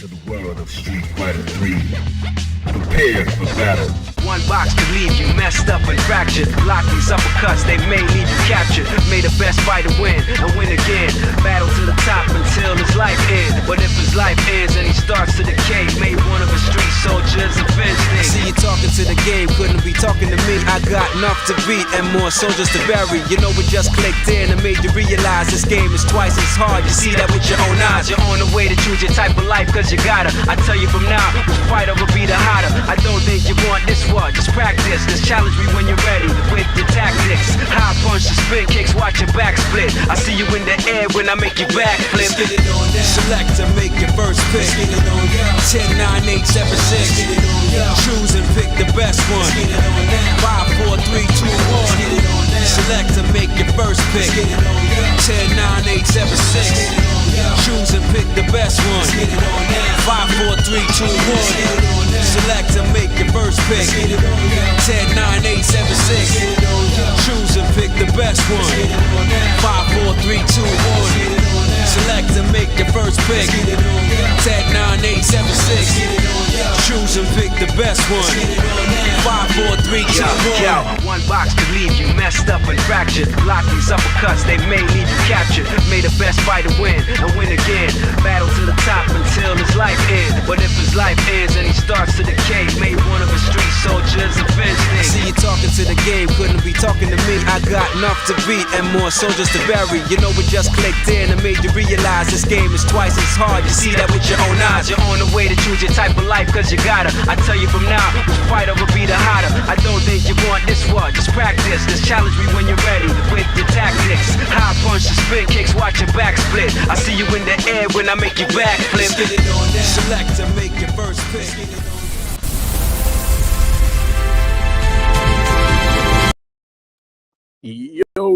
into the world of Street Fighter 3. Prepare for battle. One box could leave you messed up and fractured. Block these uppercuts, they may leave you captured. May the best fighter win and win again. Battle to the top until his life ends. But if his life ends and he starts to decay, may one of his street soldiers avenge things. See you talking to the game, couldn't be talking to me. I got enough to beat and more soldiers to bury. You know it just clicked in and made you realize this game is twice as hard. You see that with your own eyes. You're on the way to choose your type of life, cause you gotta. I tell you from now, which fighter will be the hotter. I don't think you want this one, just practice. Just challenge me when you're ready with your tactics. High punch, the spin kicks, watch your back split. I see you in the air when I make you back flip. Get it on down. Select to make your first pick. Get it on down. 10, 9, 8, 7, 6. Get it on down. Choose and pick the best one. Get it on down. 5, 4, 3, 2, 1. Get it on down. Select to make your first pick. Get it on down. 10, 9, 8, 7, 6. Get it on down. Choose and pick the best one. Get it on down. 5, 4, 3, 2, 1. Get it on down. Select to make your first pick. Get it on down. 10, 9, 8, 7, 6. Get it on down. Choose and pick the best one. Get it on down. 5, 4, 3, 2, 1. Get it on down. Select to make your first pick. Get it on down. 10, 9, 8, 7, 6. Get it on down. Choose and pick the best one. Get it on down. 5, 4, 3, 2, 1. Yo, one box could leave you messed up and fractured. Block these uppercuts, they may leave you captured. May the best fighter win and win again. Battle to the top until his life ends. But if his life ends and he starts to decay, may one of his street soldiers avenge things. See you talking to the game, couldn't be talking to me. I got enough to beat and more soldiers to bury. You know it just clicked in and made you realize this game is twice as hard. You see that with your own eyes. You're on the way to choose your type of life, cause you gotta. I tell you from now, which fighter will be the hotter. I don't think you want this one, just practice. Just challenge me when you're ready with your tactics. High punch, the spin kicks, watch your back split. I see you in the air when I make you back flip. Get it on down. Select to make your first pick. Get it on.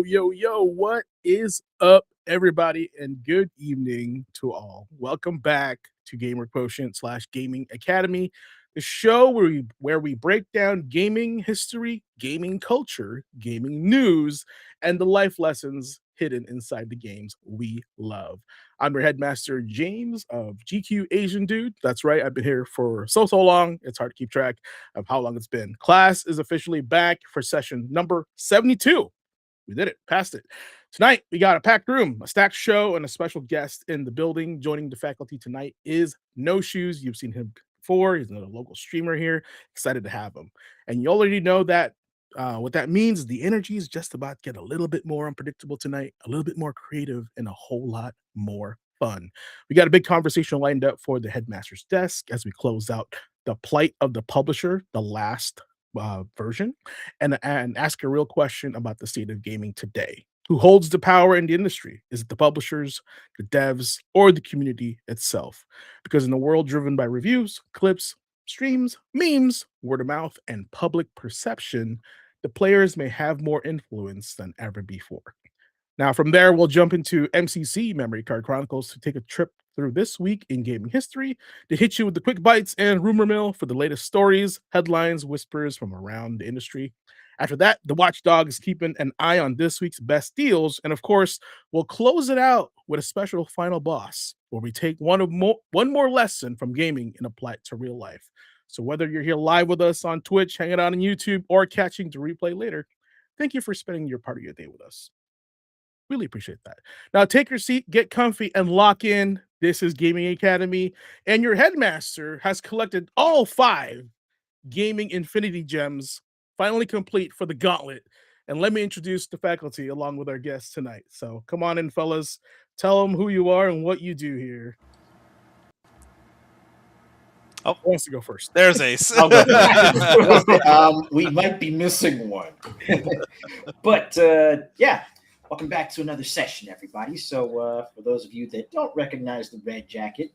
Yo, what is up, everybody, and good evening to all. Welcome back to Gamer Quotient / Gaming Academy, the show where we break down gaming history, gaming culture, gaming news, and the life lessons hidden inside the games we love. I'm your headmaster, James of GQ Asian Dude. That's right, I've been here for so long, it's hard to keep track of how long it's been. Class is officially back for session number 72. We did it, passed it. Tonight, we got a packed room, a stacked show, and a special guest in the building. Joining the faculty tonight is NoShoes. You've seen him before. He's another local streamer here. Excited to have him. And you already know that what that means is the energy is just about to get a little bit more unpredictable tonight, a little bit more creative, and a whole lot more fun. We got a big conversation lined up for the headmaster's desk as we close out the plight of the publisher, the last version, and ask a real question about the state of gaming today. Who holds the power in the industry? Is it the publishers, the devs, or the community itself? Because in a world driven by reviews, clips, streams, memes, word of mouth, and public perception, the players may have more influence than ever before. Now, from there, we'll jump into MCC, Memory Card Chronicles, to take a trip through this week in gaming history, to hit you with the quick bites and rumor mill for the latest stories, headlines, whispers from around the industry. After that, the watchdog is keeping an eye on this week's best deals, and of course, we'll close it out with a special final boss, where we take one more lesson from gaming and apply it to real life. So whether you're here live with us on Twitch, hanging out on YouTube, or catching the replay later, thank you for spending your part of your day with us. Really appreciate that. Now take your seat, get comfy, and lock in. This is Gaming Academy, and your headmaster has collected all 5 gaming infinity gems, finally complete for the gauntlet. And let me introduce the faculty along with our guests tonight. So come on in, fellas. Tell them who you are and what you do here. Oh, who wants to go first? There's Ace. I'll go. We might be missing one. But yeah, welcome back to another session, everybody. So for those of you that don't recognize the red jacket,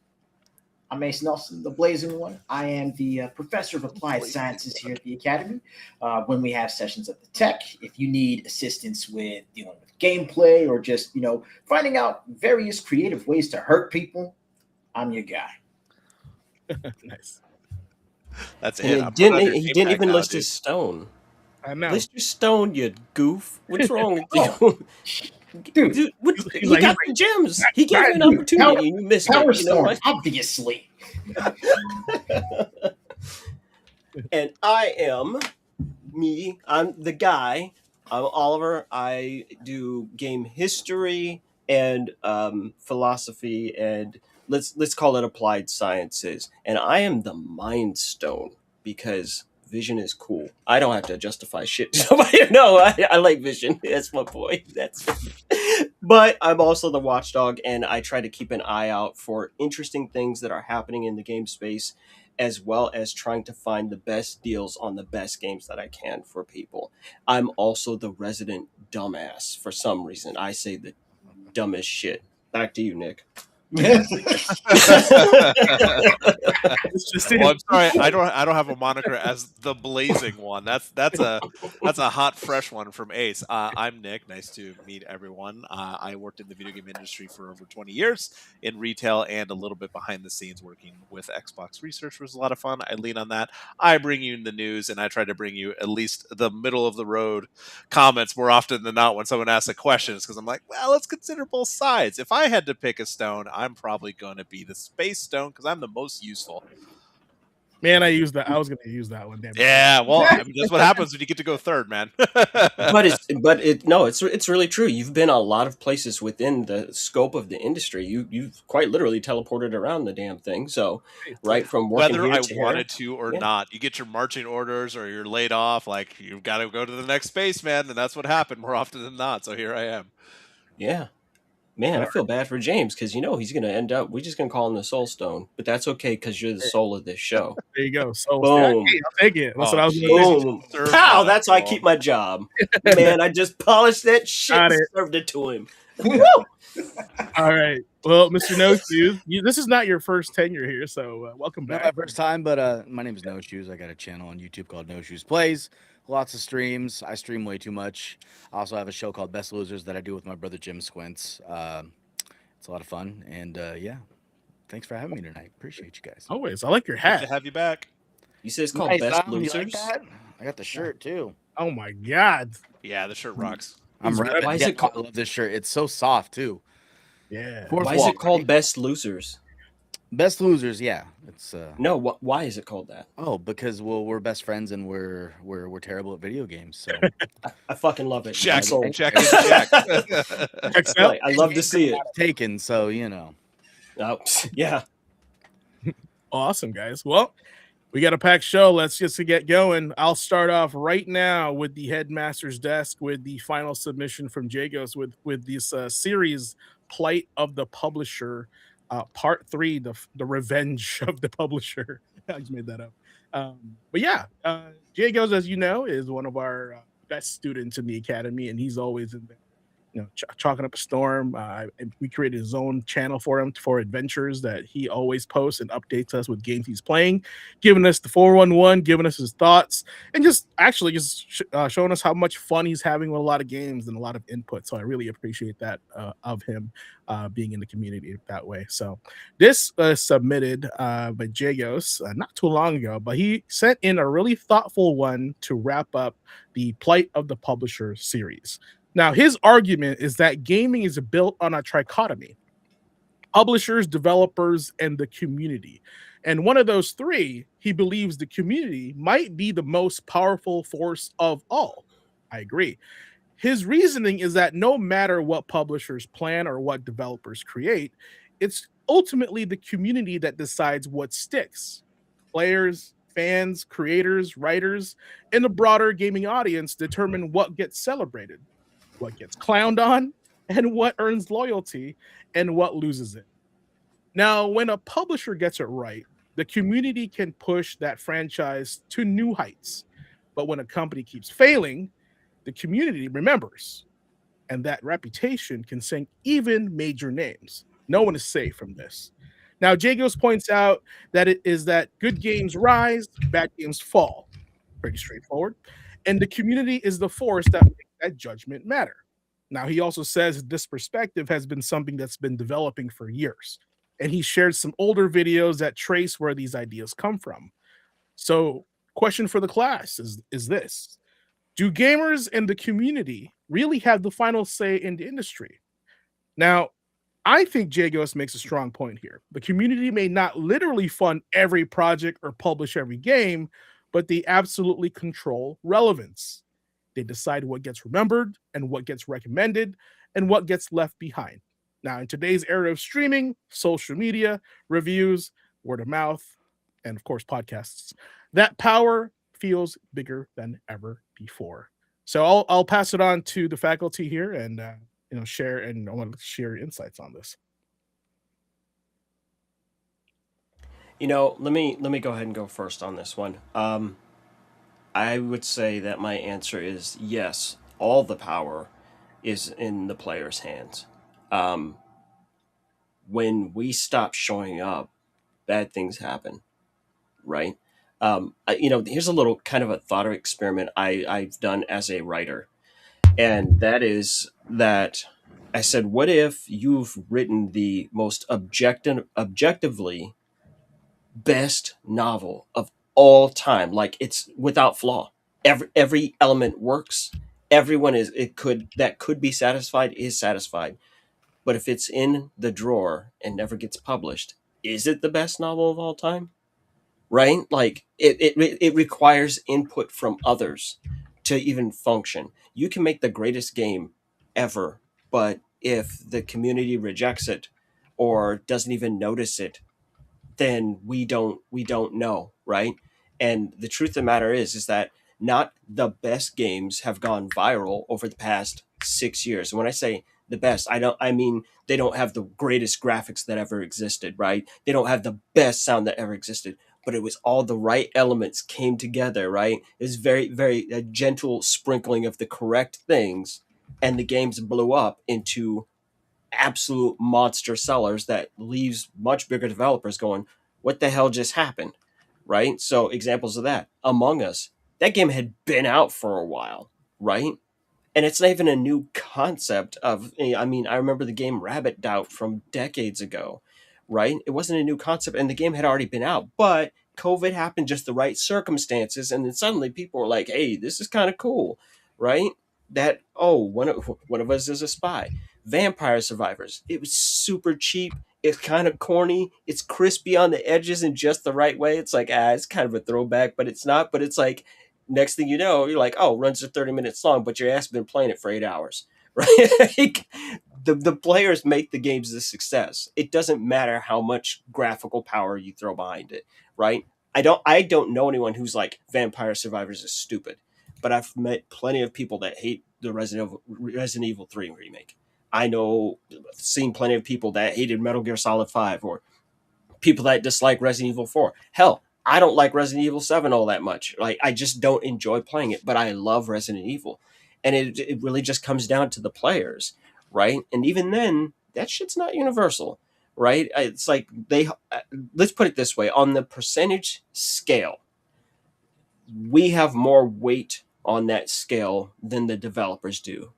I'm Ace Nelson, the blazing one. I am the professor of applied sciences here at the Academy. When we have sessions at the Tech, if you need assistance with dealing with gameplay or just, finding out various creative ways to hurt people, I'm your guy. Nice. That's And it. he didn't even list his stone. I know. List your stone, you goof. What's wrong with you? Dude, what, he's he like- got the gems. He gave you an opportunity, and you missed Power it. You know Storm, what? obviously. And I am me. I'm the guy. I'm Oliver. I do game history and philosophy, and let's call it applied sciences. And I am the Mind Stone because vision is cool. I don't have to justify shit to somebody. No, I like vision. That's my point. But I'm also the watchdog, and I try to keep an eye out for interesting things that are happening in the game space, as well as trying to find the best deals on the best games that I can for people. I'm also the resident dumbass for some reason. I say the dumbest shit. Back to you, Nick. It's just Well, I'm sorry, I don't have a moniker as the blazing one. That's a hot fresh one from Ace. I'm Nick. Nice to meet everyone. I worked in the video game industry for over 20 years in retail and a little bit behind the scenes working with Xbox research was a lot of fun. I lean on that. I bring you the news, and I try to bring you at least the middle of the road comments more often than not when someone asks a question, because I'm like, well, let's consider both sides. If I had to pick a stone, I'm probably going to be the space stone because I'm the most useful. Man, I used that. I was going to use that one. Damn it. Yeah, well, I mean, that's what happens when you get to go third, man. It's really true. You've been a lot of places within the scope of the industry. You've quite literally teleported around the damn thing. So right from working whether here I to wanted here, to or yeah. not, you get your marching orders or you're laid off. Like you've got to go to the next space, man, and that's what happened more often than not. So here I am. Yeah. Man, I feel bad for James because he's going to end up. We're just going to call him the Soul Stone, but that's okay because you're the soul of this show. There you go. So Boom. I'll take it. That's what I was going to Boom. Serve Pow! that, That's how I Paul. keep my job. Man, I just polished that shit Got and it. served it to him. All right. Well, Mr. NoShoes, this is not your first tenure here, so welcome Not back. my first time, but my name is NoShoes. I got a channel on YouTube called NoShoes Plays. Lots of streams. I stream way too much. I also have a show called Best Losers that I do with my brother Jim Squints. It's a lot of fun, and yeah, thanks for having me tonight. Appreciate you guys. Always. I like your Good hat. to have you back. You said it's called Nice, Best you like Losers? that? I got the shirt too. Oh my God. Yeah, the shirt rocks. I'm repping. Why is Yeah, it called- I love this shirt. It's so soft too. Yeah. Fourth Why is wall, it called right? Best Losers? Best Losers? Yeah, it's No, why is it called that? because we're best friends and we're terrible at video games. So I fucking love it. Check, So, check, check. Checks out. I love to see it. Taken. So Oh, yeah. Awesome, guys. Well, we got a packed show. Let's just get going. I'll start off right now with the Headmaster's desk with the final submission from Jagos with this series Plight of the Publisher, part 3, the revenge of the publisher. I just made that up. But yeah, Jagos, as you know, is one of our best students in the academy, and he's always in there, chalking up a storm. We created his own channel for him for adventures that he always posts and updates us with games he's playing, giving us the 411, giving us his thoughts, and just showing us how much fun he's having with a lot of games and a lot of input. So I really appreciate that of him being in the community that way. So this was submitted by Jagos not too long ago, but he sent in a really thoughtful one to wrap up the Plight of the Publisher series. Now, his argument is that gaming is built on a trichotomy: publishers, developers, and the community. And one of those three, he believes the community might be the most powerful force of all. I agree. His reasoning is that no matter what publishers plan or what developers create, it's ultimately the community that decides what sticks. Players, fans, creators, writers, and the broader gaming audience determine what gets celebrated, what gets clowned on, and what earns loyalty, and what loses it. Now, when a publisher gets it right, the community can push that franchise to new heights. But when a company keeps failing, the community remembers, and that reputation can sink even major names. No one is safe from this. Now, Jagos points out that it is that good games rise, bad games fall. Pretty straightforward. And the community is the force that makes that judgment matter. Now, he also says this perspective has been something that's been developing for years. And he shared some older videos that trace where these ideas come from. So, question for the class is this: Do gamers and the community really have the final say in the industry? Now, I think Jagos makes a strong point here. The community may not literally fund every project or publish every game, but they absolutely control relevance. They decide what gets remembered and what gets recommended and what gets left behind. Now, in today's era of streaming, social media, reviews, word of mouth, and of course, podcasts, that power feels bigger than ever before. So I'll pass it on to the faculty here and share, and I want to share your insights on this. Let me go ahead and go first on this one. I would say that my answer is yes. All the power is in the player's hands. When we stop showing up, bad things happen, right? Here's a little kind of a thought experiment I've done as a writer, and that is that I said, what if you've written the most objectively best novel of all time, like it's without flaw, every element works, everyone could be satisfied is satisfied, but if it's in the drawer and never gets published, is it the best novel of all time? Right? Like it requires input from others to even function. You can make the greatest game ever, but if the community rejects it or doesn't even notice it, then we don't know, right? And the truth of the matter is that not the best games have gone viral over the past 6 years. And when I say the best, I mean they don't have the greatest graphics that ever existed, right? They don't have the best sound that ever existed, but it was all the right elements came together, right? It was very, very a gentle sprinkling of the correct things, and the games blew up into absolute monster sellers that leaves much bigger developers going, what the hell just happened? Right? So examples of that. Among Us, that game had been out for a while, right? And it's not even a new concept I remember the game Rabbit Doubt from decades ago, right? It wasn't a new concept and the game had already been out, but COVID happened just the right circumstances. And then suddenly people were like, hey, this is kind of cool, right? That, one of us is a spy. Vampire Survivors. It was super cheap. It's kind of corny. It's crispy on the edges in just the right way. It's like, it's kind of a throwback, but it's not. But it's like, next thing you know, you're like, runs to 30 minutes long, but your ass has been playing it for 8 hours, right? Like, the players make the games a success. It doesn't matter how much graphical power you throw behind it, right? I don't know anyone who's like Vampire Survivors is stupid, but I've met plenty of people that hate the Resident Evil 3 remake. I know, seen plenty of people that hated Metal Gear Solid 5 or people that dislike Resident Evil 4. Hell, I don't like Resident Evil 7 all that much. Like, I just don't enjoy playing it, but I love Resident Evil. And it really just comes down to the players, right? And even then, that shit's not universal, right? It's like let's put it this way, on the percentage scale, we have more weight on that scale than the developers do,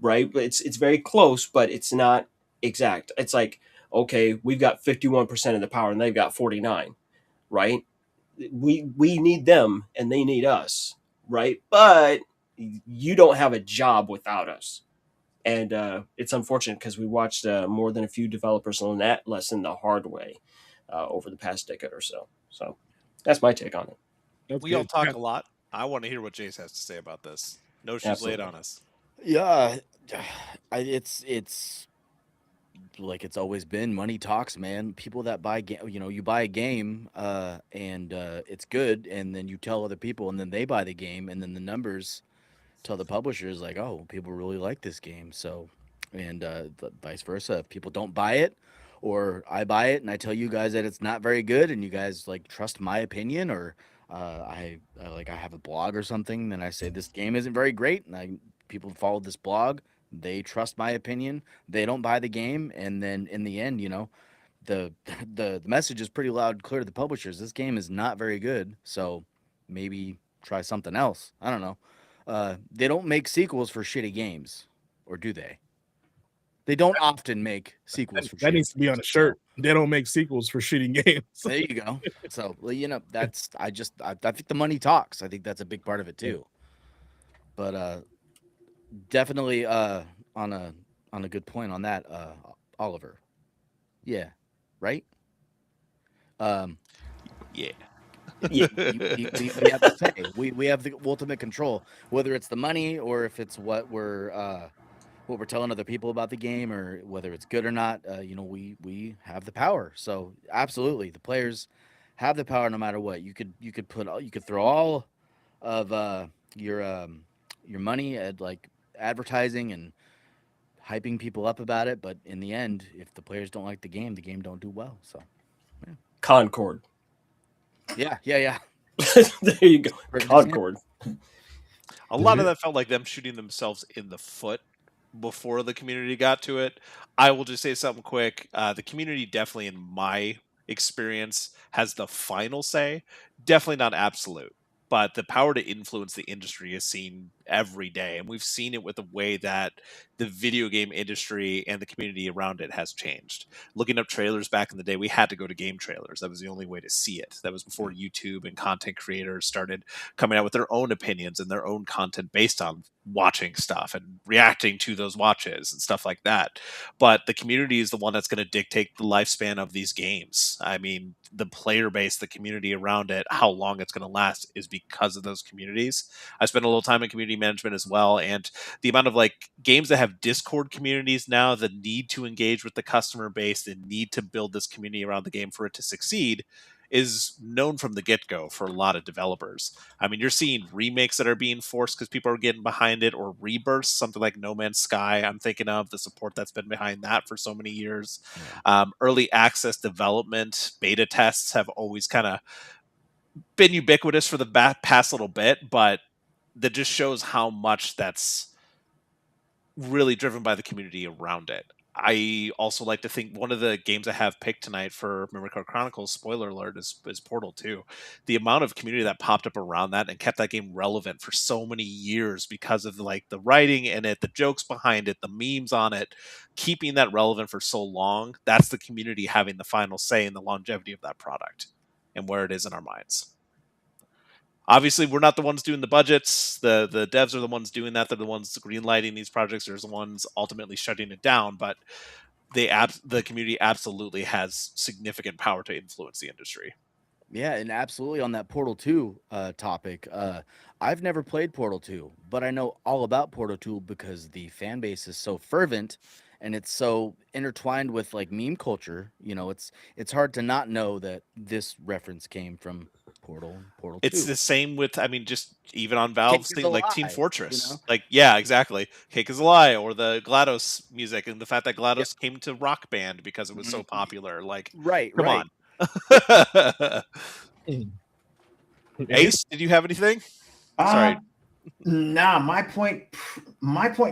right? But it's very close, but it's not exact. It's like, okay, we've got 51% of the power and they've got 49, right? We need them and they need us, right? But you don't have a job without us. And it's unfortunate because we watched more than a few developers learn that lesson the hard way over the past decade or so. So that's my take on it. That's We all good. talk a lot. I want to hear what Jace has to say about this. NoShoes, lay it on us. Yeah, it's like it's always been. Money talks, man. People that buy you buy a game, and it's good, and then you tell other people, and then they buy the game, and then the numbers tell the publishers like, oh, people really like this game. So, and vice versa. If people don't buy it, or I buy it and I tell you guys that it's not very good, and you guys like trust my opinion, or I have a blog or something, then I say this game isn't very great, and people follow this blog, they trust my opinion, they don't buy the game, and then in the end, the the message is pretty loud and clear to the publishers. This game is not very good, so maybe try something else. I don't know. They don't make sequels for shitty games, or do they? They don't often make sequels for That shitty needs to be on a games, shirt. They don't make sequels for shitty games. so there you go. So that's I think the money talks. I think that's a big part of it too. But definitely on a good point on that, Oliver. Yeah, right. Um, Yeah. we have the say. We have the ultimate control, whether it's the money or if it's what we're telling other people about the game, or whether it's good or not. We have the power. So absolutely, the players have the power no matter what. You could throw all of your money at like advertising and hyping people up about it, but in the end, if the players don't like the game don't do well. So Concord. yeah. There you go. Perfect Concord. A lot of that felt like them shooting themselves in the foot before the community got to it. I will just say something quick. The community definitely, in my experience, has the final say. Definitely not absolute, but the power to influence the industry is seen every day. And we've seen it with the way that the video game industry and the community around it has changed. Looking up trailers back in the day, we had to go to game trailers. That was the only way to see it. That was before YouTube and content creators started coming out with their own opinions and their own content based on watching stuff and reacting to those watches and stuff like that. But the community is the one that's going to dictate the lifespan of these games. I mean, the player base, the community around it, how long it's going to last is because of those communities. I spent a little time in community management as well, and the amount of like games that have Discord communities now that need to engage with the customer base and need to build this community around the game for it to succeed is known from the get-go for a lot of developers. I mean, you're seeing remakes that are being forced because people are getting behind it, or rebirths, something like No Man's Sky. I'm thinking of the support that's been behind that for so many years. Early access development, beta tests have always kind of been ubiquitous for the past little bit, but that just shows how much that's really driven by the community around it. I also like to think one of the games I have picked tonight for Memory Card Chronicles, spoiler alert, is Portal 2. The amount of community that popped up around that and kept that game relevant for so many years because of like the writing in it, the jokes behind it, the memes on it, keeping that relevant for so long, that's the community having the final say in the longevity of that product and where it is in our minds. Obviously, we're not the ones doing the budgets. The devs are the ones doing that. They're the ones greenlighting these projects. They're the ones ultimately shutting it down. But the community absolutely has significant power to influence the industry. Yeah, and absolutely on that Portal 2 topic. I've never played Portal 2, but I know all about Portal 2 because the fan base is so fervent and it's so intertwined with like meme culture. It's hard to not know that this reference came from Portal 2. It's the same with, I mean, just even on Valve's thing, like Team Fortress. You know? Like, yeah, exactly. Cake is a Lie, or the GLaDOS music, and the fact that GLaDOS came to Rock Band because it was so popular. Like, come on. Ace, did you have anything? Sorry. Nah, my point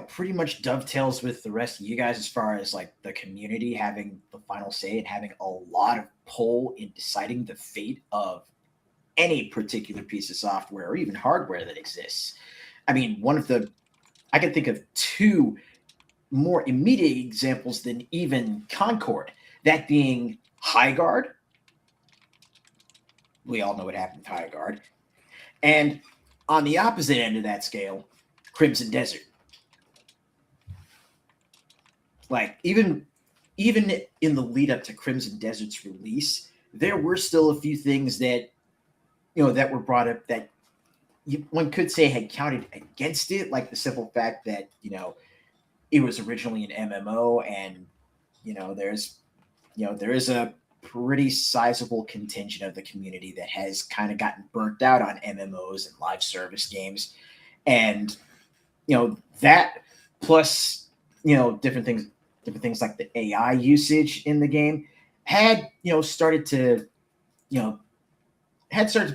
pretty much dovetails with the rest of you guys as far as like the community having the final say and having a lot of pull in deciding the fate of any particular piece of software or even hardware that exists. I mean, I can think of two more immediate examples than even Concord, that being Highguard. We all know what happened with Highguard. And on the opposite end of that scale, Crimson Desert. Like, even in the lead up to Crimson Desert's release, there were still a few things that that were brought up that one could say had counted against it, like the simple fact that, it was originally an MMO and, there is a pretty sizable contingent of the community that has kind of gotten burnt out on MMOs and live service games. And, that plus, different things like the AI usage in the game had started to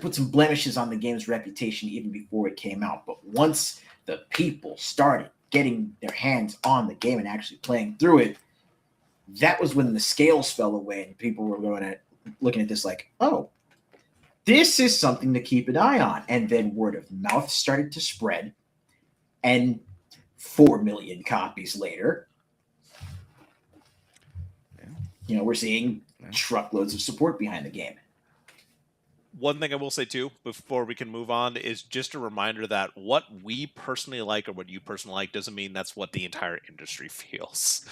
put some blemishes on the game's reputation even before it came out. But once the people started getting their hands on the game and actually playing through it, that was when the scales fell away and people were looking at this like, oh, this is something to keep an eye on. And then word of mouth started to spread. And 4 million copies later, we're seeing truckloads of support behind the game. One thing I will say too, before we can move on, is just a reminder that what we personally like or what you personally like doesn't mean that's what the entire industry feels.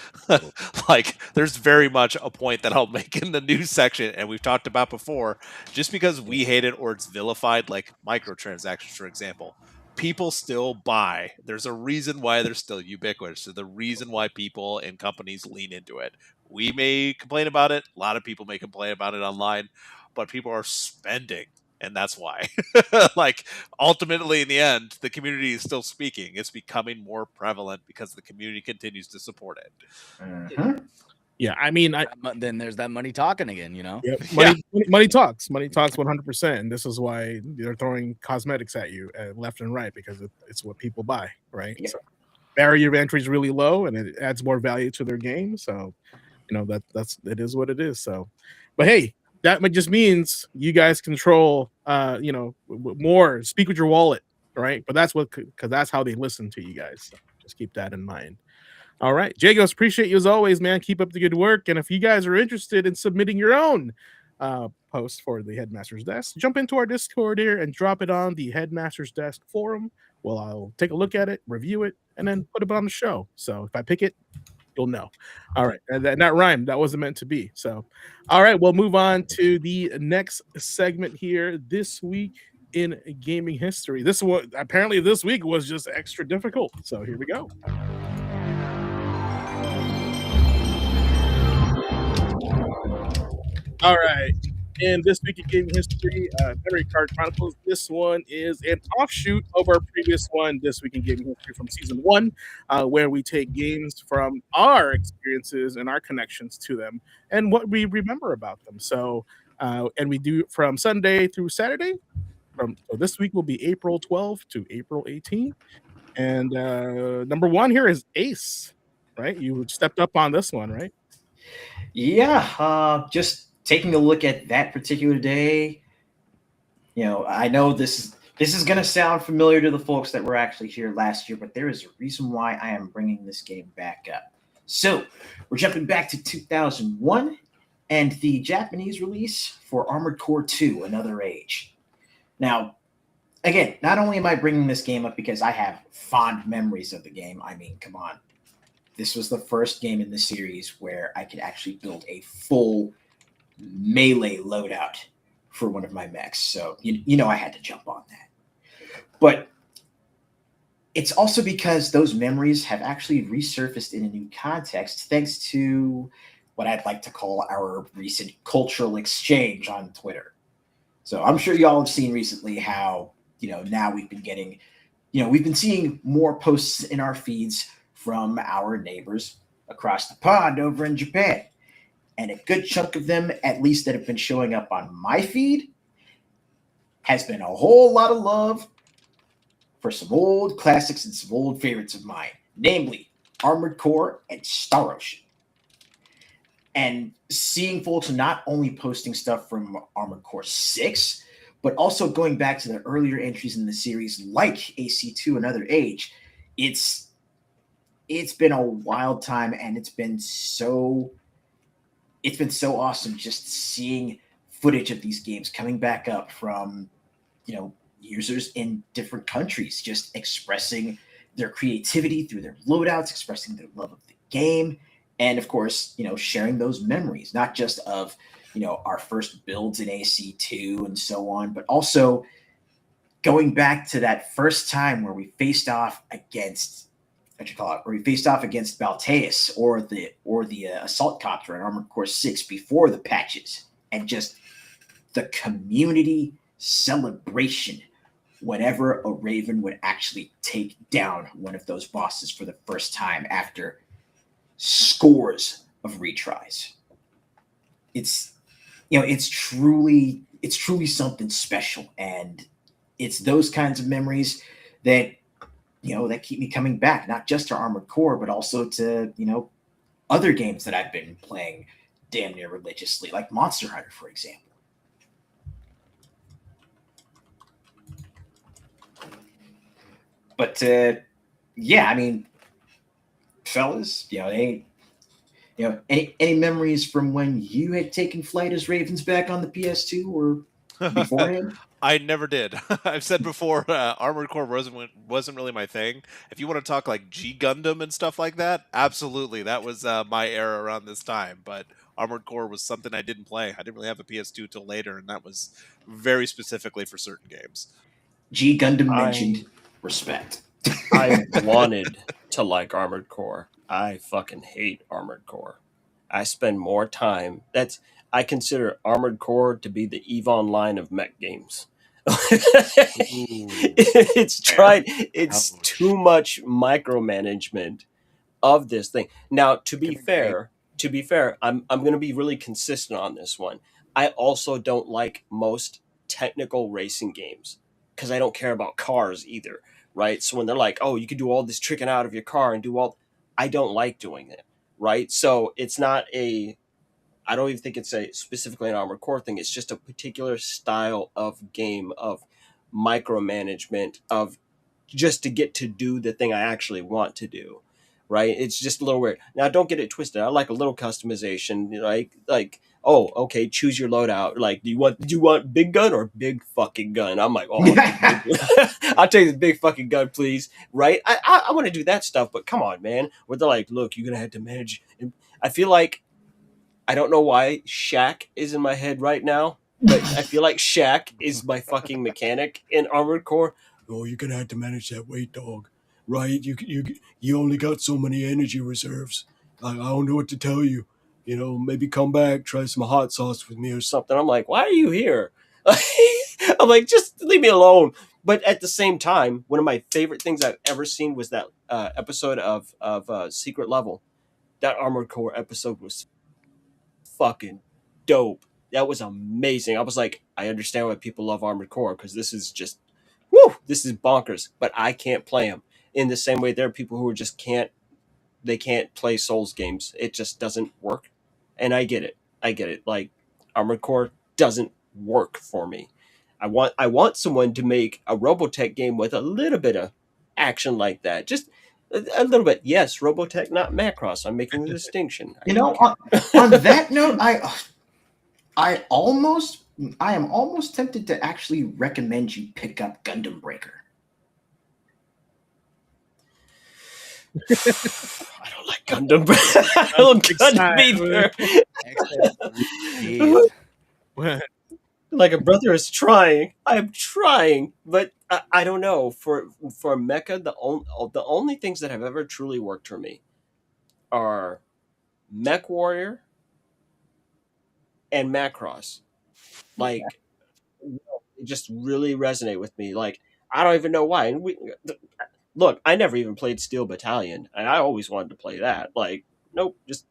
Like, there's very much a point that I'll make in the news section, and we've talked about before. Just because we hate it or it's vilified, like microtransactions, for example, people still buy. There's a reason why they're still ubiquitous. So the reason why people and companies lean into it. We may complain about it. A lot of people may complain about it online, but people are spending, and that's why. Like, ultimately in the end, the community is still speaking. It's becoming more prevalent because the community continues to support it. Mhm. Yeah, I mean, Then there's that money talking again, you know? yeah, money talks. Money talks 100%. And this is why they're throwing cosmetics at you left and right, because it's what people buy, right? Yeah. So barrier of entry is really low, and it adds more value to their game. So, that's it is what it is. So, but hey, that just means you guys control, more. Speak with your wallet, right? But that's because that's how they listen to you guys. So just keep that in mind. All right, Jagos, appreciate you as always, man. Keep up the good work. And if you guys are interested in submitting your own post for the Headmaster's Desk, jump into our Discord here and drop it on the Headmaster's Desk forum. Well, I'll take a look at it, review it, and then put it on the show. So if I pick it, you'll know. All right, and that rhymed. That wasn't meant to be. So, all right, we'll move on to the next segment here this week in gaming history. This week was just extra difficult. So here we go. All right. And this week in gaming history, Memory Card Chronicles. This one is an offshoot of our previous one, This Week in Gaming History from Season 1, where we take games from our experiences and our connections to them and what we remember about them. So, and we do from Sunday through Saturday. So this week will be April 12th to April 18th. And number one here is Ace, right? You stepped up on this one, right? Yeah, just taking a look at that particular day, I know this is going to sound familiar to the folks that were actually here last year, but there is a reason why I am bringing this game back up. So we're jumping back to 2001 and the Japanese release for Armored Core 2, Another Age. Now, again, not only am I bringing this game up because I have fond memories of the game, I mean, come on. This was the first game in the series where I could actually build a full melee loadout for one of my mechs. So, I had to jump on that. But it's also because those memories have actually resurfaced in a new context thanks to what I'd like to call our recent cultural exchange on Twitter. So I'm sure y'all have seen recently how, now we've been getting, we've been seeing more posts in our feeds from our neighbors across the pond over in Japan. And a good chunk of them, at least that have been showing up on my feed, has been a whole lot of love for some old classics and some old favorites of mine, namely Armored Core and Star Ocean. And seeing folks not only posting stuff from Armored Core 6, but also going back to the earlier entries in the series like AC2 Another Age, it's been a wild time, and it's been so awesome just seeing footage of these games coming back up from, users in different countries, just expressing their creativity through their loadouts, expressing their love of the game, and of course, sharing those memories, not just of, our first builds in AC2 and so on, but also going back to that first time where we faced off against Balteus or the assault copter in Armored Core 6 before the patches, and just the community celebration whenever a Raven would actually take down one of those bosses for the first time after scores of retries. It's truly something special, and it's those kinds of memories that that keep me coming back, not just to Armored Core, but also to, other games that I've been playing damn near religiously, like Monster Hunter, for example. But, yeah, I mean, fellas, any memories from when you had taken flight as Ravens back on the PS2, or beforehand? I never did. I've said before, Armored Core wasn't really my thing. If you want to talk like G Gundam and stuff like that, absolutely, that was my era around this time. But Armored Core was something I didn't play. I didn't really have a PS2 till later, and that was very specifically for certain games. G Gundam mentioned. Respect. I wanted to like Armored Core. I fucking hate Armored Core. I spend more time. I consider Armored Core to be the EVE Online of mech games. It's too much micromanagement of this thing. Now, to be fair, I'm going to be really consistent on this one. I also don't like most technical racing games because I don't care about cars either, right? So when they're like, "Oh, you can do all this tricking out of your car and do all," I don't like doing it, right? So it's not I don't even think it's specifically an Armored Core thing. It's just a particular style of game of micromanagement of just to get to do the thing I actually want to do, right? It's just a little weird. Now, don't get it twisted. I like a little customization, like oh, okay, choose your loadout. Like, do you want big gun or big fucking gun? I'm like, oh, I'll take the big fucking gun, please, right? I want to do that stuff, but come on, man. Where they're like, look, you're gonna have to manage. I feel like I don't know why Shaq is in my head right now, but I feel like Shaq is my fucking mechanic in Armored Core. Oh, you're gonna have to manage that weight, dog. Right? You only got so many energy reserves. I don't know what to tell you. You know, maybe come back, try some hot sauce with me or something. I'm like, why are you here? I'm like, just leave me alone. But at the same time, one of my favorite things I've ever seen was that episode of Secret Level. That Armored Core episode was fucking dope. That was amazing. I was like, I understand why people love Armored Core because this is just, this is bonkers. But I can't play them in the same way there are people who just can't play Souls games. It just doesn't work. And I get it. Like, Armored Core doesn't work for me. I want someone to make a Robotech game with a little bit of action like that. Just a little bit. Yes, Robotech, not Macross. I'm making the distinction. You know, on that note, I am almost tempted to actually recommend you pick up Gundam Breaker. I don't like Gundam. I don't Gundam either. Like a brother is trying. I'm trying, but I don't know. For Mecha, the only things that have ever truly worked for me are Mech Warrior and Macross. Like, it just really resonate with me. Like, I don't even know why. And look, I never even played Steel Battalion, and I always wanted to play that. Like, nope, just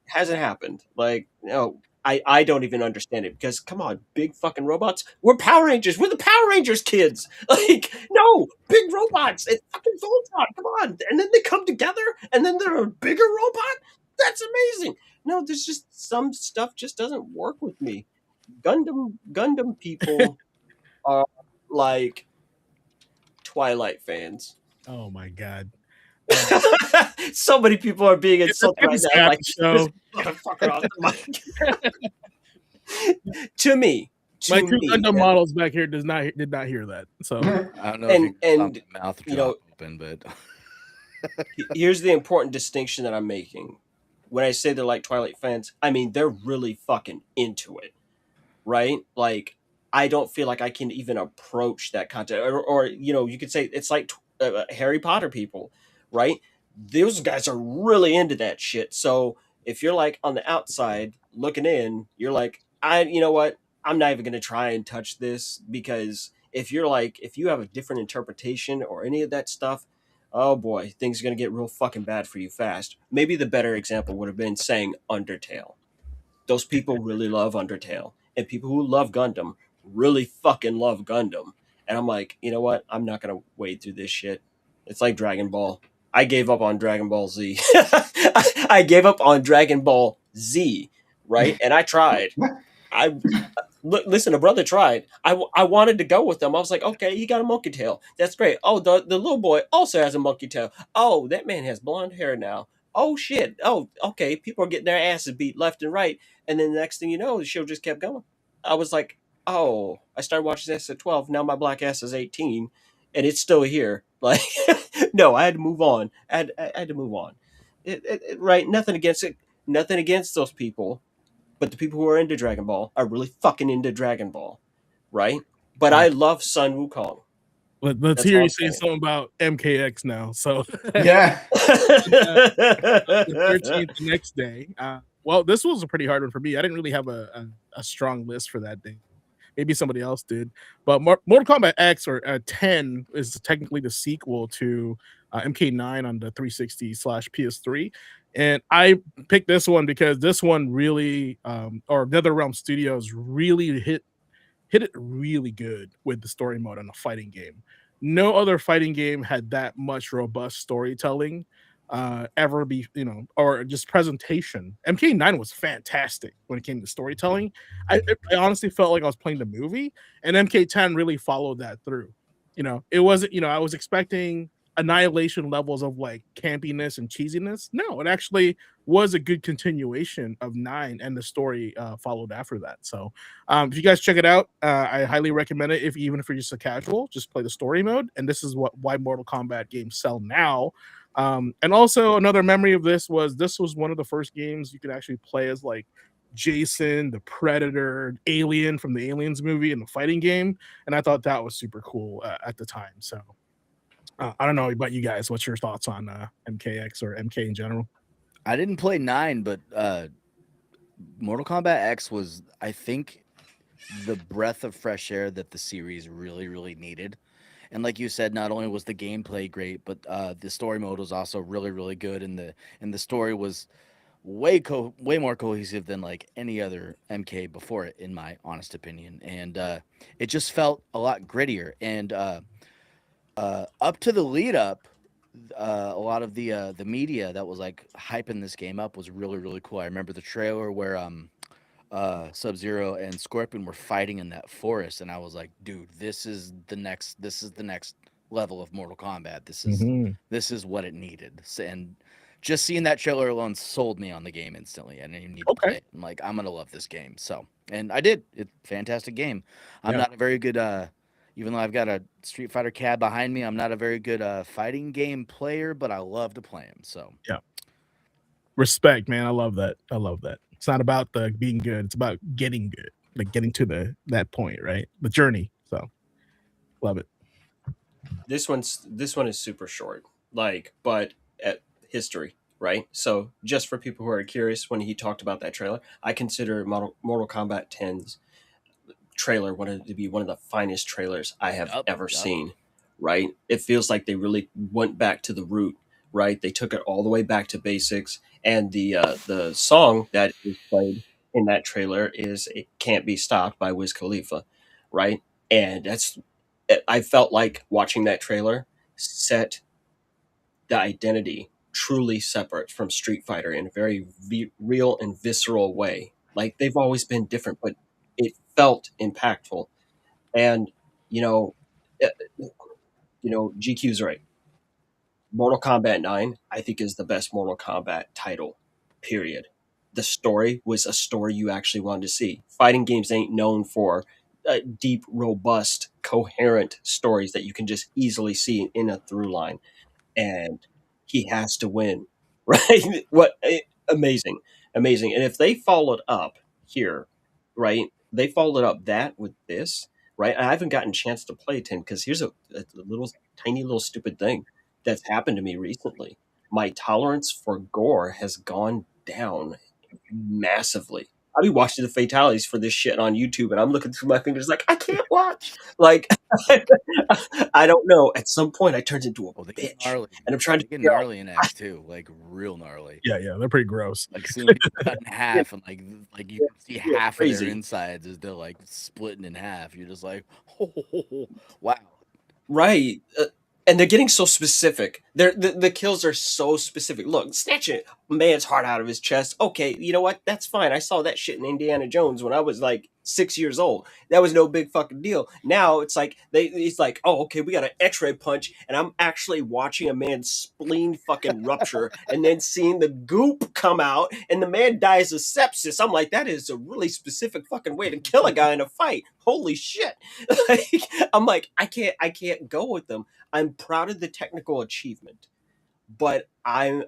hasn't happened. Like, no, I don't even understand it because, come on, big fucking robots. We're Power Rangers. We're the Power Rangers kids. Like, no, big robots and fucking Voltron. Come on, and then they come together, and then they're a bigger robot. That's amazing. No, there's just some stuff just doesn't work with me. Gundam people are like Twilight fans. Oh my god. So many people are being insulted right now. Like, so motherfucker off the mic. To me, my two Gundam models back here did not hear that. So I don't know if you can mouth open, but here's the important distinction that I'm making. When I say they're like Twilight fans, I mean they're really fucking into it, right? Like, I don't feel like I can even approach that content, or you could say it's like Harry Potter people, right? Those guys are really into that shit. So if you're like on the outside looking in, you're like, you know what? I'm not even going to try and touch this, because if you have a different interpretation or any of that stuff, oh boy, things are going to get real fucking bad for you fast. Maybe the better example would have been saying Undertale. Those people really love Undertale, and people who love Gundam really fucking love Gundam. And I'm like, you know what? I'm not going to wade through this shit. It's like Dragon Ball. I gave up on Dragon Ball Z. I gave up on Dragon Ball Z, right? And I tried. Listen, a brother tried. I wanted to go with them. I was like, okay, he got a monkey tail. That's great. Oh, the little boy also has a monkey tail. Oh, that man has blonde hair now. Oh, shit. Oh, okay. People are getting their asses beat left and right. And then the next thing you know, the show just kept going. I was like, oh, I started watching this at 12. Now my black ass is 18, and it's still here. Like, no, I had to move on. I had to move on. Right? Nothing against it. Nothing against those people. But the people who are into Dragon Ball are really fucking into Dragon Ball. Right? But I love Sun Wukong. Let's That's hear all you I'm say saying. something about MKX now. So Yeah. the 13th the next day. Well, this was a pretty hard one for me. I didn't really have a strong list for that day. Maybe somebody else did. But Mortal Kombat X or 10 is technically the sequel to MK9 on the 360/PS3. And I picked this one because this one really, or NetherRealm Studios really hit it really good with the story mode on a fighting game. No other fighting game had that much robust storytelling ever be, or just presentation. MK9 was fantastic when it came to storytelling. I honestly felt like I was playing the movie, and MK10 really followed that through. It wasn't, I was expecting annihilation levels of like campiness and cheesiness. No, it actually was a good continuation of 9, and the story followed after that. So if you guys check it out, I highly recommend it. Even if you're just a casual, just play the story mode. And this is why Mortal Kombat games sell now. And also another memory of this was one of the first games you could actually play as like Jason, the Predator, Alien from the Aliens movie in the fighting game, and I thought that was super cool at the time. So I don't know about you guys. What's your thoughts on MKX or MK in general? I didn't play 9, but Mortal Kombat X was, I think, the breath of fresh air that the series really, really needed. And like you said, not only was the gameplay great, but the story mode was also really, really good, and the story was way more cohesive than like any other MK before it, in my honest opinion. And it just felt a lot grittier. And up to the lead up, a lot of the media that was like hyping this game up was really, really cool. I remember the trailer where Sub-Zero and Scorpion were fighting in that forest, and I was like, dude, this is the next level of Mortal Kombat. This is what it needed. And just seeing that trailer alone sold me on the game instantly. I didn't even need to play it. I'm like, I'm gonna love this game. So, and I did. It's a fantastic game. I'm not a very good even though I've got a Street Fighter CAD behind me, I'm not a very good fighting game player, but I love to play them. So yeah, respect, man. I love that. It's not about the being good. It's about getting good, like getting to that point, right? The journey. So love it. This one is super short, like, but at history, right? So just for people who are curious, when he talked about that trailer, I consider Mortal Kombat 10's trailer wanted to be one of the finest trailers I have ever seen. Right? It feels like they really went back to the root. Right? They took it all the way back to basics, and the song that is played in that trailer is "It Can't Be Stopped" by Wiz Khalifa. Right? And I felt like watching that trailer set the identity truly separate from Street Fighter in a very real and visceral way. Like, they've always been different, but it felt impactful. And uh, GQ's right. Mortal Kombat 9, I think, is the best Mortal Kombat title, period. The story was a story you actually wanted to see. Fighting games ain't known for deep, robust, coherent stories that you can just easily see in a through line. And he has to win, right? Amazing. And if they followed up here, right? They followed up that with this, right? I haven't gotten a chance to play 10 because here's a little tiny little stupid thing that's happened to me recently. My tolerance for gore has gone down massively. I'll be watching the fatalities for this shit on YouTube, and I'm looking through my fingers like, I can't watch. Like, I don't know. At some point, I turned into a bitch, and I'm trying to get gnarly in X too, like real gnarly. Yeah, they're pretty gross. Like seeing people cut in half, and like you can see half of their insides as they're like splitting in half. You're just like, oh, wow, right. And they're getting so specific. The kills are so specific. Look, snatch it. man's heart out of his chest. Okay, you know what? That's fine. I saw that shit in Indiana Jones when I was like 6 years old. That was no big fucking deal. Now it's like he's like, oh, okay, we got an X-ray punch, and I'm actually watching a man's spleen fucking rupture, and then seeing the goop come out, and the man dies of sepsis. I'm like, that is a really specific fucking way to kill a guy in a fight. Holy shit! Like, I'm like, I can't go with them. I'm proud of the technical achievement, but I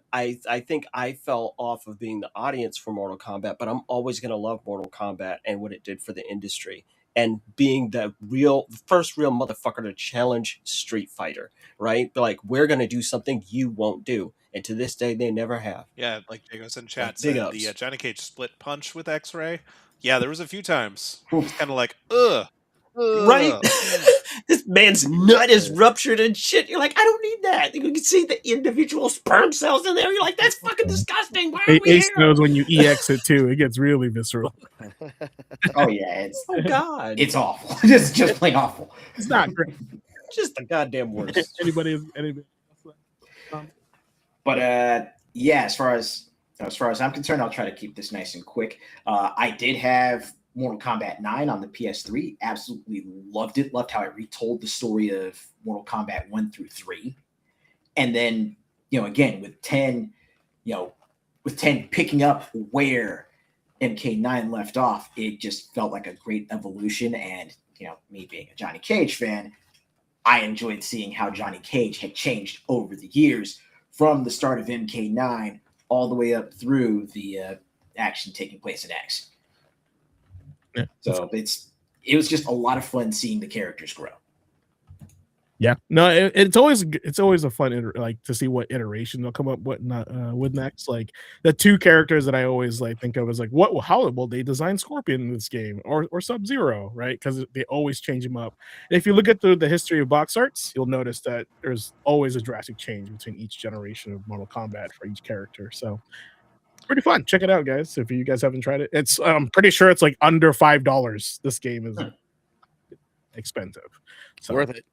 think I fell off of being the audience for Mortal Kombat, but I'm always going to love Mortal Kombat and what it did for the industry, and being the first real motherfucker to challenge Street Fighter, right? Like, we're going to do something you won't do, and to this day they never have. Yeah, like Jacobs in chat Big said, ups. the Johnny Cage split punch with X-Ray. Yeah, there was a few times. It's kind of like, ugh. Right? This man's nut is ruptured and shit. You're like, I don't need that. You can see the individual sperm cells in there. You're like, that's fucking disgusting. Why are we Ace here? knows when you EX it too. It gets really visceral. Oh yeah, it's Oh God, it's awful. It's just plain awful. It's not great. just the goddamn worst. Anybody? But yeah, as far as I'm concerned, I'll try to keep this nice and quick. I did have Mortal Kombat 9 on the PS3. Absolutely loved it. Loved how it retold the story of Mortal Kombat 1 through 3. And then, again, with 10 picking up where MK9 left off, it just felt like a great evolution. And, me being a Johnny Cage fan, I enjoyed seeing how Johnny Cage had changed over the years from the start of MK9 all the way up through the action taking place in X. Yeah. So it was just a lot of fun seeing the characters grow. Yeah, no, it's always a fun to see what iteration they'll come up with next. Like the two characters that I always think of as how will they design Scorpion in this game or Sub-Zero, right? Because they always change them up. And if you look at the history of box arts, you'll notice that there's always a drastic change between each generation of Mortal Kombat for each character. So pretty fun. Check it out, guys. If you guys haven't tried it, it's I'm pretty sure it's like under $5. This game is expensive. So Worth it.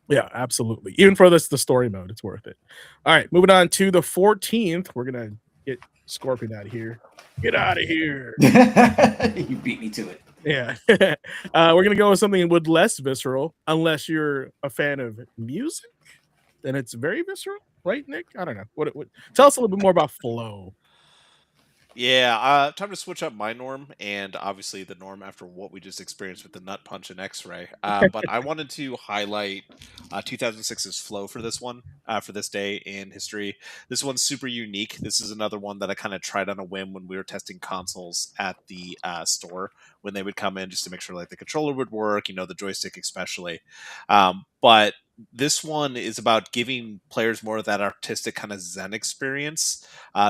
Yeah, absolutely. Even for the story mode, it's worth it. All right, moving on to the 14th. We're gonna get Scorpion out of here. Get out of here. You beat me to it. Yeah. We're gonna go with something with less visceral, unless you're a fan of music. Then it's very visceral, right, Nick? I don't know. What tell us a little bit more about Flow. Yeah, time to switch up my norm, and obviously the norm after what we just experienced with the nut punch and X-ray. But I wanted to highlight 2006's Flow for this one, for this day in history. This one's super unique. This is another one that I kind of tried on a whim when we were testing consoles at the store, when they would come in just to make sure the controller would work, the joystick especially. But this one is about giving players more of that artistic kind of Zen experience.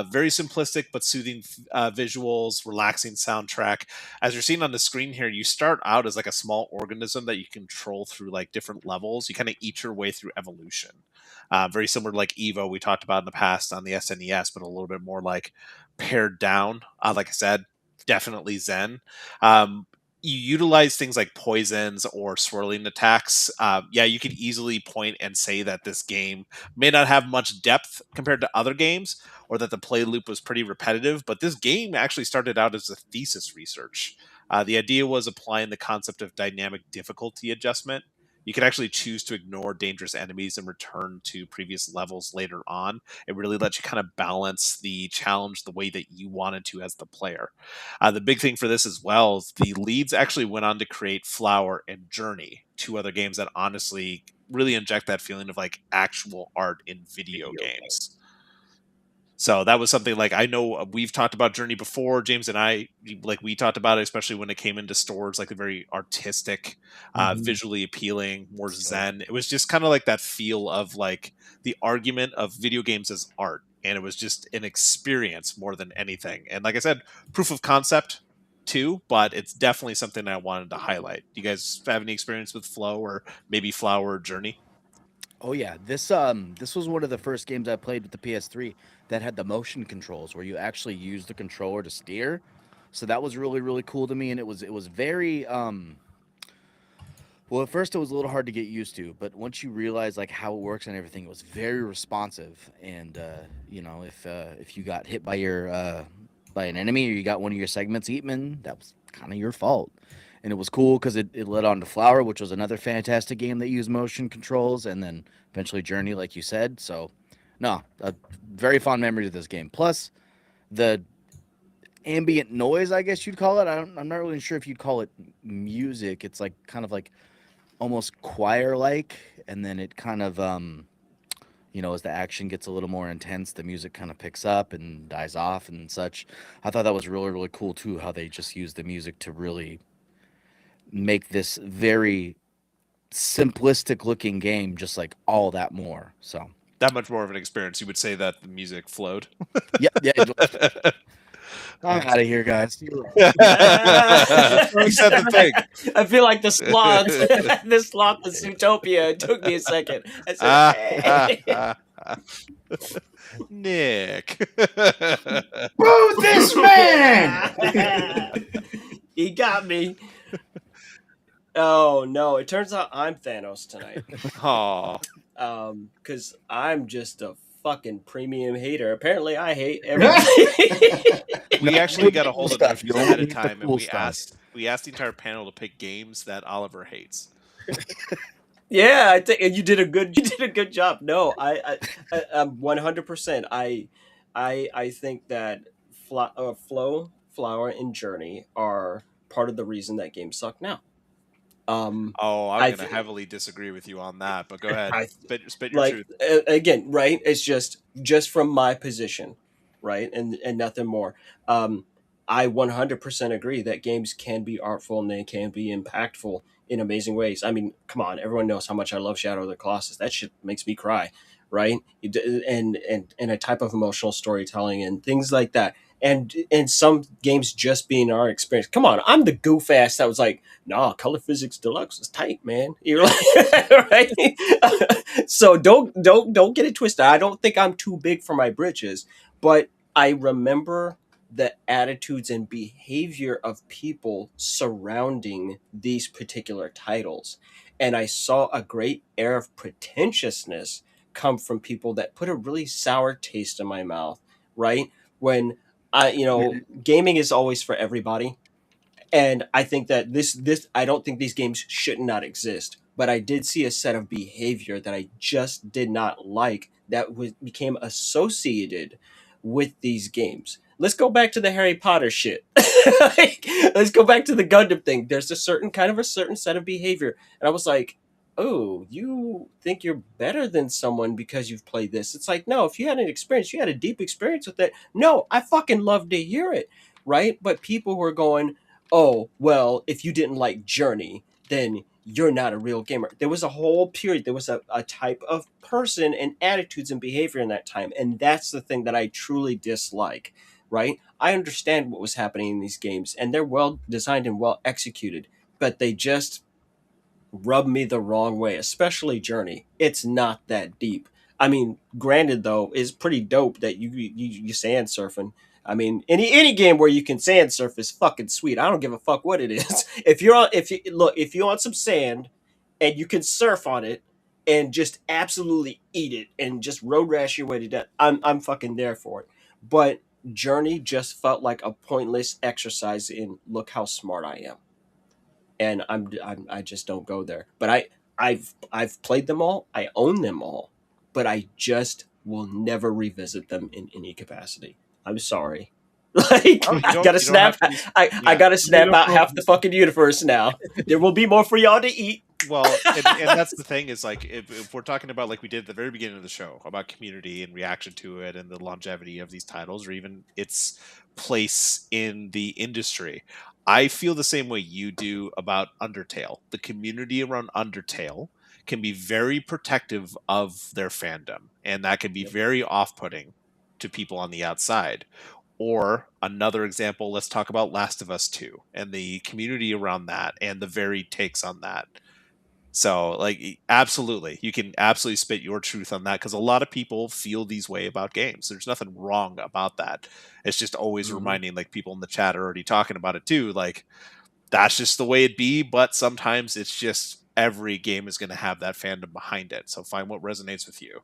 Very simplistic but soothing visuals, relaxing soundtrack. As you're seeing on the screen here, you start out as a small organism that you control through different levels. You kind of eat your way through evolution. Very similar to Evo we talked about in the past on the SNES, but a little bit more pared down. Like I said, definitely Zen. You utilize things like poisons or swirling attacks. You could easily point and say that this game may not have much depth compared to other games, or that the play loop was pretty repetitive, but this game actually started out as a thesis research. The idea was applying the concept of dynamic difficulty adjustment. You could actually choose to ignore dangerous enemies and return to previous levels later on. It really lets you kind of balance the challenge the way that you wanted to as the player. The big thing for this as well is the leads actually went on to create Flower and Journey, two other games that honestly really inject that feeling of actual art in video games. So that was something I know we've talked about Journey before, James and I, we talked about it, especially when it came into stores, a very artistic, visually appealing, more Zen. It was just kind of that feel of the argument of video games as art. And it was just an experience more than anything. And like I said, proof of concept too, but it's definitely something I wanted to highlight. Do you guys have any experience with Flow or maybe Flower or Journey? Oh yeah, this was one of the first games I played with the PS3 that had the motion controls where you actually use the controller to steer. So that was really, really cool to me, and it was very Well, at first it was a little hard to get used to, but once you realize like how it works and everything, it was very responsive. And if you got hit by by an enemy, or you got one of your segments eaten, that was kind of your fault. And it was cool because it led on to Flower, which was another fantastic game that used motion controls, and then eventually Journey, like you said. So, no, a very fond memory of this game. Plus, the ambient noise, I guess you'd call it. I'm not really sure if you'd call it music. It's like kind of like almost choir like, and then it kind of as the action gets a little more intense, the music kind of picks up and dies off and such. I thought that was really, really cool too, how they just used the music to really make this very simplistic looking game just like all that more. So That much more of an experience. You would say that the music flowed. yeah. I'm out of here, guys. You said the thing. I feel like the sloth, the sloth in Zootopia. It took me a second. I said, hey. Nick. Boo this man! He got me. Oh no! It turns out I'm Thanos tonight. Aw. Because I'm just a fucking premium hater. Apparently, I hate everything. We actually got a hold of Stuff, that you know? ahead of time, and Cool we stuff. asked the entire panel to pick games that Oliver hates. Yeah, I think you did a good job. No, I'm 100%. I think that Flow, Flower, and Journey are part of the reason that games suck now. Oh, I I'm going to th- heavily disagree with you on that, but go ahead. I- Spit your like truth. Again, right? It's just from my position, right, and nothing more. I 100% agree that games can be artful and they can be impactful in amazing ways. I mean, come on, everyone knows how much I love Shadow of the Colossus. That shit makes me cry, right? And a type of emotional storytelling and things like that. And some games just being our experience. Come on, I'm the goof ass that was like, nah, Color Physics Deluxe is tight, man. You're like, right? So don't get it twisted. I don't think I'm too big for my britches, but I remember the attitudes and behavior of people surrounding these particular titles. And I saw a great air of pretentiousness come from people that put a really sour taste in my mouth, right? When gaming is always for everybody. And I think that I don't think these games should not exist. But I did see a set of behavior that I just did not like that became associated with these games. Let's go back to the Harry Potter shit. Like, let's go back to the Gundam thing. There's a certain set of behavior, and I was like, "Oh, you think you're better than someone because you've played this?" It's like, no. If you had an experience, you had a deep experience with it. No, I fucking love to hear it, right? But people were going, "Oh, well, if you didn't like Journey, then you're not a real gamer." There was a whole period. There was a type of person and attitudes and behavior in that time. And that's the thing that I truly dislike, right? I understand what was happening in these games, and they're well designed and well executed, but they just rub me the wrong way, especially Journey. It's not that deep. I mean, granted though, it's pretty dope that you sand surfing. I mean, any game where you can sand surf is fucking sweet. I don't give a fuck what it is. If you want some sand and you can surf on it and just absolutely eat it and just road rash your way to death, I'm fucking there for it. But Journey just felt like a pointless exercise in look how smart I am, and I just don't go there. But I've played them all. I own them all, but I just will never revisit them in any capacity. I'm sorry. Like, Oh, you I don't- gotta you don't snap. have to be- I yeah. gotta snap don't out have half to the fucking universe now. There will be more for y'all to eat. Well, and that's the thing is like if we're talking about like we did at the very beginning of the show about community and reaction to it and the longevity of these titles or even its place in the industry, I feel the same way you do about Undertale. The community around Undertale can be very protective of their fandom, and that can be very off-putting to people on the outside. Or another example, let's talk about Last of Us 2 and the community around that and the varied takes on that. So, like, absolutely, you can absolutely spit your truth on that because a lot of people feel these way about games. There's nothing wrong about that. It's just always reminding, like, people in the chat are already talking about it too. Like, that's just the way it be. But sometimes it's just every game is going to have that fandom behind it. So find what resonates with you.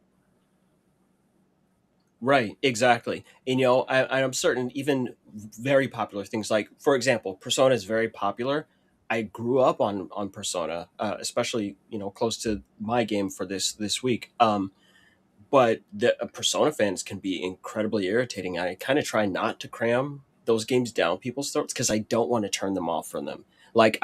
Right, exactly. And, I'm certain even very popular things like, for example, Persona is very popular. I grew up on Persona, especially close to my game for this week. But the Persona fans can be incredibly irritating. I kind of try not to cram those games down people's throats because I don't want to turn them off from them. Like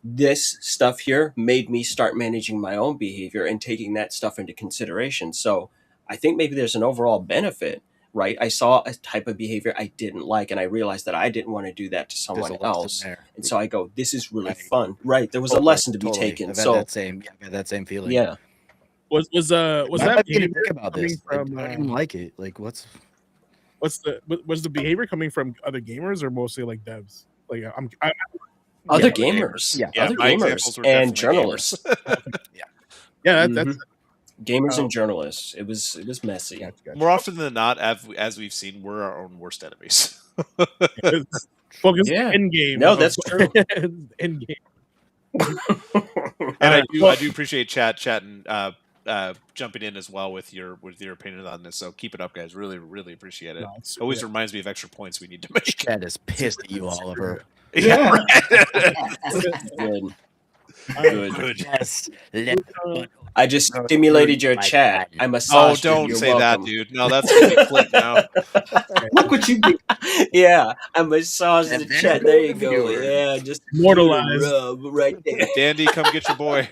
this stuff here made me start managing my own behavior and taking that stuff into consideration. So I think maybe there's an overall benefit, right? I saw a type of behavior I didn't like, and I realized that I didn't want to do that to someone else. And so I go, this is really fun, right? There was a lesson to be taken. I've had that same feeling. Yeah. Was that behavior about coming this? from? I didn't like it. Like, was the behavior coming from other gamers or mostly like devs? Like, Other gamers, other gamers and journalists. That's gamers and journalists. It was messy. Gotcha. More often than not, as we've seen, we're our own worst enemies. Focus in game. No, that's true. In game. And I do appreciate chat and jumping in as well with your opinion on this. So keep it up, guys. Really, really appreciate it. Always reminds me of extra points we need to make. Chat is pissed at you, Oliver. Yeah. Good. Good. Yes. I just stimulated your chat. I massaged don't You're say welcome. that, dude. No, that's gonna be clipped now. Look what you did. Yeah, I massaged the chat. There you go. Yeah, just Immortalized. rub right there. Dandy, come get your boy.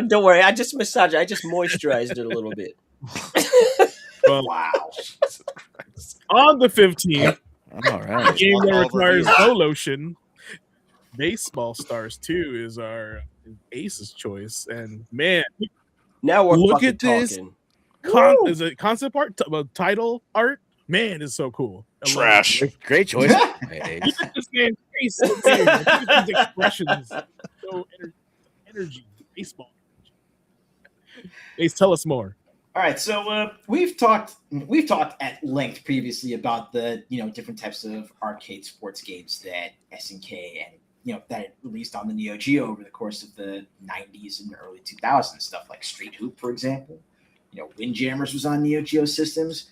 Don't worry. I just massaged it. I just moisturized it a little bit. Wow. On the 15th, All right. a game that All requires reviews. no lotion. Baseball Stars 2 is our Ace's choice, and man, Now we're Look fucking at this. talking. is it concept art, title art? Man, it's so cool. I love it. Trash. Great choice. Look at this man's face. Look at his expressions. So energy, baseball. Ace, tell us more. All right, so we've talked at length previously about the different types of arcade sports games that SNK and that it released on the Neo Geo over the course of the 90s and early 2000s, stuff like Street Hoop, for example. Windjammers was on Neo Geo systems.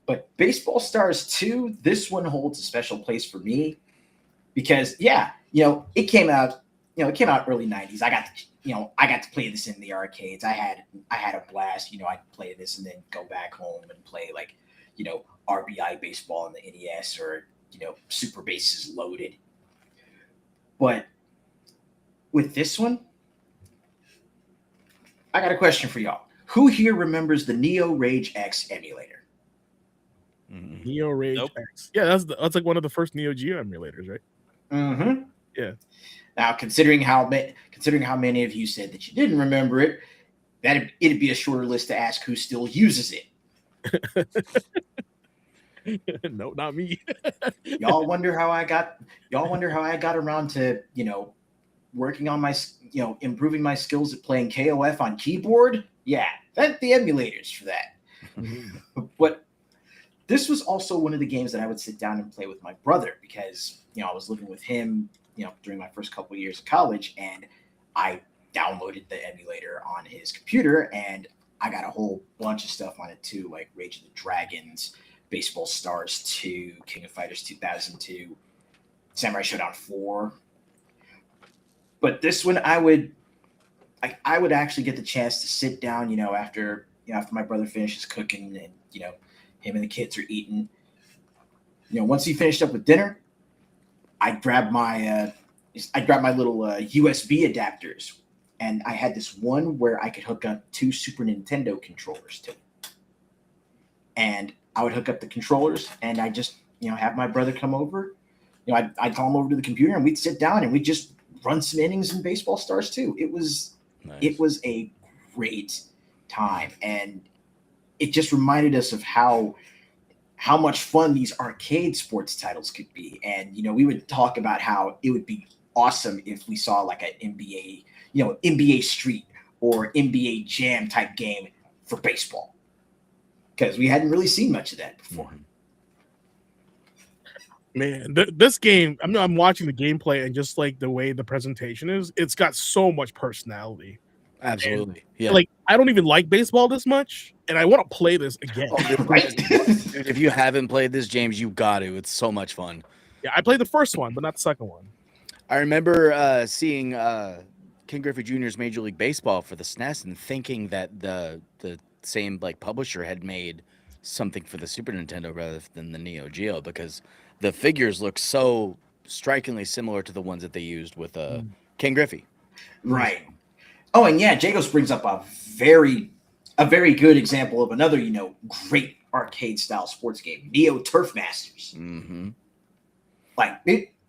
But Baseball Stars 2, this one holds a special place for me because it came out early 90s. I got to play this in the arcades. I had a blast. I'd play this and then go back home and play RBI baseball on the NES or Super Bases Loaded. But with this one, I got a question for y'all. Who here remembers the Neo Rage X emulator? Neo Rage Nope. X. Yeah, that's like one of the first Neo Geo emulators, right? Mm-hmm. Yeah. Now, considering how many of you said that you didn't remember it, it'd be a shorter list to ask who still uses it. No, not me. Y'all wonder how I got around to working on my improving my skills at playing KOF on keyboard. Yeah, the emulators for that. But this was also one of the games that I would sit down and play with my brother because I was living with him during my first couple of years of college, and I downloaded the emulator on his computer, and I got a whole bunch of stuff on it too, like Rage of the Dragons, Baseball Stars 2, King of Fighters 2002, Samurai Showdown 4. But this one, I would actually get the chance to sit down, after my brother finishes cooking and him and the kids are eating. Once he finished up with dinner, I'd grab my little USB adapters, and I had this one where I could hook up 2 Super Nintendo controllers to it. And I would hook up the controllers, and I just have my brother come over. I'd call him over to the computer, and we'd sit down and we'd just run some innings in Baseball Stars 2. It was a great time, and it just reminded us of how much fun these arcade sports titles could be. And we would talk about how it would be awesome if we saw like an NBA Street or NBA Jam type game for baseball, because we hadn't really seen much of that before. Man, this game, I'm watching the gameplay and just like the way the presentation is, it's got so much personality. Absolutely. Yeah. Like, I don't even like baseball this much, and I want to play this again. Right? Dude, if you haven't played this, James, you got to. It's so much fun. Yeah, I played the first one, but not the second one. I remember seeing Ken Griffey Jr.'s Major League Baseball for the SNES and thinking that the same like publisher had made something for the Super Nintendo rather than the Neo Geo, because the figures look so strikingly similar to the ones that they used with Ken Griffey. Right. Oh, and yeah, Jagos brings up a very good example of another, great arcade style sports game, Neo Turf Masters. Mm-hmm.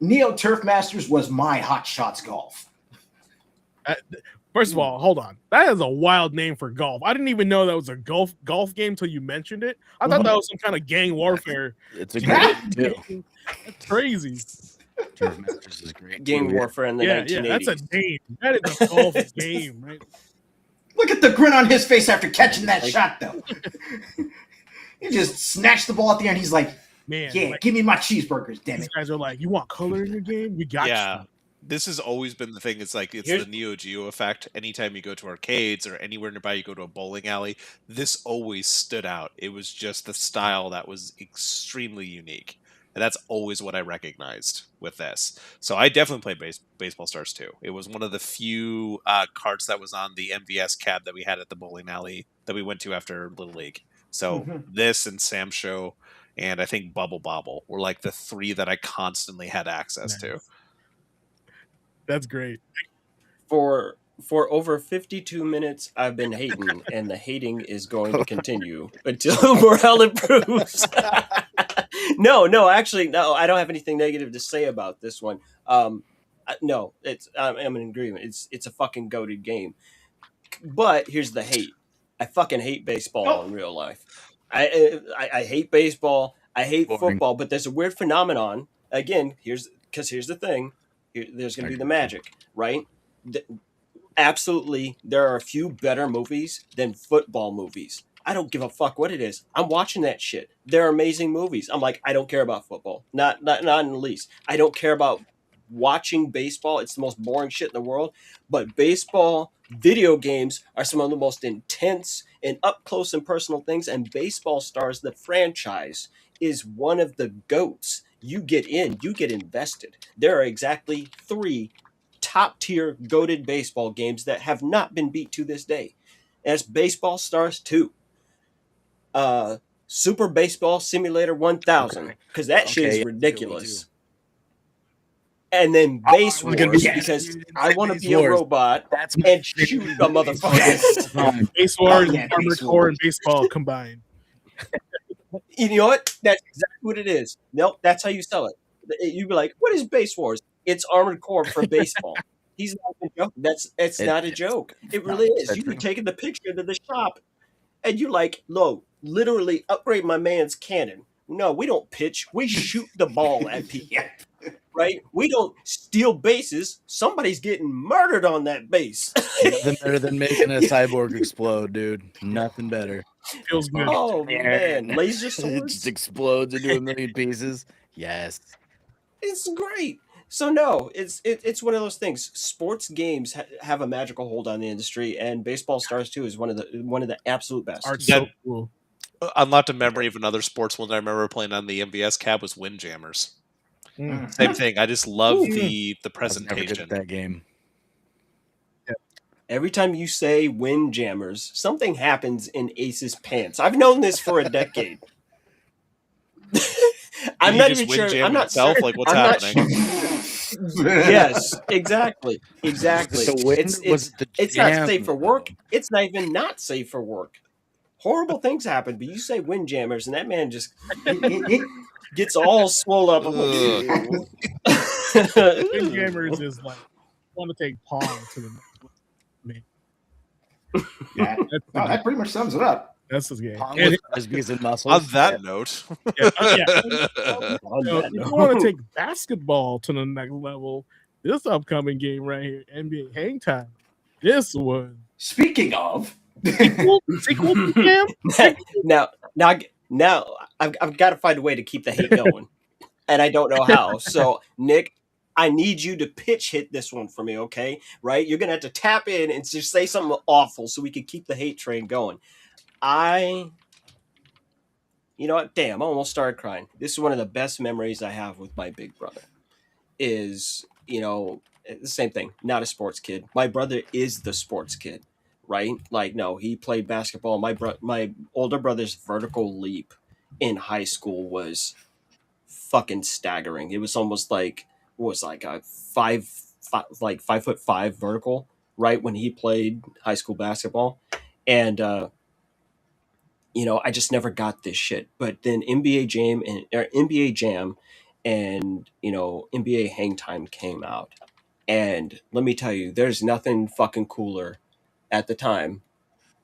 Neo Turf Masters was my Hot Shots Golf. First of all, hold on. That is a wild name for golf. I didn't even know that was a golf game until you mentioned it. I thought that was some kind of gang warfare. It's a great deal. That's crazy. Turf Masters is great. Gang warfare in the 1980s. Yeah, that's a name. That is a golf game, right? Look at the grin on his face after catching that shot, though. He just snatched the ball at the end. He's like, Man, yeah, like, give me my cheeseburgers, damn these it. guys are like, you want color in your game? We got you. This has always been the thing. It's like the Neo Geo effect. Anytime you go to arcades or anywhere nearby, you go to a bowling alley, this always stood out. It was just the style that was extremely unique. And that's always what I recognized with this. So I definitely played Baseball Stars 2. It was one of the few carts that was on the MVS cab that we had at the bowling alley that we went to after Little League. So this and Sam Show and I think Bubble Bobble were like the three that I constantly had access to. That's great. For over 52 minutes, I've been hating, and the hating is going to continue until morale improves. No, actually, I don't have anything negative to say about this one. No, I'm in agreement. It's a fucking goated game. But here's the hate. I fucking hate baseball in real life. I hate baseball. I hate football. But there's a weird phenomenon. Again, here's the thing. There's going to be the magic, right? Absolutely, there are a few better movies than football movies. I don't give a fuck what it is. I'm watching that shit. They're amazing movies. I'm like, I don't care about football. Not in the least. I don't care about watching baseball. It's the most boring shit in the world. But baseball video games are some of the most intense and up close and personal things. And Baseball Stars, the franchise, is one of the GOATs. You get in, you get invested. There are exactly 3 top-tier goated baseball games that have not been beat to this day. And it's Baseball Stars 2. Super Baseball Simulator 1000, because that shit is ridiculous. And then Base Wars, because I want to be a robot and shoot a motherfucker. Base Wars, Armored Core, and baseball combined. You know what? That's exactly what it is. Nope, that's how you sell it. You'd be like, what is Base Wars? It's Armored Core for baseball. He's not a joke. It's not a joke. It really is. You can take the picture to the shop and you like, literally upgrade my man's cannon. No, we don't pitch. We shoot the ball at people. Right? We don't steal bases. Somebody's getting murdered on that base. Nothing better than making a cyborg explode, dude. Nothing better. Feels good. Oh, man. Laser swords? It just explodes into a million pieces. Yes. It's great. So no, it's one of those things. Sports games have a magical hold on the industry, and Baseball Stars 2 is one of the absolute best. Art's so cool. Unlocked a memory of another sports one that I remember playing on the MVS cab was Windjammers. Same thing. I just love the presentation. Never that game. Every time you say Windjammers, something happens in Ace's pants. I've known this for a decade. I'm not even sure. I'm not myself, like what's happening. Yes, exactly. It's not safe for work. It's not even not safe for work. Horrible things happen, but you say Windjammers, and that man just gets all swole up. Windjammers is like, I want to take Pong to the next. Yeah, that pretty much sums it up. That's his game. Pong And with and muscles. On that note, if you want to take basketball to the next level, this upcoming game right here, NBA Hang Time. This one. Speaking of sequel game? Now, I've got to find a way to keep the hate going. and I don't know how. So, Nick, I need you to pitch hit this one for me, okay? Right? You're gonna have to tap in and just say something awful so we can keep the hate train going. You know what? Damn, I almost started crying. This is one of the best memories I have with my big brother. Is, the same thing. Not a sports kid. My brother is the sports kid, right? Like, no, he played basketball. My older brother's vertical leap in high school was fucking staggering. It was almost like, what was like a 5'5" vertical, right, when he played high school basketball. And I just never got this shit. But then NBA Jam and NBA Hang Time came out. And let me tell you, there's nothing fucking cooler at the time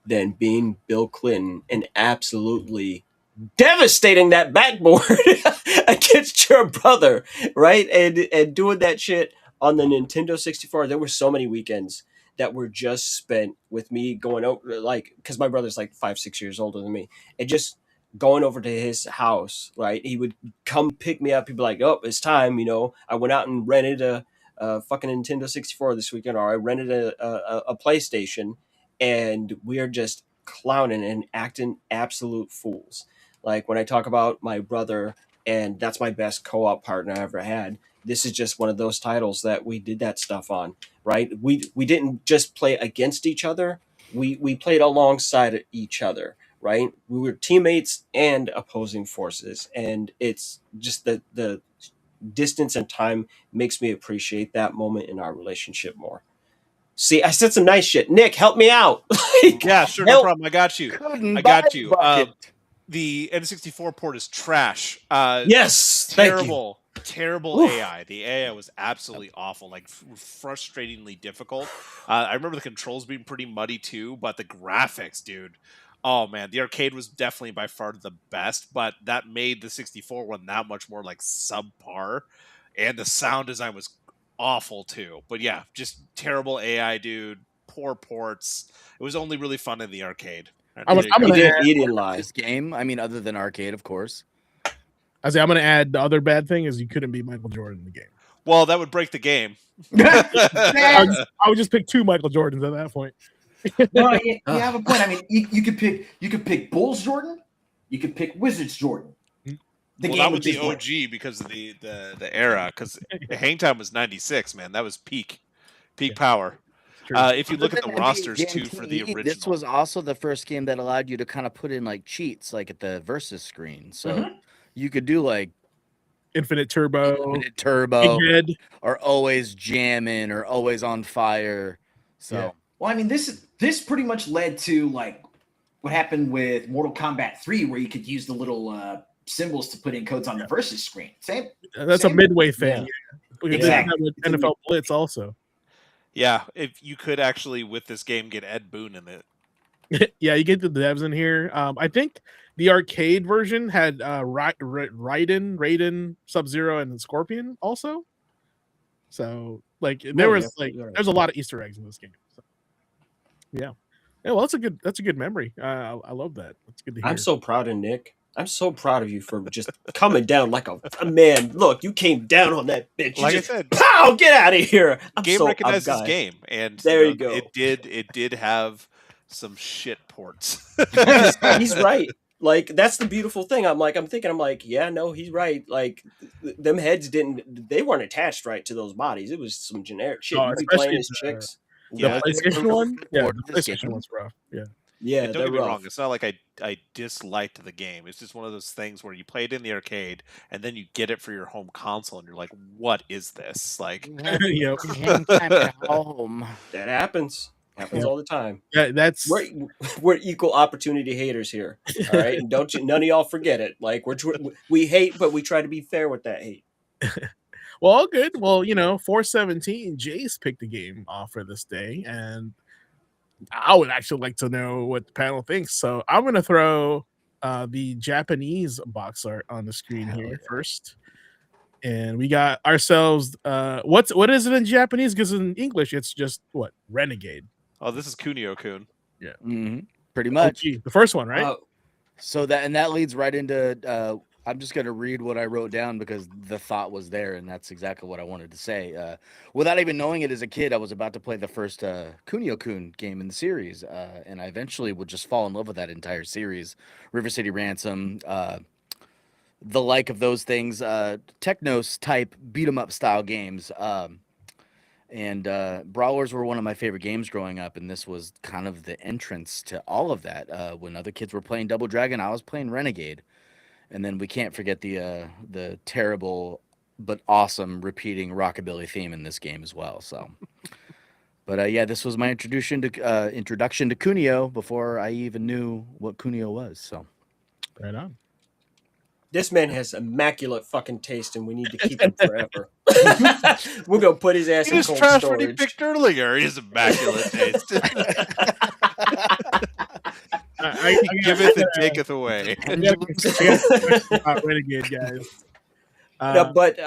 than being Bill Clinton and absolutely devastating that backboard against your brother, right? And doing that shit on the Nintendo 64. There were so many weekends that were just spent with me going over, like, because my brother's like 5-6 years older than me, and just going over to his house, right? He would come pick me up. He'd be like, "Oh, it's time." I went out and rented a fucking Nintendo 64 this weekend, or I rented a PlayStation, and we are just clowning and acting absolute fools. Like, when I talk about my brother, and that's my best co-op partner I ever had, this is just one of those titles that we did that stuff on, right? We didn't just play against each other. We played alongside each other, right? We were teammates and opposing forces. And it's just the distance and time makes me appreciate that moment in our relationship more. See, I said some nice shit. Nick, help me out. Yeah, sure, no problem. I got you. Couldn't I buy got a you. bucket. The N64 port is trash. Yes, thank you. Terrible Oof. AI. The AI was absolutely awful, like frustratingly difficult. I remember the controls being pretty muddy too, but the graphics, dude. Oh man, the arcade was definitely by far the best, but that made the 64 one that much more like subpar, and the sound design was awful too. But yeah, just terrible AI, dude. Poor ports. It was only really fun in the arcade. I'm There you gonna go. add- He didn't lie. This game, I mean, other than arcade, of course. I'm gonna add the other bad thing is you couldn't beat Michael Jordan in the game. Well, that would break the game. I would just pick 2 Michael Jordans at that point. No, you have a point. I mean, you could pick Bulls Jordan, you could pick Wizards Jordan. The Well, game that would was the just win. OG because of the era. Because Hang Time was 96, man. That was peak power. True. If you look at the Other than rosters NBA too for the TV, original, this was also the first game that allowed you to kind of put in like cheats, like at the versus screen. So Mhm. you could do like Infinite Turbo, Infinite Turbo, Big Head. or always jamming, or always on fire. So Yeah. Well, I mean, this pretty much led to like what happened with Mortal Kombat 3, where you could use the little symbols to put in codes on the versus screen. Same. That's a Same. midway thing. Yeah. Yeah. Because Exactly. they did that with NFL Blitz also. yeah, if you could actually with this game get Ed Boon in it. Yeah, you get the devs in here. I think the arcade version had Raiden, Sub-Zero, and Scorpion also. So like there Oh, was yeah, like you're right. there's a lot of Easter eggs in this game. So, yeah. Yeah, well, that's a good memory. I love that. That's good to hear. I'm so proud of Nick. I'm so proud of you for just coming down like a man. Look, you came down on that bitch. You Like I just, said, pow, get out of here. game recognizes I'm game, and There you go. It did have some shit ports. He's right. Like, that's the beautiful thing. I'm thinking, yeah, no, he's right. Like, them heads they weren't attached right to those bodies. It was some generic shit. Oh, You'd be playing especially as chicks. The Yeah, PlayStation one? Yeah, Port the of this PlayStation game. one's rough. Yeah. Yeah, don't they're get me rough. wrong. It's not like I disliked the game. It's just one of those things where you play it in the arcade and then you get it for your home console and you're like, what is this? Like, Yep. Hang Time at home. That happens. Happens Yeah. all the time. Yeah, that's We're equal opportunity haters here. All right, and none of y'all forget it. Like, we hate, but we try to be fair with that hate. well, all good. Well, 417 Jace picked the game off for this day, and I would actually like to know what the panel thinks. So I'm gonna throw the Japanese box art on the screen here first. And we got ourselves what is it in Japanese? Because in English it's just what? Renegade. oh, this is Kunio-kun. Pretty much. OG, the first one, right? Uh, So that leads right into I'm just going to read what I wrote down because the thought was there, and that's exactly what I wanted to say. Without even knowing it as a kid, I was about to play the first Kunio-kun game in the series, and I eventually would just fall in love with that entire series. River City Ransom, the like of those things, Technos type beat 'em up style games. And brawlers were one of my favorite games growing up, and this was kind of the entrance to all of that. When other kids were playing Double Dragon, I was playing Renegade. And then we can't forget the terrible but awesome repeating rockabilly theme in this game as well. So, but yeah, this was my introduction to Kunio before I even knew what Kunio was. So, Right on. This man has immaculate fucking taste, and we need to keep him forever. We're gonna put his ass He in just cold trashed what he storage. picked earlier. He has immaculate taste. I Giveth and taketh away. about Renegade, guys. No, but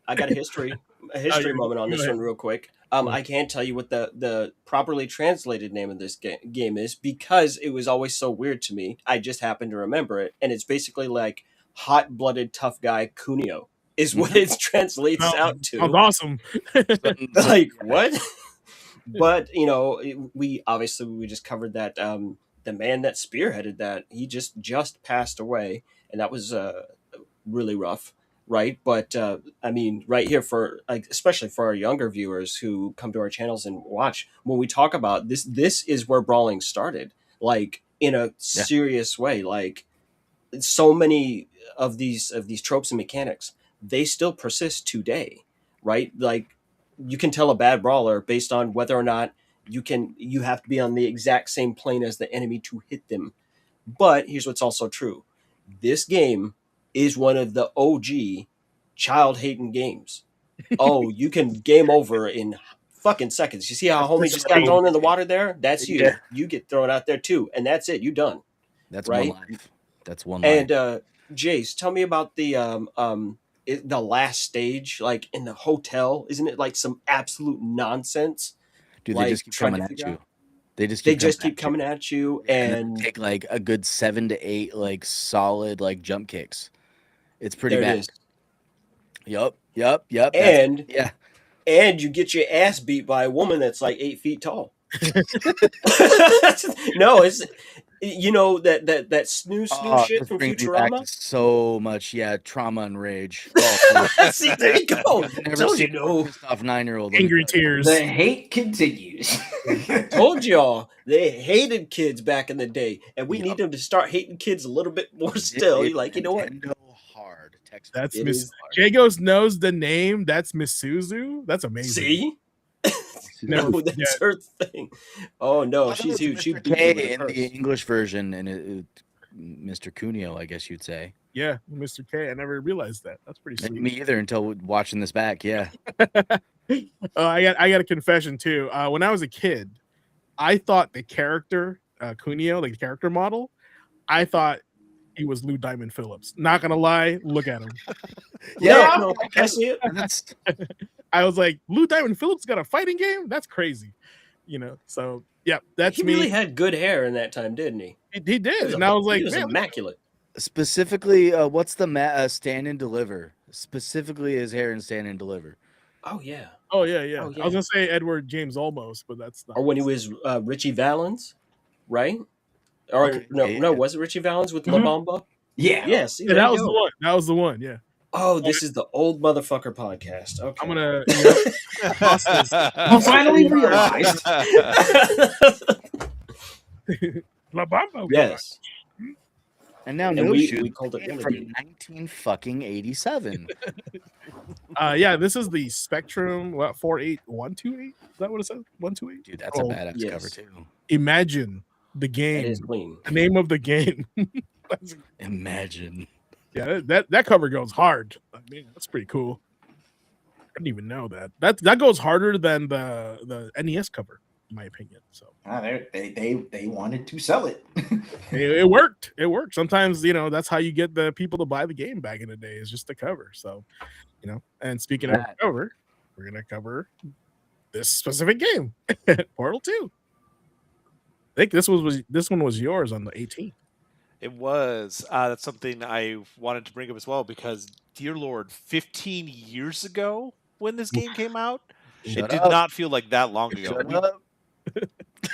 I got a history yeah, moment on go this ahead. one real quick. I can't tell you what the properly translated name of this game is because it was always so weird to me. I just happened to remember it, and it's basically like hot-blooded tough guy Kunio is what it translates out to. Sounds awesome. Like what? But you know, we just covered that the man that spearheaded that he just passed away, and that was really rough, right? But I mean, right here for like, especially for our younger viewers who come to our channels and watch, when we talk about this is where brawling started, like in a serious way. Like so many of these tropes and mechanics, they still persist today, right? Like you can tell a bad brawler based on whether or not you have to be on the exact same plane as the enemy to hit them. But here's what's also true. This game is one of the OG child hating games. Oh, you can game over in fucking seconds. You see how homie just got thrown in the water there? That's you. Yeah. You get thrown out there too. And that's it. You done. That's right? one life. That's one life. And Jace, tell me about the last stage, like in the hotel. Isn't it like some absolute nonsense? Dude, like, they just keep trying coming to at figure you. out- They just keep coming at you, and and take like a good 7 to 8 like solid like jump kicks. It's pretty there bad. it is. Yup. And Yeah. and you get your ass beat by a woman that's like 8 feet tall. No, it's you know that snoo shit this from brings me back Futurama. to so much, trauma and rage. Oh, See, there you go. I've never Told you seen a no. pissed off 9-year-old. Angry tears. The hate continues. Told y'all they hated kids back in the day, and we Yup. need them to start hating kids a little bit more still. You're like, you know what? Nintendo hard. Text That's It Miss is hard. Jagos knows the name. That's Miss Suzu. That's amazing. See? Never No, forget. that's her thing. Oh no, I thought she's it was huge. She Mr. beat K me with a in the purse. English version, and Mr. Kunio, I guess you'd say. Yeah, Mr. K. I never realized that. That's pretty sweet. Me either until watching this back. Yeah. Oh, I got a confession too. When I was a kid, I thought the character Kunio, like the character model, I thought he was Lou Diamond Phillips. Not gonna lie, look at him. No, I see it. That's I was like, Lou Diamond Phillips got a fighting game? That's crazy. You know, so yeah, that's He me. really had good hair in that time, didn't he? He did. And I was like, he was man, immaculate. specifically what's the stand and deliver? Specifically his hair in stand and deliver. Oh yeah. oh yeah. Oh, I was gonna say Edward James Olmos, but that's not. Or when he was Richie Valens, right? Or Okay, no, yeah. no, was it Richie Valens with La Bamba? Yeah. Yes. Yeah, that was the one. That was the one. Yeah. Oh, this is the old motherfucker podcast. Okay. I'm gonna. You finally realized. La Bamba. Yes. And now And no we shoes called it from Renegade. 1987. Yeah, this is the Spectrum. What 48128? Is that what it says? 128. Dude, that's Oh, a badass yes. cover too. Imagine the That game. is clean. The name of the game. Imagine. Yeah, that cover goes hard. I mean, that's pretty cool. I didn't even know that. That goes harder than the NES cover, in my opinion. So They wanted to sell it. it worked. It worked. Sometimes that's how you get the people to buy the game back in the day, is just the cover. So and speaking of cover, we're gonna cover this specific game, Portal 2. I think this one was yours on the 18th. It was. That's something I wanted to bring up as well because, dear Lord, 15 years ago when this game came out, it Shut did up. not feel like that long ago. Shut up.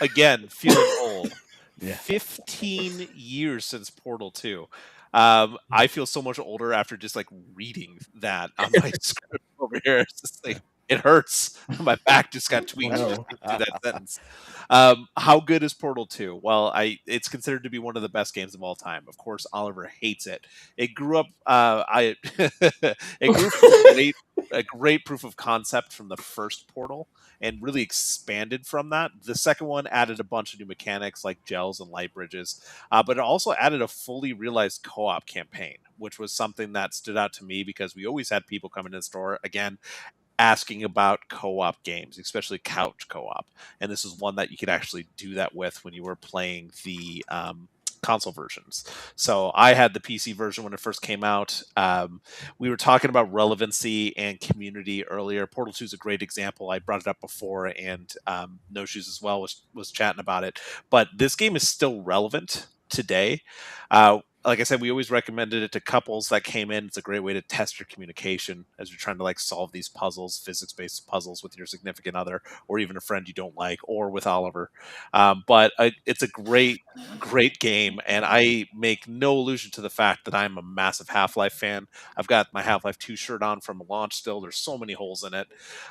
Again, feeling old. Yeah. 15 years since Portal 2. I feel so much older after just like reading that on my script over here. It's just like it hurts. My back just got tweaked No. through that sentence. How good is Portal 2? Well, it's considered to be one of the best games of all time. Of course, Oliver hates it. It grew up. It grew from a great proof of concept from the first Portal and really expanded from that. The second one added a bunch of new mechanics like gels and light bridges, but it also added a fully realized co-op campaign, which was something that stood out to me because we always had people come into the store again asking about co-op games, especially couch co-op, and this is one that you could actually do that with when you were playing the console versions. So I had the PC version when it first came out. We were talking about relevancy and community earlier. Portal 2 is a great example. I brought it up before, and NoShoes as well was chatting about it. But this game is still relevant today. Like I said, we always recommended it to couples that came in. It's a great way to test your communication as you're trying to like solve these puzzles, physics-based puzzles with your significant other, or even a friend you don't like, or with Oliver. But it's a great game, and I make no allusion to the fact that I'm a massive Half-Life fan. I've got my Half-Life 2 shirt on from launch still. There's so many holes in it.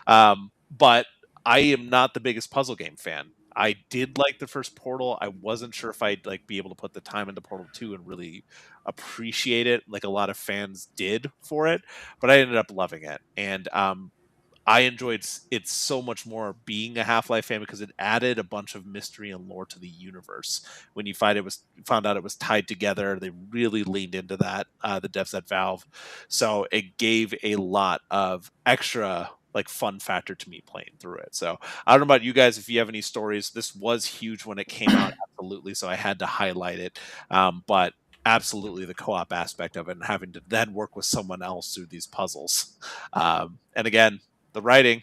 But I am not the biggest puzzle game fan. I did like the first Portal. I wasn't sure if I'd like be able to put the time into Portal 2 and really appreciate it like a lot of fans did for it, but I ended up loving it. And I enjoyed it so much more being a Half-Life fan because it added a bunch of mystery and lore to the universe. When you found out it was tied together, they really leaned into that. The devs at Valve, so it gave a lot of extra like fun factor to me playing through it. So I don't know about you guys if you have any stories. This was huge when it came out, absolutely. So I had to highlight it, but absolutely the co-op aspect of it and having to then work with someone else through these puzzles. And again, the writing,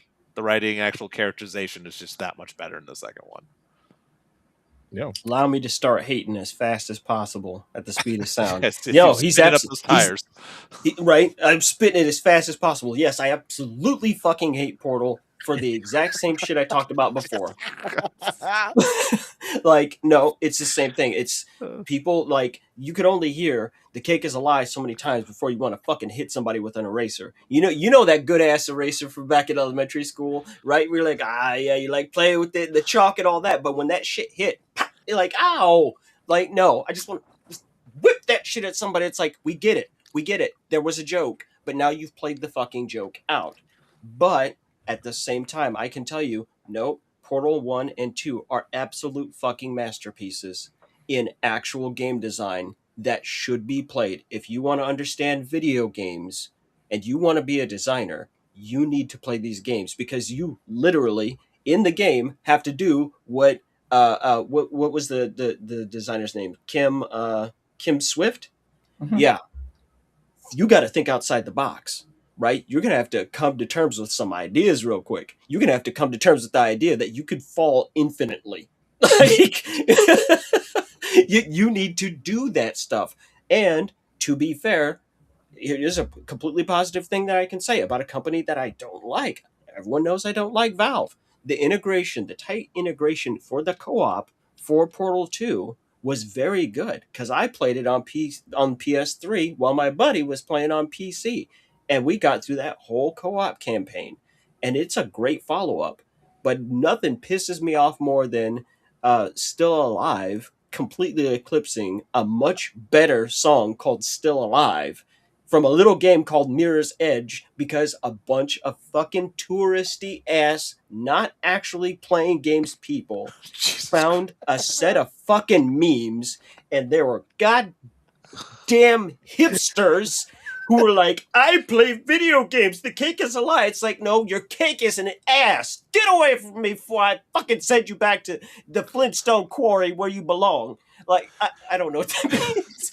actual characterization is just that much better in the second one. Yeah. Allow me to start hating as fast as possible at the speed of sound. Yes, if Yo, you he's spin it up absolutely those tires. right. I'm spitting it as fast as possible. Yes, I absolutely fucking hate Portal for the exact same shit I talked about before. Like, no, it's the same thing. It's people like you could only hear the cake is a lie so many times before you want to fucking hit somebody with an eraser. You know that good ass eraser from back in elementary school, right? We're like, yeah, you like play with the chalk and all that, but when that shit hit, you're like, ow! Like, no, I just want to just whip that shit at somebody. It's like, we get it. There was a joke, but now you've played the fucking joke out. But at the same time, I can tell you, no, Portal 1 and 2 are absolute fucking masterpieces in actual game design that should be played. If you want to understand video games and you want to be a designer, you need to play these games because you literally in the game have to do what was the designer's name? Kim Swift? Mhm. Yeah. You got to think outside the box, right? You're going to have to come to terms with some ideas real quick. You're going to have to come to terms with the idea that you could fall infinitely. Like, you need to do that stuff. And to be fair, here's a completely positive thing that I can say about a company that I don't like. Everyone knows I don't like Valve. The integration, the tight integration for the co-op for Portal 2 was very good because I played it on PS3 while my buddy was playing on PC. And we got through that whole co-op campaign. And it's a great follow-up. But nothing pisses me off more than Still Alive completely eclipsing a much better song called Still Alive from a little game called Mirror's Edge because a bunch of fucking touristy ass, not actually playing games people found a set of fucking memes and there were goddamn hipsters who were like, I play video games. The cake is a lie. It's like, no, your cake is an ass. Get away from me before I fucking send you back to the Flintstone quarry where you belong. Like, I don't know what that means.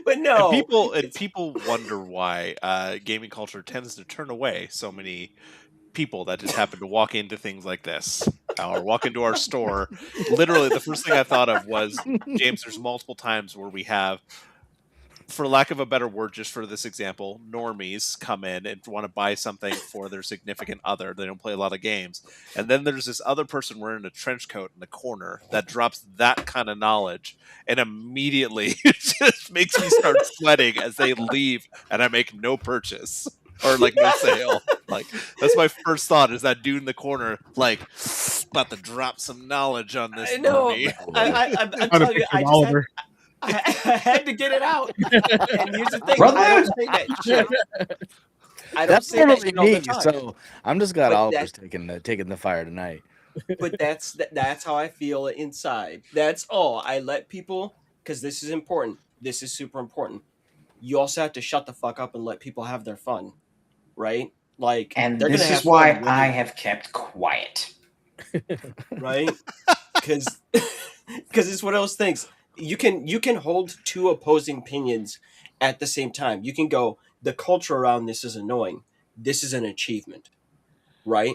But no. And people wonder why gaming culture tends to turn away so many people that just happen to walk into things like this. or walk into our store, literally the first thing I thought of was, James, there's multiple times where we have, for lack of a better word, just for this example, normies come in and want to buy something for their significant other. They don't play a lot of games. And then there's this other person wearing a trench coat in the corner that drops that kind of knowledge, and immediately it just makes me start sweating as they leave, and I make no purchase. Or like no sale. Like that's my first thought, is that dude in the corner, like about to drop some knowledge on this. I know. normie. I'm telling you, I had to get it out. And here's the thing, Brother. I don't say that shit. I don't That's say that normally shit all the me. time. So I'm just glad But Oliver's taking the fire tonight. But that's how I feel inside. That's all. I let people, because this is important. This is super important. You also have to shut the fuck up and let people have their fun, right? Like, And they're this gonna is have why fun with I it, have kept quiet. right? Because it's one of those things. You can hold two opposing opinions at the same time. You can go, the culture around this is annoying. This is an achievement, right?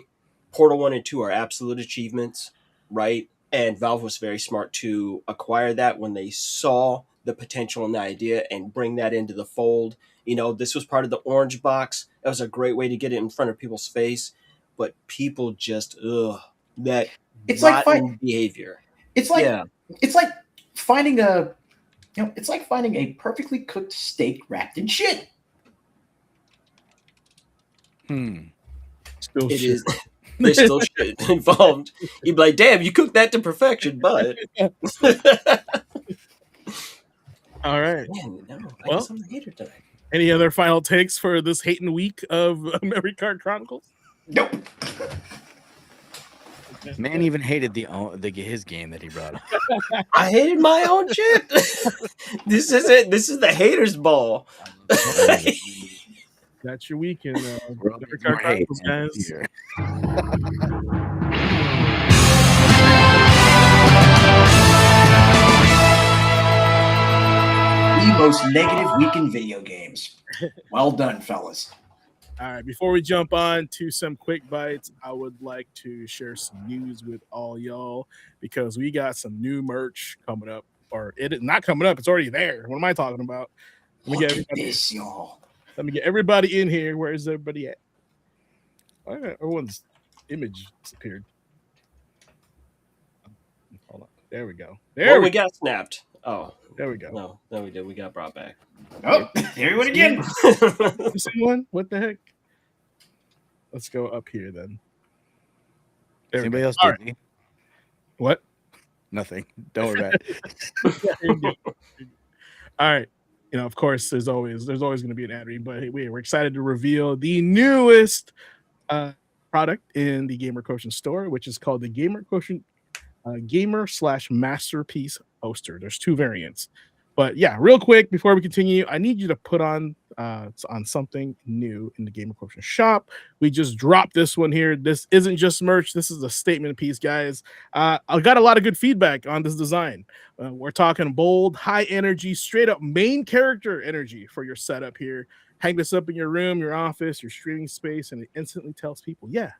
Portal 1 and 2 are absolute achievements, right? And Valve was very smart to acquire that when they saw the potential in the idea and bring that into the fold. You know, this was part of the orange box. That was a great way to get it in front of people's face. But people just, that It's like rotten behavior. It's like Yeah. it's like finding it's like finding a perfectly cooked steak wrapped in shit. Still It shit. is. There's still shit involved. You'd be like, damn, you cooked that to perfection, but All right. man, no, I Well, guess I'm the hater tonight. Any other final takes for this hating week of Memory Card Chronicles? Nope. Man even hated his game that he brought up. I hated my own shit. This is it. This is the haters ball. That's your weekend. Rub Memory your Card hate Chronicles, in guys. here. The most negative week in video games. Well done, fellas. All right, before we jump on to some quick bites, I would like to share some news with all y'all because we got some new merch coming up, or it is not coming up, it's already there. What am I talking about? Look at this, y'all. Let me get everybody in here. Where is everybody at? Oh, yeah, everyone's image disappeared. Hold on. There we go. There we got snapped. Oh, there we go. No, we did. We got brought back. Oh, there he went again. See one? What the heck? Let's go up here then. There we Anybody go. else All did right. What? Nothing. Don't worry about it. All right. You know, of course, there's always going to be an ad read, but we're excited to reveal the newest product in the Gamer Quotient store, which is called the Gamer Quotient Gamer/Masterpiece Poster. There's two variants. But yeah, real quick before we continue, I need you to put on something new in the Gamer Quotient shop. We just dropped this one here. This isn't just merch. This is a statement piece, guys. I got a lot of good feedback on this design. We're talking bold, high energy, straight up main character energy for your setup here. Hang this up in your room, your office, your streaming space, and it instantly tells people, yeah,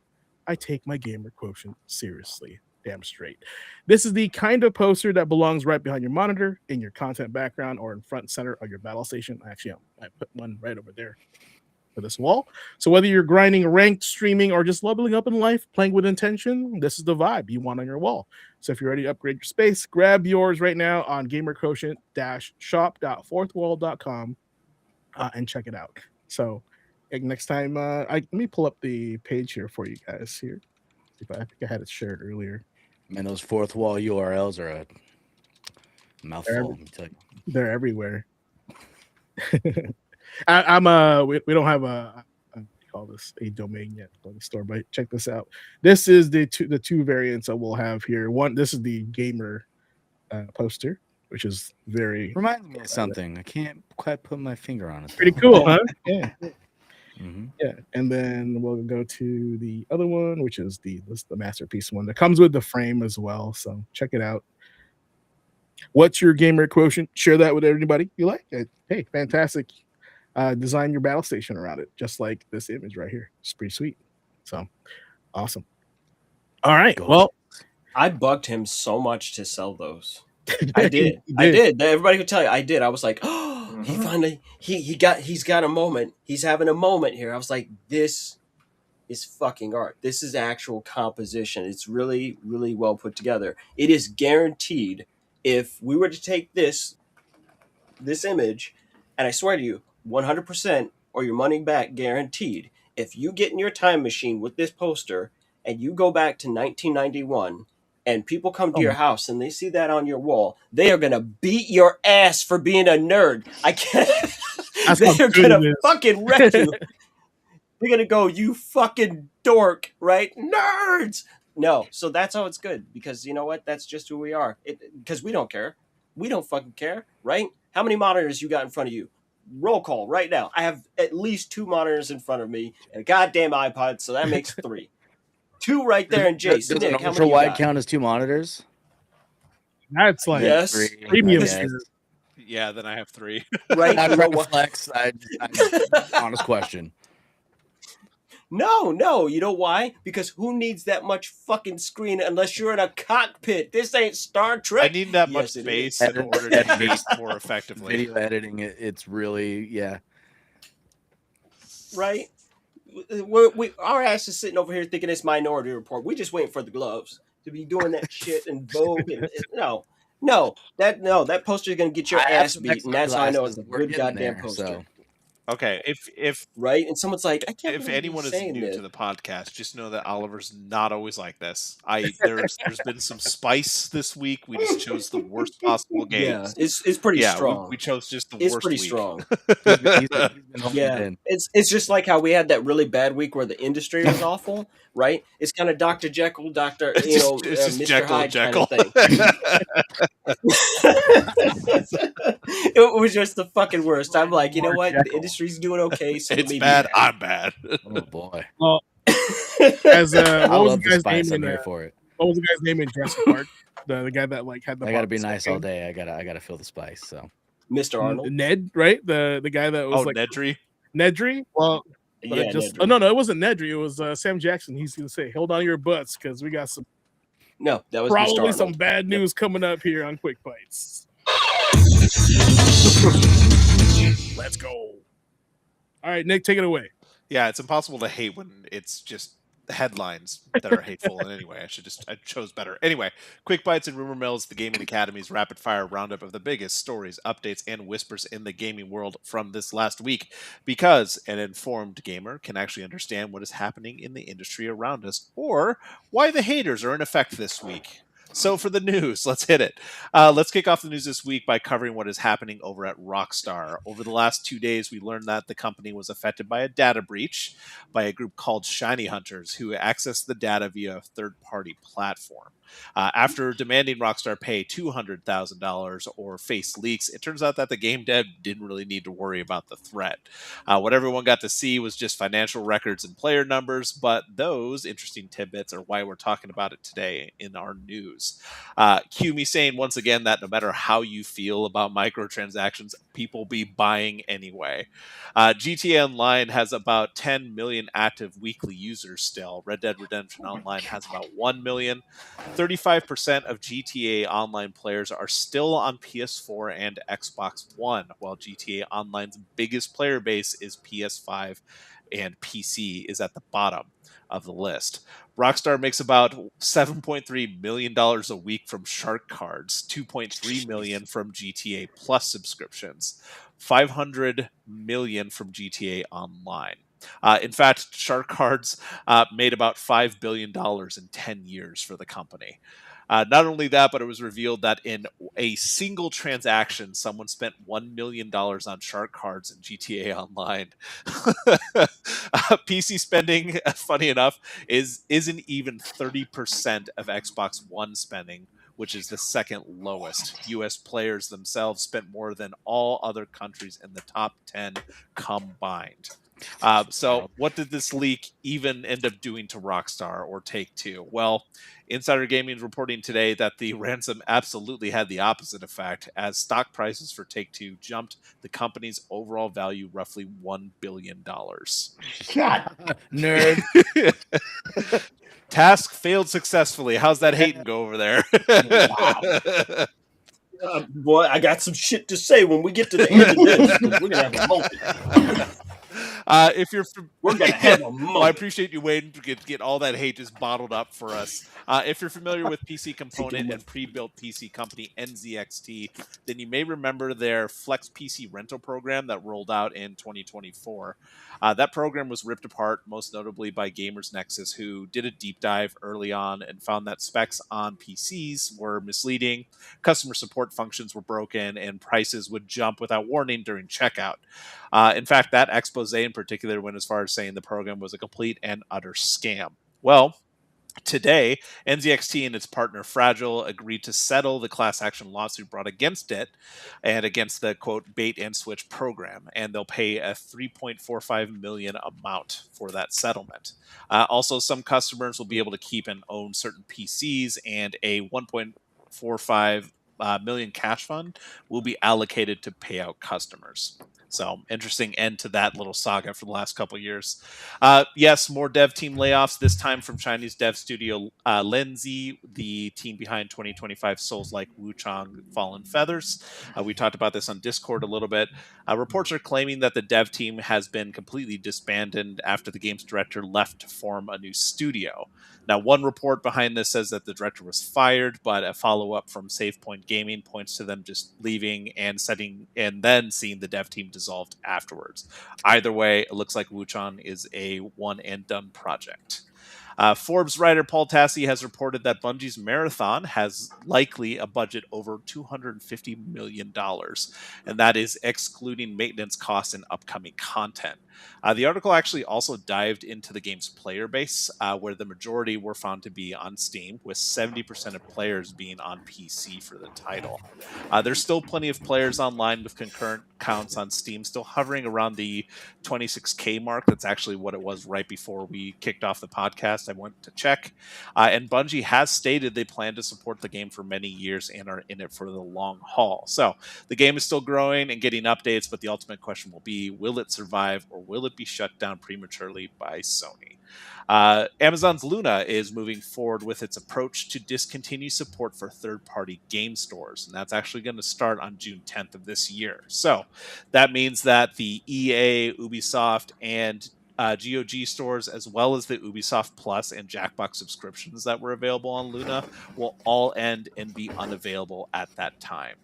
I take my Gamer Quotient seriously. Damn straight. This is the kind of poster that belongs right behind your monitor, in your content background, or in front and center of your battle station. Actually, I put one right over there for this wall. So whether you're grinding, ranked, streaming, or just leveling up in life, playing with intention, this is the vibe you want on your wall. So if you're ready to upgrade your space, grab yours right now on gamerquotient-shop.fourthwall.com and check it out. So next time, let me pull up the page here for you guys here. I think I had it shared earlier. Man, those fourth wall URLs are a mouthful. Let me tell you. They're everywhere. We don't have a call this a domain yet for the store, but check this out. This is the two variants that we'll have here. One, this is the gamer poster, which is very reminds me of something. I can't quite put my finger on it. Pretty cool, huh? Yeah. Mm-hmm. Yeah, and then we'll go to the other one, which is the masterpiece one that comes with the frame as well. So check it out. What's your Gamer Quotient? Share that with anybody you like. Hey, fantastic! Design your battle station around it, just like this image right here. It's pretty sweet. So awesome. All right. Well, I bugged him so much to sell those. I did. He I did. Everybody could tell you I did. I was like, oh, he Mhm. finally he's got a moment. He's having a moment here. I was like, this is fucking art. This is actual composition. It's really, really well put together. It is guaranteed. If we were to take this image, and I swear to you, 100% or your money back guaranteed. If you get in your time machine with this poster and you go back to 1991 and people come to Oh your my- house and they see that on your wall, they are going to beat your ass for being a nerd. I can't. That's how They're good going it to is. fucking wreck you. They're going to go, you fucking dork, right? Nerds! No. So that's how it's good, because you know what? That's just who we are. Because we don't care. We don't fucking care, right? How many monitors you got in front of you? Roll call right now. I have at least 2 monitors in front of me and a goddamn iPod, so that makes 3. 2 right there, and Does Jace. an Nick, how ultra many you wide got? count as 2 monitors? That's like Yes. premium Okay. shit. Yeah, then I have 3. Right? Not You know trying to what? flex. Honest question. No. You know why? Because who needs that much fucking screen unless you're in a cockpit? This ain't Star Trek. I need that much Yes, it space is. in order to hate more effectively. Video editing, it's really, yeah. Right? Our ass is sitting over here thinking it's Minority Report. We just waiting for the gloves to be doing that shit in Vogue. And that poster is gonna get your I have ass some beat, and XR that's how I know glasses. it's a We're good getting goddamn there, poster. so. Okay, if Right? And someone's like, I can't if believe anyone he's is saying new this. to the podcast, just know that Oliver's not always like this. There's been some spice this week. We just chose the worst possible Yeah, games. it's pretty strong. we chose just the It's worst pretty week. strong. He's been holding it Yeah, in. it's just like how we had that really bad week where the industry was awful, right? It's kind of Dr. Jekyll, It's just Mr. Jekyll Hyde and Jekyll. kind of thing. It was just the fucking worst. I'm like, you know what? The industry's doing okay, so let It's me bad. be I'm bad. Oh, boy. Well, bad. as I what was love the the guy's name spice. I'm in here for it. what was the guy's name in Jurassic Park? The guy that like had the I gotta be box nice game? all day. I gotta feel the spice. So Mr. Arnold. Ned, right? The guy that was Oh, like Nedry. Nedry. Well, Yeah, just Nedry. no, it wasn't Nedry. It was Sam Jackson. He's gonna say, "Hold on to your butts," because we got some No, that was Mr. probably Arnold. some bad news coming up here on Quick Bites. Let's go. All right, Nick, take it away. Yeah, it's impossible to hate when it's just headlines that are hateful. And anyway, I chose better. Anyway, Quick Bites and Rumor Mills, the Gaming Academy's rapid fire roundup of the biggest stories, updates, and whispers in the gaming world from this last week. Because an informed gamer can actually understand what is happening in the industry around us, or why the haters are in effect this week. So for the news, let's hit it. Let's kick off the news this week by covering what is happening over at Rockstar. Over the last 2 days, we learned that the company was affected by a data breach by a group called Shiny Hunters, who accessed the data via a third-party platform. After demanding Rockstar pay $200,000 or face leaks, it turns out that the game dev didn't really need to worry about the threat. What everyone got to see was just financial records and player numbers, but those interesting tidbits are why we're talking about it today in our news. Cue me saying once again that no matter how you feel about microtransactions, people be buying anyway. GTA Online has about 10 million active weekly users still. Red Dead Redemption Online has about 1 million. 35% of GTA Online players are still on PS4 and Xbox One, while GTA Online's biggest player base is PS5 and PC is at the bottom of the list. Rockstar makes about $7.3 million a week from Shark Cards, $2.3 million from GTA Plus subscriptions, $500 million from GTA Online. In fact, Shark Cards made about $5 billion in 10 years for the company. Not only that, but it was revealed that in a single transaction, someone spent $1 million on Shark Cards in GTA Online. PC spending, funny enough, isn't even 30% of Xbox One spending, which is the second lowest. US players themselves spent more than all other countries in the top 10 combined. So what did this leak even end up doing to Rockstar or Take-Two? Well, Insider Gaming is reporting today that the ransom absolutely had the opposite effect, as stock prices for Take-Two jumped the company's overall value roughly $1 billion. God, Nerd. Task failed successfully. How's that hating go over there? Wow. Boy, I got some shit to say when we get to the end of this. 'Cause we're gonna have a moment. If you're We're gonna have a well, I moment. appreciate you waiting to get all that hate just bottled up for us. If you're familiar with PC component and pre-built PC company NZXT, then you may remember their Flex PC rental program that rolled out in 2024. That program was ripped apart, most notably by Gamers Nexus, who did a deep dive early on and found that specs on PCs were misleading, customer support functions were broken, and prices would jump without warning during checkout. In fact, that expose in particular went as far as saying the program was a complete and utter scam. Well, today, NZXT and its partner Fragile agreed to settle the class action lawsuit brought against it and against the quote bait and switch program, and they'll pay a 3.45 million amount for that settlement. Also, some customers will be able to keep and own certain PCs, and a 1.45 million cash fund will be allocated to pay out customers. So interesting end to that little saga for the last couple of years. Yes, more dev team layoffs, this time from Chinese dev studio Lenzi, the team behind 2025 Souls like Wuchang Fallen Feathers. We talked about this on Discord a little bit. Reports are claiming that the dev team has been completely disbanded after the game's director left to form a new studio. Now, one report behind this says that the director was fired, but a follow-up from SavePoint Gaming points to them just leaving and then seeing the dev team dissolved afterwards. Either way, it looks like Wuchan is a one-and-done project. Forbes writer Paul Tassi has reported that Bungie's Marathon has likely a budget over $250 million, and that is excluding maintenance costs and upcoming content. The article actually also dived into the game's player base, where the majority were found to be on Steam, with 70% of players being on PC for the title. There's still plenty of players online with concurrent counts on Steam, still hovering around the 26K mark. That's actually what it was right before we kicked off the podcast. I went to check. And Bungie has stated they plan to support the game for many years and are in it for the long haul. So the game is still growing and getting updates, but the ultimate question will be, will it survive or will it be shut down prematurely by Sony? Amazon's Luna is moving forward with its approach to discontinue support for third-party game stores, and that's actually going to start on June 10th of this year. So that means that the EA, Ubisoft, and GOG stores, as well as the Ubisoft Plus and Jackbox subscriptions that were available on Luna, will all end and be unavailable at that time.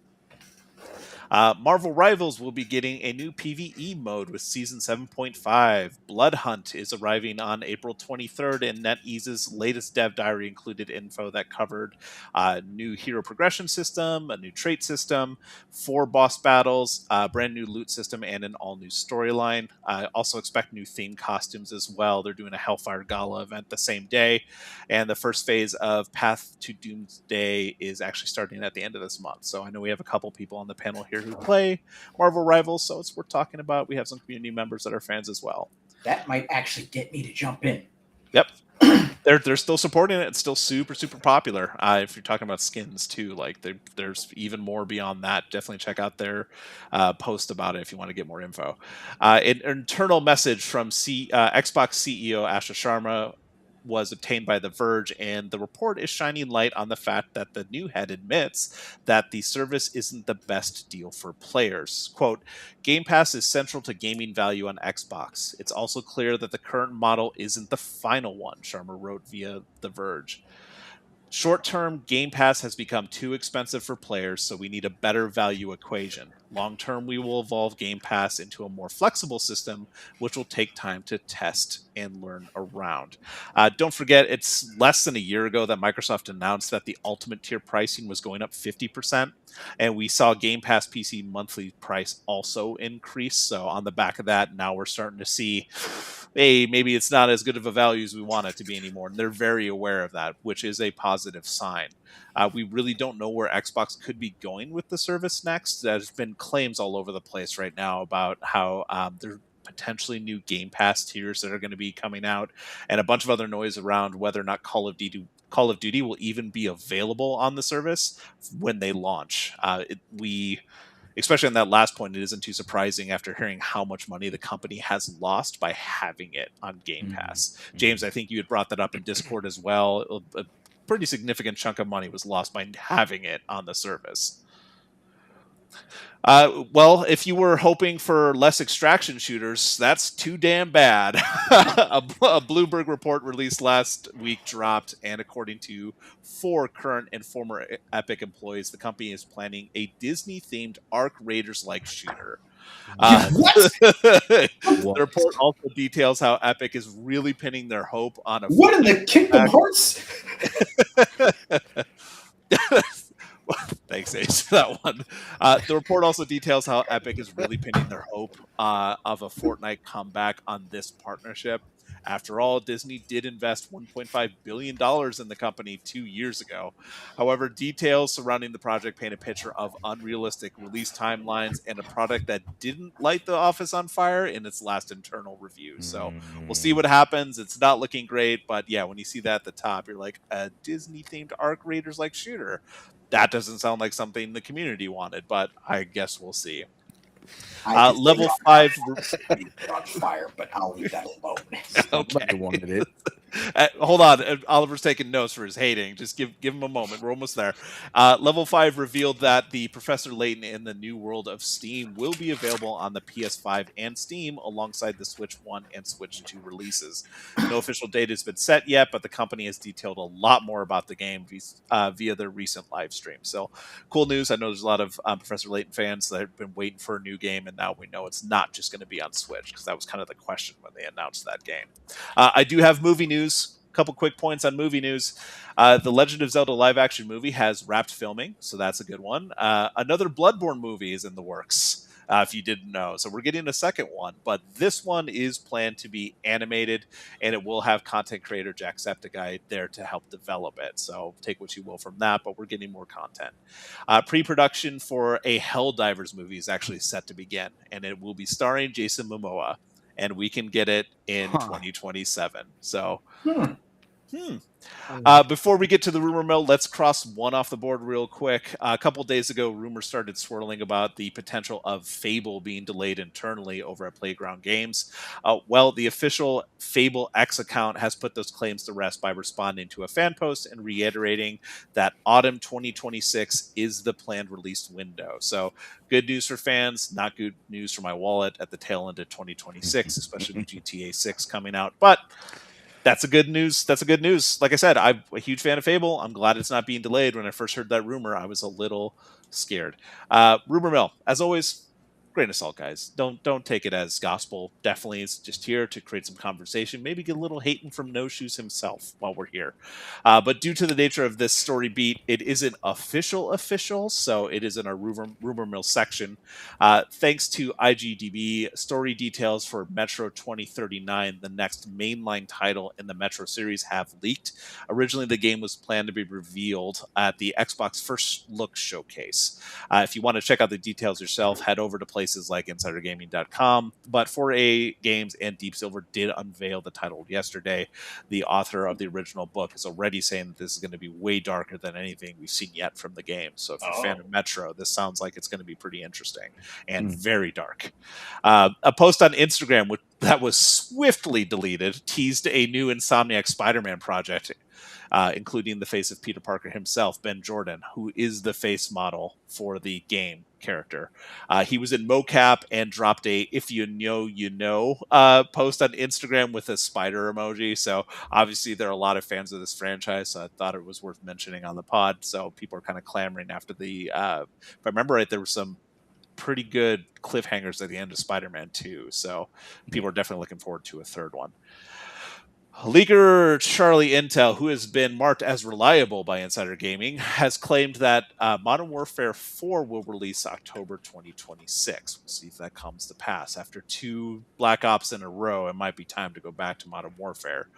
Marvel Rivals will be getting a new PvE mode with Season 7.5. Blood Hunt is arriving on April 23rd, and NetEase's latest dev diary included info that covered a new hero progression system, a new trait system, 4 boss battles, a brand new loot system, and an all-new storyline. Also expect new theme costumes as well. They're doing a Hellfire Gala event the same day, and the first phase of Path to Doomsday is actually starting at the end of this month. So I know we have a couple people on the panel here who play Marvel Rivals, so it's worth talking about. We have some community members that are fans as well. That might actually get me to jump in. Yep. They're still supporting it. It's still super popular. If you're talking about skins too, like there's even more beyond that. Definitely check out their post about it if you want to get more info. An internal message from Xbox CEO Asha Sharma was obtained by The Verge, and the report is shining light on the fact that the new head admits that the service isn't the best deal for players. Quote, Game Pass is central to gaming value on Xbox. It's also clear that the current model isn't the final one, Sharma wrote via The Verge. Short-term, Game Pass has become too expensive for players, so we need a better value equation. Long-term, we will evolve Game Pass into a more flexible system, which will take time to test and learn around. Don't forget, it's less than a year ago that Microsoft announced that the Ultimate tier pricing was going up 50%, and we saw Game Pass PC monthly price also increase. So on the back of that, now we're starting to see, hey, maybe it's not as good of a value as we want it to be anymore. And they're very aware of that, which is a positive sign. We really don't know where Xbox could be going with the service next. There's been claims all over the place right now about how they're potentially new Game Pass tiers that are going to be coming out, and a bunch of other noise around whether or not Call of Duty will even be available on the service when they launch. Especially on that last point, it isn't too surprising after hearing how much money the company has lost by having it on Game Pass. James, I think you had brought that up in Discord as well. A pretty significant chunk of money was lost by having it on the service. Well, if you were hoping for less extraction shooters, that's too damn bad. a Bloomberg report released last week dropped, and according to 4 current and former Epic employees, the company is planning a Disney-themed Arc Raiders-like shooter. What? The report also details how Epic is really pinning their hope on a... What in the Kingdom Hearts? Thanks, Ace, for that one. The report also details how Epic is really pinning their hope of a Fortnite comeback on this partnership. After all, Disney did invest $1.5 billion in the company 2 years ago. However, details surrounding the project paint a picture of unrealistic release timelines and a product that didn't light the office on fire in its last internal review. So we'll see what happens. It's not looking great, but yeah, when you see that at the top, you're like, a Disney-themed Arc Raiders-like shooter. That doesn't sound like something the community wanted, but I guess we'll see. Level 5 on fire, but I'll leave that alone. Somebody wanted it. Hold on, Oliver's taking notes for his hating. Just give him a moment. We're almost there. Level 5 revealed that the Professor Layton in the New World of Steam will be available on the PS5 and Steam alongside the Switch 1 and Switch 2 releases. No official date has been set yet, but the company has detailed a lot more about the game via their recent live stream. So cool news. I know there's a lot of Professor Layton fans that have been waiting for a new game, and now we know it's not just going to be on Switch, because that was kind of the question when they announced that game. I do have movie news. Couple quick points on movie news. The Legend of Zelda live action movie has wrapped filming, so that's a good one. Another Bloodborne movie is in the works, if you didn't know. So we're getting a second one, but this one is planned to be animated, and it will have content creator Jacksepticeye there to help develop it. So take what you will from that, but we're getting more content. Pre-production for a Helldivers movie is actually set to begin, and it will be starring Jason Momoa, and we can get it in 2027. So... Before we get to the rumor mill, let's cross one off the board real quick. A couple days ago, rumors started swirling about the potential of Fable being delayed internally over at Playground Games. Well, the official Fable X account has put those claims to rest by responding to a fan post and reiterating that autumn 2026 is the planned release window. So good news for fans, not good news for my wallet at the tail end of 2026, especially with GTA 6 coming out. But that's a good news. That's a good news. Like I said, I'm a huge fan of Fable. I'm glad it's not being delayed. When I first heard that rumor, I was a little scared. Rumor mill, as always, grain of salt, guys. Don't take it as gospel. Definitely, it's just here to create some conversation. Maybe get a little hating from NoShoes himself while we're here. But due to the nature of this story beat, it isn't official, so it is in our rumor mill section. Thanks to IGDB, story details for Metro 2039, the next mainline title in the Metro series, have leaked. Originally, the game was planned to be revealed at the Xbox First Look showcase. If you want to check out the details yourself, head over to places like InsiderGaming.com. But 4A Games and Deep Silver did unveil the title yesterday. The author of the original book is already saying that this is going to be way darker than anything we've seen yet from the game. So if you're a fan of Metro, this sounds like it's going to be pretty interesting and very dark. A post on Instagram that was swiftly deleted teased a new Insomniac Spider-Man project, including the face of Peter Parker himself, Ben Jordan, who is the face model for the game character. He was in mocap and dropped a "if you know, you know" post on Instagram with a spider emoji. So obviously there are a lot of fans of this franchise, so I thought it was worth mentioning on the pod. So people are kind of clamoring after the... if I remember right, there were some pretty good cliffhangers at the end of Spider-Man 2. So people are definitely looking forward to a third one. Leaker Charlie Intel, who has been marked as reliable by Insider Gaming, has claimed that Modern Warfare 4 will release October 2026. We'll see if that comes to pass. After 2 Black Ops in a row, it might be time to go back to Modern Warfare.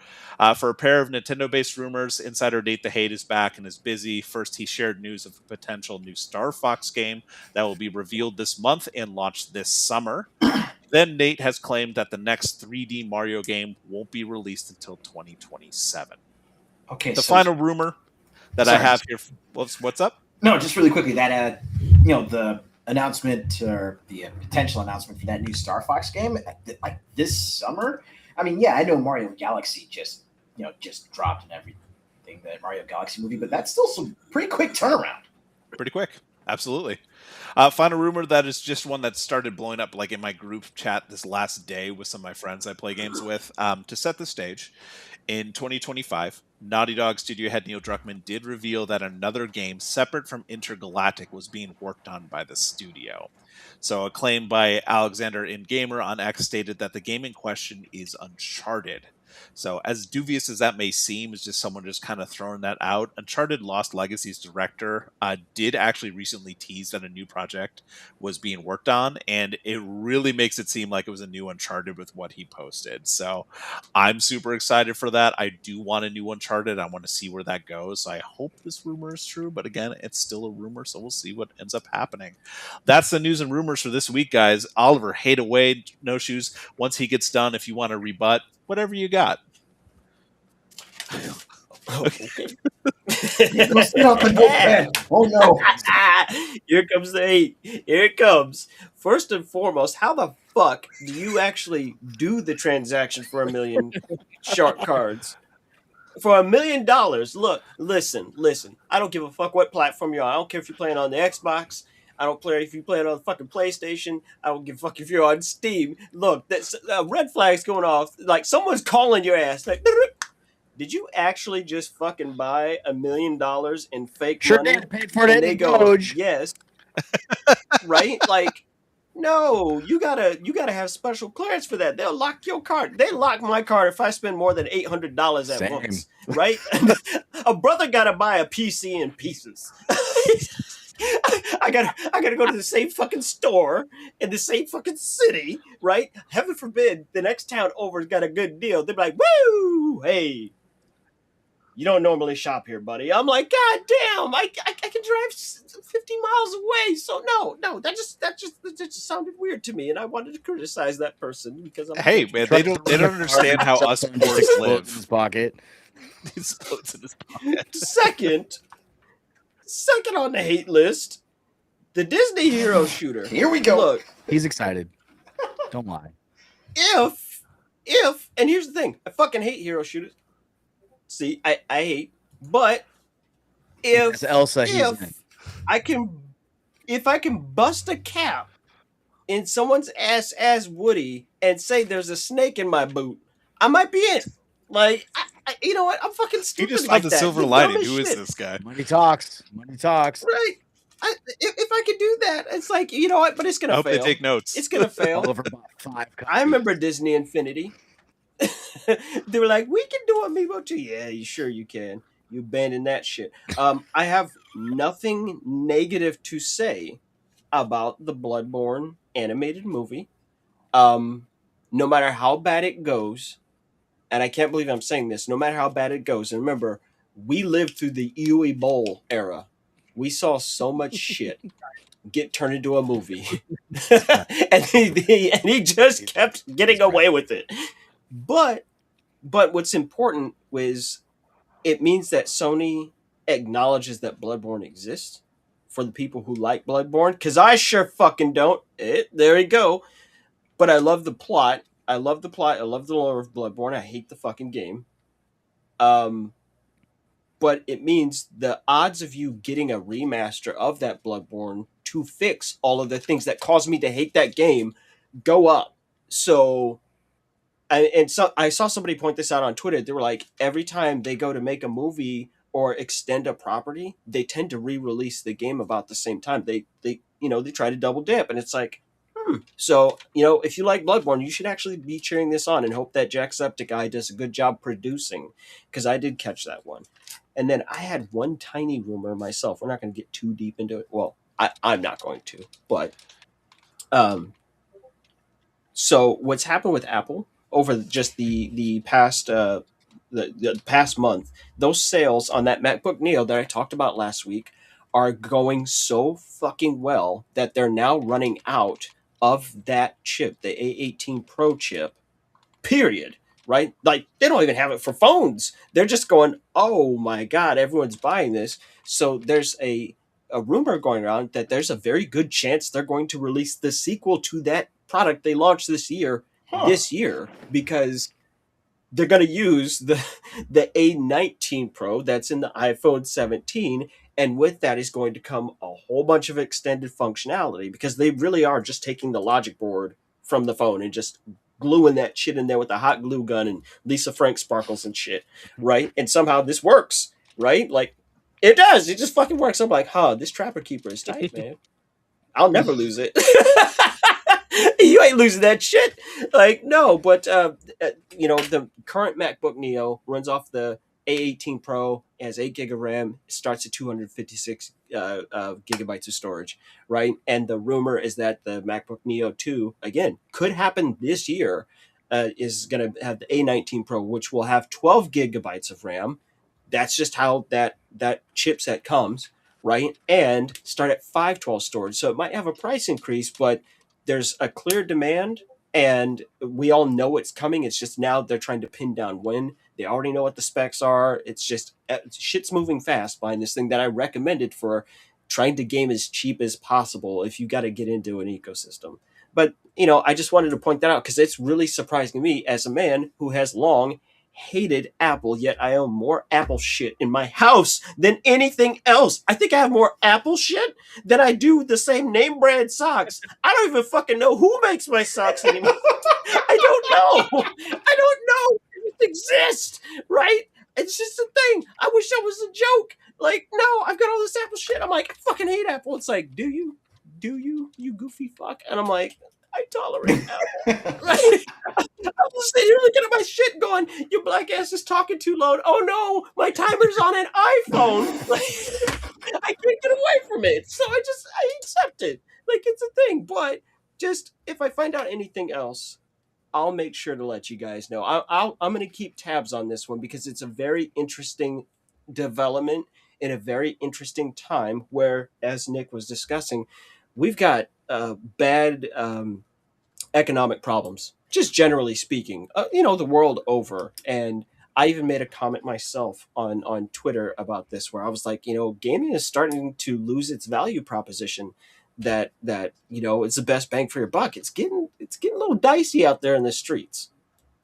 For a pair of Nintendo-based rumors, Insider Nate the Hate is back and is busy. First, he shared news of a potential new Star Fox game that will be revealed this month and launched this summer. Then Nate has claimed that the next 3D Mario game won't be released until 2027. Okay, The so final rumor that I Sorry. have here, what's up? no, just really quickly that the announcement or the potential announcement for that new Star Fox game like this summer. I mean, yeah, I know Mario Galaxy just dropped and everything, the Mario Galaxy movie, but that's still some pretty quick turnaround. Pretty quick. Absolutely. Final rumor that is just one that started blowing up like in my group chat this last day with some of my friends I play games with. To set the stage, in 2025, Naughty Dog studio head Neil Druckmann did reveal that another game separate from Intergalactic was being worked on by the studio. So a claim by Alexander in Gamer on X stated that the game in question is Uncharted. So as dubious as that may seem, is just someone just kind of throwing that out. Uncharted Lost Legacy's director did actually recently tease that a new project was being worked on, and it really makes it seem like it was a new Uncharted with what he posted. So I'm super excited for that. I do want a new Uncharted. I want to see where that goes. So I hope this rumor is true, but again, it's still a rumor, so we'll see what ends up happening. That's the news and rumors for this week, guys. Oliver, hate away, NoShoes. Once he gets done, if you want to rebut, whatever you got. Okay. Let's get off the notepad. Oh no. Here comes the hate. Here it comes. First and foremost, how the fuck do you actually do the transaction for $1 million shark cards? For $1 million, look, listen. I don't give a fuck what platform you're on. I don't care if you're playing on the Xbox. I don't care if you play it on the fucking PlayStation. I don't give a fuck if you're on Steam. Look, that's red flags going off. Like someone's calling your ass. Like, did you actually just fucking buy $1 million in fake money? Sure did. Paid for it. And they go, yes. Right? Like, no, you gotta have special clearance for that. They'll lock your card. They lock my card if I spend more than $800 at once. Right? A brother gotta buy a PC in pieces. I gotta go to the same fucking store in the same fucking city, right? Heaven forbid the next town over's got a good deal. They're like, woo, hey, you don't normally shop here, buddy. I'm like, God damn, I can drive 50 miles away. So no, that just sounded weird to me, and I wanted to criticize that person because I'm hey man, they don't understand how us poors live. In his pocket. Second on the hate list, the Disney hero shooter. Here we go. Look, He's excited. Don't lie. If and here's the thing, I fucking hate hero shooters. See, I hate, but if Elsa, if I can bust a cap in someone's ass as Woody and say there's a snake in my boot, I might be in. Like, you know what? I'm fucking stupid. He just like found the that. silver lining. Who is this guy? Money talks. Right. If I could do that, it's like, you know what? But it's gonna I hope fail. they take notes. It's gonna fail. All over about 5 copies. I remember Disney Infinity. They were like, we can do Amiibo too. Yeah, sure you can. You abandon that shit. I have nothing negative to say about the Bloodborne animated movie. No matter how bad it goes, and I can't believe I'm saying this, no matter how bad it goes, and remember, we lived through the Ewe Bowl era. We saw so much shit get turned into a movie. and he just kept getting away with it. But what's important was it means that Sony acknowledges that Bloodborne exists for the people who like Bloodborne, because I sure fucking don't. There you go. But I love the plot. I love the lore of Bloodborne. I hate the fucking game. But it means the odds of you getting a remaster of that Bloodborne to fix all of the things that caused me to hate that game go up. So I saw somebody point this out on Twitter. They were like, every time they go to make a movie or extend a property, they tend to re-release the game about the same time. They try to double dip, and it's like, So, if you like Bloodborne, you should actually be cheering this on and hope that Jacksepticeye does a good job producing, because I did catch that one. And then I had one tiny rumor myself. We're not going to get too deep into it. Well, I'm not going to, but so what's happened with Apple over just the past the past month, those sales on that MacBook Neo that I talked about last week are going so fucking well that they're now running out of that chip, the A18 Pro chip, period. Right? Like, they don't even have it for phones. They're just going, oh my God, everyone's buying this. So there's a rumor going around that there's a very good chance they're going to release the sequel to that product they launched this year, because they're going to use the A19 Pro that's in the iPhone 17, and with that is going to come a whole bunch of extended functionality, because they really are just taking the logic board from the phone and just gluing that shit in there with a hot glue gun and Lisa Frank sparkles and shit, right? And somehow this works, right? Like, it does. It just fucking works. I'm like, this Trapper Keeper is tight, man. I'll never lose it. You ain't losing that shit. Like, no, but the current MacBook Neo runs off the A18 Pro, has 8 gig of RAM, starts at 256 gigabytes of storage, right? And the rumor is that the MacBook Neo 2, again, could happen this year, is going to have the A19 Pro, which will have 12 gigabytes of RAM. That's just how that chipset comes, right? And start at 512 storage. So it might have a price increase, but there's a clear demand, and we all know it's coming. It's just now they're trying to pin down when. They already know what the specs are. It's just shit's moving fast behind this thing that I recommended for trying to game as cheap as possible if you got to get into an ecosystem. But, I just wanted to point that out because it's really surprising to me as a man who has long hated Apple, yet I own more Apple shit in my house than anything else. I think I have more Apple shit than I do the same name brand socks. I don't even fucking know who makes my socks anymore. I don't know. It exists, right? It's just a thing. I wish that was a joke. Like, no, I've got all this Apple shit. I'm like, I fucking hate Apple. It's like, do you, you goofy fuck? And I'm like, I tolerate Apple. Right? I'm just sitting here looking at my shit going, your black ass is talking too loud. Oh no, my timer's on an iPhone. Like, I can't get away from it. So I accept it. Like, it's a thing. But just, if I find out anything else, I'll make sure to let you guys know. I'm going to keep tabs on this one because it's a very interesting development in a very interesting time where, as Nick was discussing, we've got bad economic problems, just generally speaking, the world over. And I even made a comment myself on Twitter about this, where I was like, gaming is starting to lose its value proposition. That it's the best bang for your buck. It's getting a little dicey out there in the streets.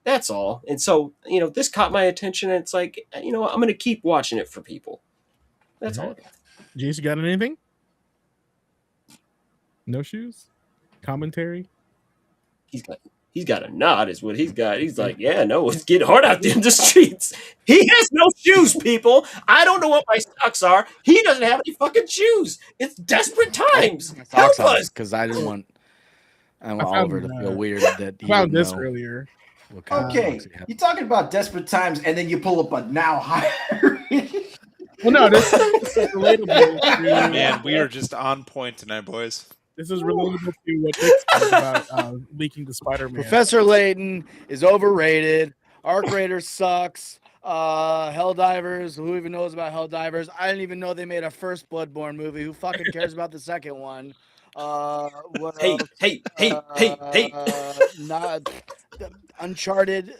That's all. And so, this caught my attention, and it's like, I'm going to keep watching it for people. That's all. Jason, got anything? No shoes? Commentary? He's got a nod is what he's got. He's like, yeah, no, it's getting hard out there in the streets. He has no shoes, people. I don't know what my socks are. He doesn't have any fucking shoes. It's desperate times. Help us. Because I didn't want Oliver to feel weird that he found this earlier. Okay, you're talking about desperate times, and then you pull up a now higher. Well, no, this is relatable. Man, we are just on point tonight, boys. This is relatable to what Nick said about leaking the Spider-Man. Professor Layton is overrated. Arc Raider sucks. Helldivers, who even knows about Helldivers? I didn't even know they made a first Bloodborne movie. Who fucking cares about the second one? Hey. Not Uncharted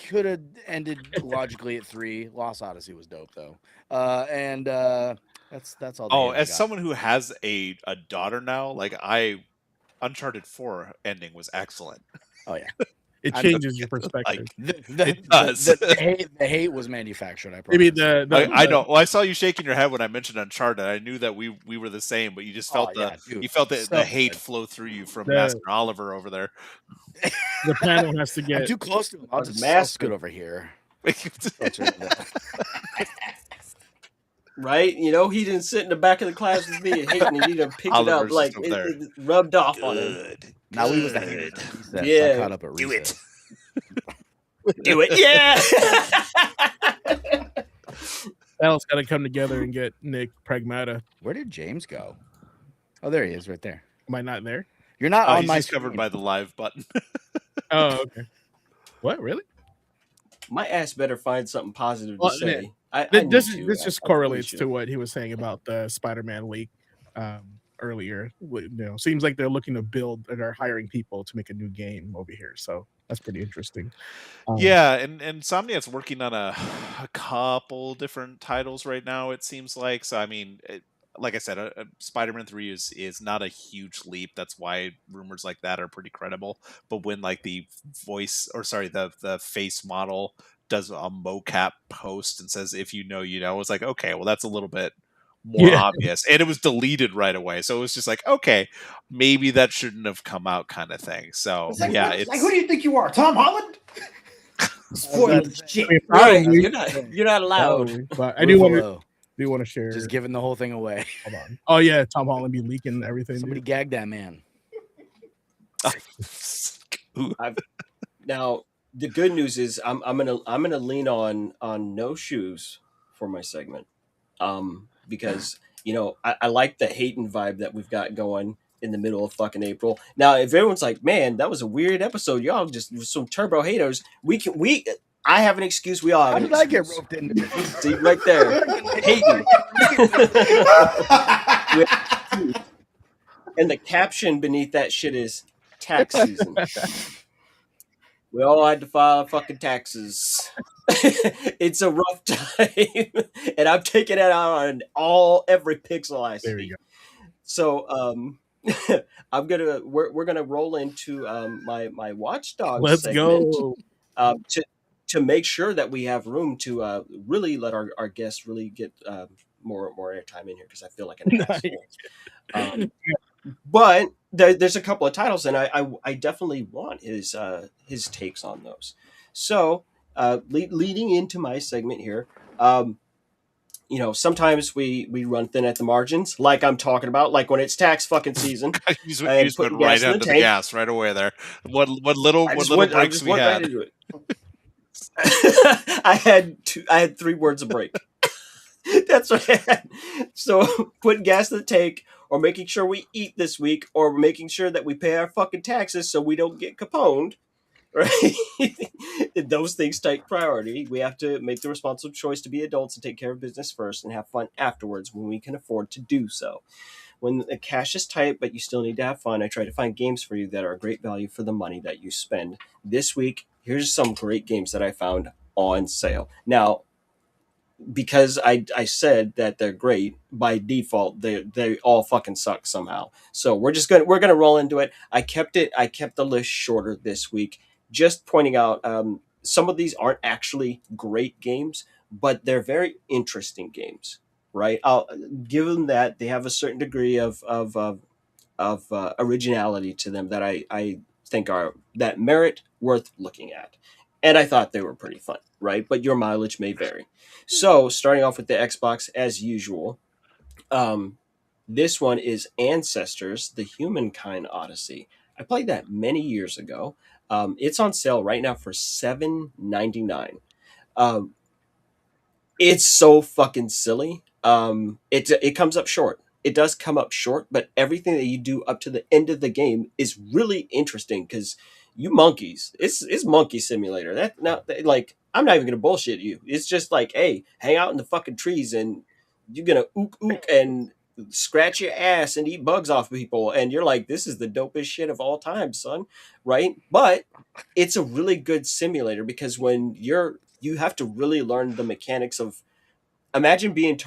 could have ended logically at 3. Lost Odyssey was dope though. That's all. Oh, as someone who has a daughter now, like Uncharted 4 ending was excellent. Oh yeah. It changes your perspective. It does. The hate was manufactured. I promise. Maybe I know. Well, I saw you shaking your head when I mentioned Uncharted. I knew that we were the same, but you just felt the hate flow through you from Master Oliver over there. The panel has to get I'm too close to him. I'll just scoot over here. Right? He didn't sit in the back of the class with me and hating it. He done picked it up like it rubbed off on him. Now we was the hater. Yeah. I caught up at recess. Do it. Yeah. Panel's got to come together and get Nick Pragmata. Where did James go? Oh, there he is, right there. Am I not there? You're not on my screen. Covered by the live button. Oh, okay. What? Really? My ass better find something positive to say. This just correlates to what he was saying about the Spider-Man leak earlier. Seems like they're looking to build and are hiring people to make a new game over here. So that's pretty interesting. Yeah, and Insomniac's working on a couple different titles right now, it seems like. So I mean, like I said, Spider-Man 3 is not a huge leap. That's why rumors like that are pretty credible. But when like the the face model does a mocap post and says, "If you know, you know," it's like, okay, well, that's a little bit more obvious. And it was deleted right away. So it was just like, okay, maybe that shouldn't have come out, kind of thing. So It's like, yeah, it's like, who do you think you are, Tom Holland? Spoiling shit. Probably, You're not allowed. probably, but I do want to share. Just giving the whole thing away. Hold on. Oh yeah, Tom Holland be leaking everything. Somebody dude. gag that man. Now the good news is I'm gonna lean on NoShoes for my segment, because I like the hating vibe that we've got going in the middle of fucking April. Now, if everyone's like, "Man, that was a weird episode," y'all just some turbo haters. I have an excuse. We all have. How an did I get excuse. roped into this? See, right there, hating. And the caption beneath that shit is tax season. We all had to file fucking taxes. It's a rough time, and I'm taking it out on every pixel I see. There you go. So, we're gonna roll into my Watchdog. Let's segment, go. to make sure that we have room to really let our guests really get more airtime in here, because I feel like an asshole. But there's a couple of titles, and I definitely want his takes on those. So leading into my segment here, sometimes we run thin at the margins, like I'm talking about, like when it's tax fucking season. You just went right under the gas right away there. What little breaks we had. Right I had 3 words of break. That's what I had. So putting gas in the tank, or making sure we eat this week, or making sure that we pay our fucking taxes so we don't get caponed, right? Those things take priority. We have to make the responsible choice to be adults and take care of business first and have fun afterwards when we can afford to do so. When the cash is tight, but you still need to have fun, I try to find games for you that are a great value for the money that you spend. This week, here's some great games that I found on sale. Now, because I said that they're great, by default they all fucking suck somehow. So we're gonna roll into it. I kept the list shorter this week, just pointing out some of these aren't actually great games, but they're very interesting games, right? I'll give them that they have a certain degree of originality to them that I think are that merit worth looking at. And I thought they were pretty fun, right? But your mileage may vary. So, starting off with the Xbox, as usual, this one is Ancestors: The Humankind Odyssey. I played that many years ago. It's on sale right now for $7.99. It's so fucking silly. It comes up short. It does come up short, but everything that you do up to the end of the game is really interesting, because you monkeys, it's monkey simulator. I'm not even gonna bullshit you. It's just like, hey, hang out in the fucking trees, and you're gonna ook and scratch your ass and eat bugs off people, and you're like, this is the dopest shit of all time, son, right? But it's a really good simulator, because when you have to really learn the mechanics of, imagine being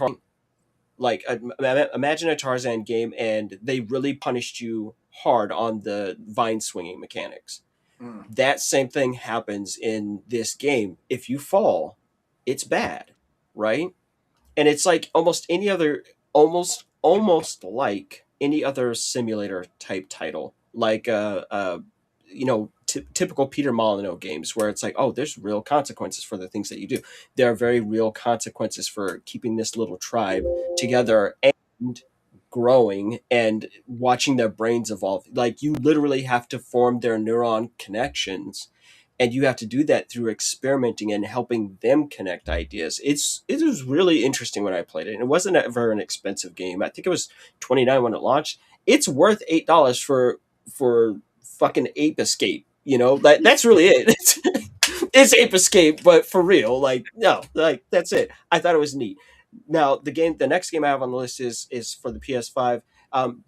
imagine a Tarzan game and they really punished you hard on the vine swinging mechanics. That same thing happens in this game. If you fall, it's bad, right? And it's like almost like any other simulator type title, like typical Peter Molyneux games, where it's like, oh, there's real consequences for the things that you do. There are very real consequences for keeping this little tribe together and growing and watching their brains evolve. Like, you literally have to form their neuron connections, and you have to do that through experimenting and helping them connect ideas. It was really interesting when I played it, and it wasn't ever an expensive game. I think it was $29 when it launched. It's worth $8 for fucking Ape Escape. That's really it. It's Ape Escape, but for real. That's it. I thought it was neat. Now, the next game I have on the list is for the PS5.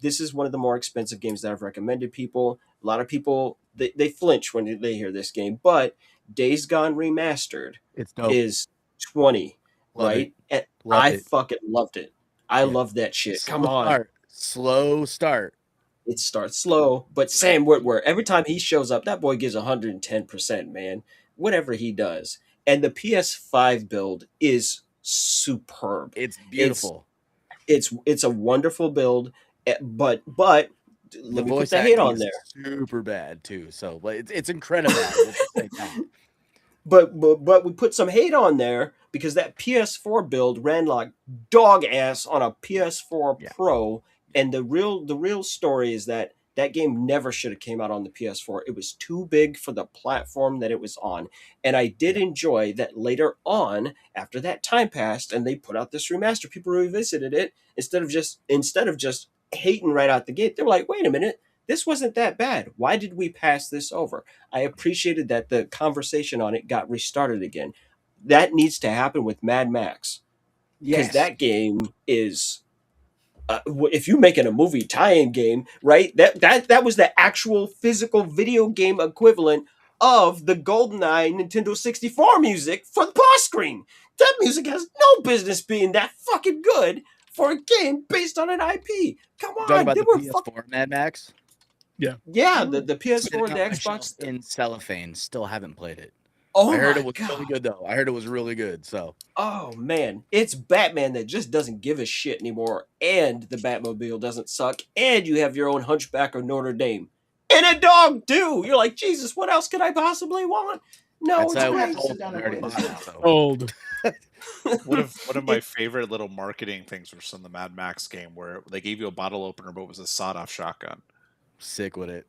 This is one of the more expensive games that I've recommended people. A lot of people they flinch when they hear this game, but Days Gone Remastered It's dope. is 20, Love right? it. And Love I it. fucking loved it. I love that shit. Come on. Slow start. It starts slow, but Sam Witwer, every time he shows up, that boy gives 110%, man. Whatever he does. And the PS5 build is superb. It's beautiful. It's a wonderful build, but let The me put voice the hate acting on is there. super bad too. So like, it's incredible. at the same time. But we put some hate on there because that PS4 build ran like dog ass on a PS4 Yeah. Pro, and the real story is that that game never should have came out on the PS4. It was too big for the platform that it was on. And I did enjoy that later on, after that time passed and they put out this remaster, people revisited it instead of just hating right out the gate. They're like, "Wait a minute. This wasn't that bad. Why did we pass this over?" I appreciated that the conversation on it got restarted again. That needs to happen with Mad Max, because Yes. that game is if you making a movie tie-in game, right? That was the actual physical video game equivalent of the GoldenEye Nintendo 64 music for the pause screen. That music has no business being that fucking good for a game based on an IP. Come Talking on, about they the were PS4 Mad Max. yeah, the PS4 Sitting and the on my shelf Xbox. in cellophane. Still haven't played it. Oh I heard my it was God. really good though. I heard it was really good. So Oh man, it's Batman that just doesn't give a shit anymore, and the Batmobile doesn't suck, and you have your own Hunchback of Notre Dame, and a dog too. You're like, Jesus, what else could I possibly want? No, that's it's how great. old Sit down and I already play bought this it, now. so. Old. One of my favorite little marketing things was from the Mad Max game where they gave you a bottle opener, but it was a sawed-off shotgun. Sick with it.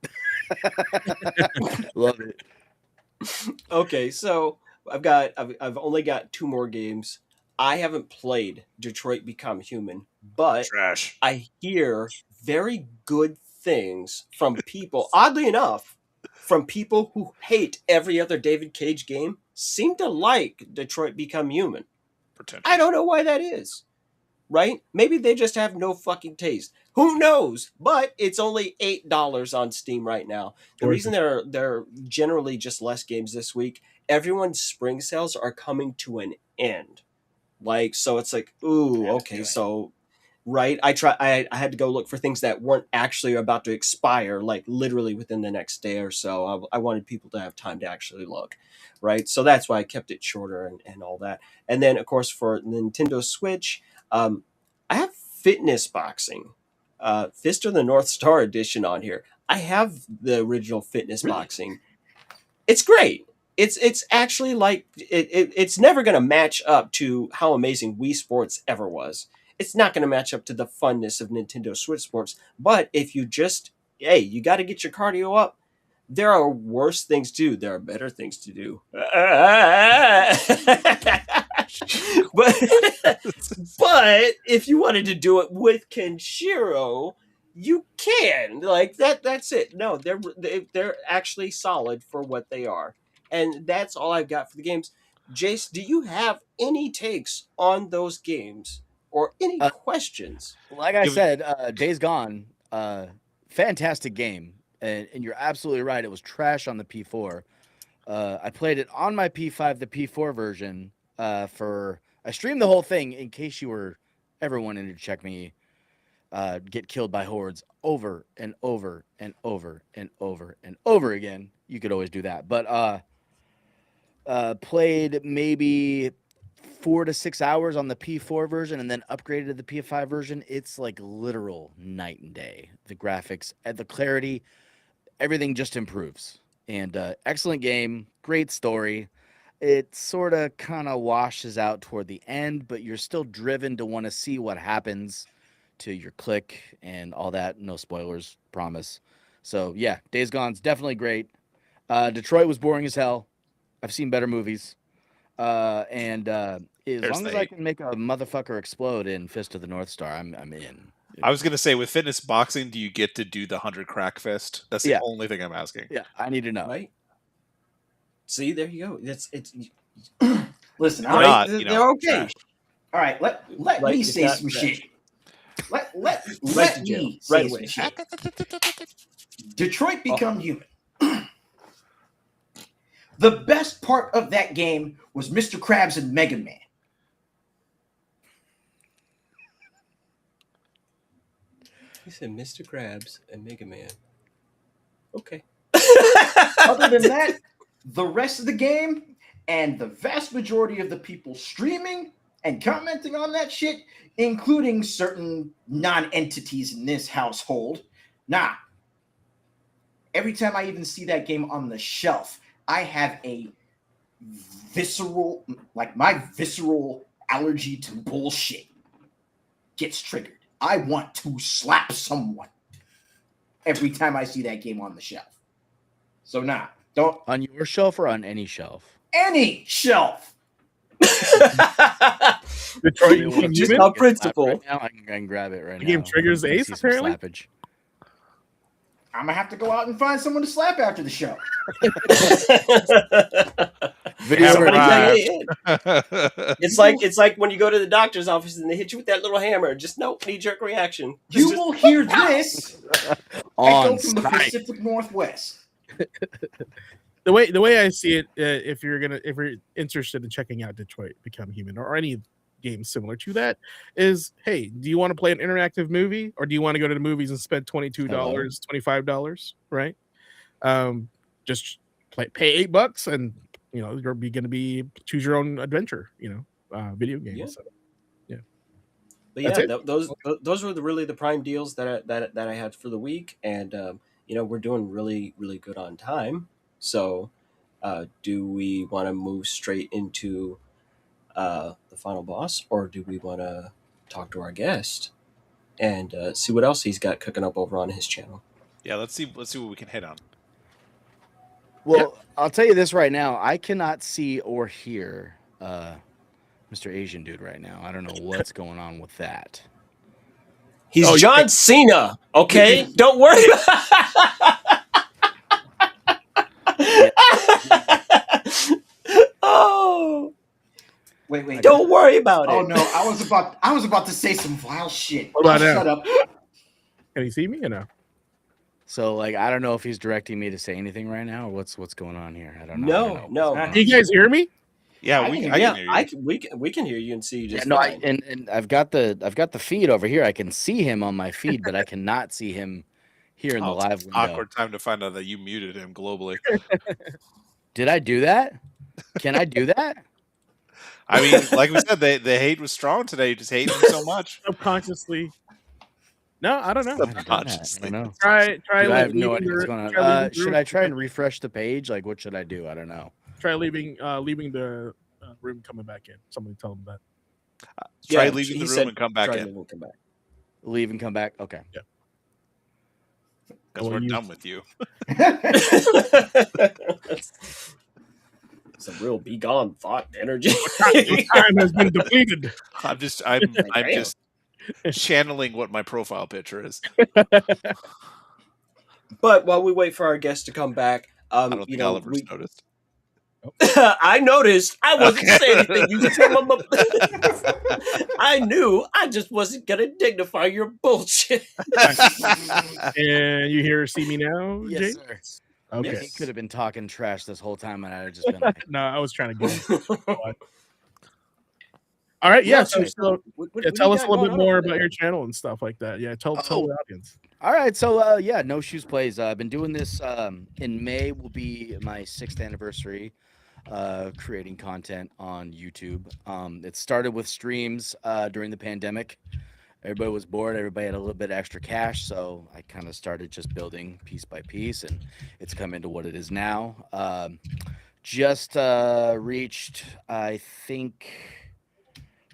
Love it. Okay, so I've only got 2 more games. I haven't played Detroit Become Human, but Trash. I hear very good things from people, oddly enough, from people who hate every other David Cage game, seem to like Detroit Become Human. Potential. I don't know why that is. Right? Maybe they just have no fucking taste. Who knows? But it's only $8 on Steam right now. The reason there are generally just less games this week, everyone's spring sales are coming to an end. Like, so it's like, ooh, okay, so right. I had to go look for things that weren't actually about to expire, like literally within the next day or so. I wanted people to have time to actually look, right? So that's why I kept it shorter and all that. And then, of course, for Nintendo Switch, I have Fitness Boxing, Fist of the North Star edition on here. I have the original Fitness Boxing. It's great. It's actually like it's never going to match up to how amazing Wii Sports ever was. It's not going to match up to the funness of Nintendo Switch Sports. But if you just, hey, you got to get your cardio up. There are worse things to do. There are better things to do. but if you wanted to do it with Kenshiro, you can. Like that's it. No, they're actually solid for what they are. And that's all I've got for the games. Jace, do you have any takes on those games or any questions? Like I said, Days Gone, fantastic game. And you're absolutely right. It was trash on the P4. I played it on my P5, the P4 version, I streamed the whole thing in case you were ever wanting to check me get killed by hordes over and over and over and over and over again. You could always do that. But played maybe 4 to 6 hours on the P4 version and then upgraded to the P5 version. It's like literal night and day. The graphics and the clarity, everything just improves. And excellent game, great story. It sort of kind of washes out toward the end, but you're still driven to want to see what happens to your click and all that. No spoilers, promise. So yeah, Days Gone's definitely great. Detroit was boring as hell. I've seen better movies. And as long as I can make a motherfucker explode in Fist of the North Star, I'm in. I was gonna say, with Fitness Boxing, do you get to do the 100 crack fist? That's the only thing I'm asking. Yeah, I need to know. Right? See, there you go. It's Listen, Or not, they're okay. all right, let Right, me it's say not some trash. shit. Let to jail, me right say away. some shit. Detroit Become Human. The best part of that game was Mr. Krabs and Mega Man. You said Mr. Krabs and Mega Man. Okay. Other than that, the rest of the game and the vast majority of the people streaming and commenting on that shit, including certain non-entities in this household, nah. Every time I even see that game on the shelf, I have a visceral, like my visceral allergy to bullshit gets triggered. I want to slap someone every time I see that game on the shelf. So nah, don't. On your shelf or on any shelf? Any shelf. Detroit Anyone Become Just Human. on principle. Right now, I can grab it right The now. game triggers I Ace, see some apparently? slappage. I'm gonna have to go out and find someone to slap after the show. Video Somebody Right. say, "Hey, it's like when you go to the doctor's office and they hit you with that little hammer. Just nope, knee-jerk reaction. You will hear this. I go on from the site. Pacific Northwest. The way I see it, if you're interested in checking out Detroit Become Human or any game similar to that, is hey, do you want to play an interactive movie or do you want to go to the movies and spend $22, $25, right? Just pay $8 and you're going to be choose your own adventure, video game. Yeah. So, But That's yeah, those were really the prime deals that I had for the week, and we're doing really really good on time. So, do we want to move straight into the final boss, or do we want to talk to our guest and see what else he's got cooking up over on his channel? Yeah, let's see what we can hit on. Well, I'll tell you this right now. I cannot see or hear Mr. Asian Dude right now. I don't know what's going on with that. He's John Cena. Okay, don't worry. Oh, Wait. don't worry about Oh it. no, I was about to say some vile shit. What about Oh, now? shut up. can you see me or no? So, I don't know if he's directing me to say anything right now or what's going on here. I don't know. No. Can you guys hear me? Yeah, I we can- can Yeah, hear you. we can hear you and see you just No, fine. and I've got the feed over here. I can see him on my feed, but I cannot see him here in the Oh, it's live an window. awkward time to find out that you muted him globally. Did I do that? Can I do that? I mean, like we said, the hate was strong today. You just hate him so much. Subconsciously. No, I don't know. I haven't done that. I Subconsciously. don't know. Try Dude, I have no leaving idea what's the- going on. try leaving the Should room. I try and refresh the page? What should I do? I don't know. Try leaving the room, coming back in. Somebody tell them that. Try Yeah, leaving he the room said and come back try in leaving and come back. Leave and come back. Okay. because Well, we're you- done with you. It's a real be gone thought energy. Your time has been depleted. I'm just Damn. channeling what my profile picture is. But while we wait for our guest to come back, I don't think Oliver's noticed. I noticed. I wasn't Okay. saying anything. You just I knew. I just wasn't gonna dignify your bullshit. And you see me now, Yes, Jay? sir. Okay. He could have been talking trash this whole time, and I'd have just been like, No, I was trying to get. All right, yeah. So, tell us a little bit more about your channel and stuff like that. Yeah, tell the audience. all right. So, yeah, No Shoes Plays. I've been doing this. In May will be my 6th anniversary creating content on YouTube. It started with streams during the pandemic. Everybody was bored. Everybody had a little bit extra cash, so I kind of started just building piece by piece, and it's come into what it is now. Just reached, I think,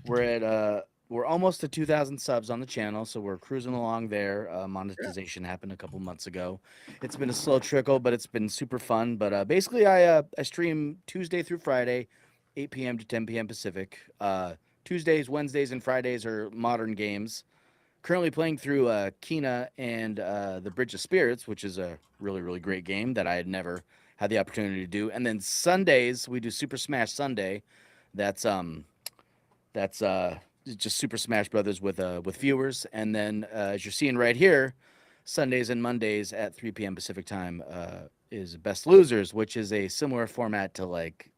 we're almost to 2,000 subs on the channel, so we're cruising along there. Monetization happened a couple months ago. It's been a slow trickle, but it's been super fun. But basically, I stream Tuesday through Friday, 8 p.m. to 10 p.m. Pacific. Tuesdays, Wednesdays, and Fridays are modern games. Currently playing through Kina and the Bridge of Spirits, which is a really, really great game that I had never had the opportunity to do. And then Sundays, we do Super Smash Sunday. That's just Super Smash Brothers with viewers. And then as you're seeing right here, Sundays and Mondays at 3 p.m. Pacific time is Best Losers, which is a similar format to like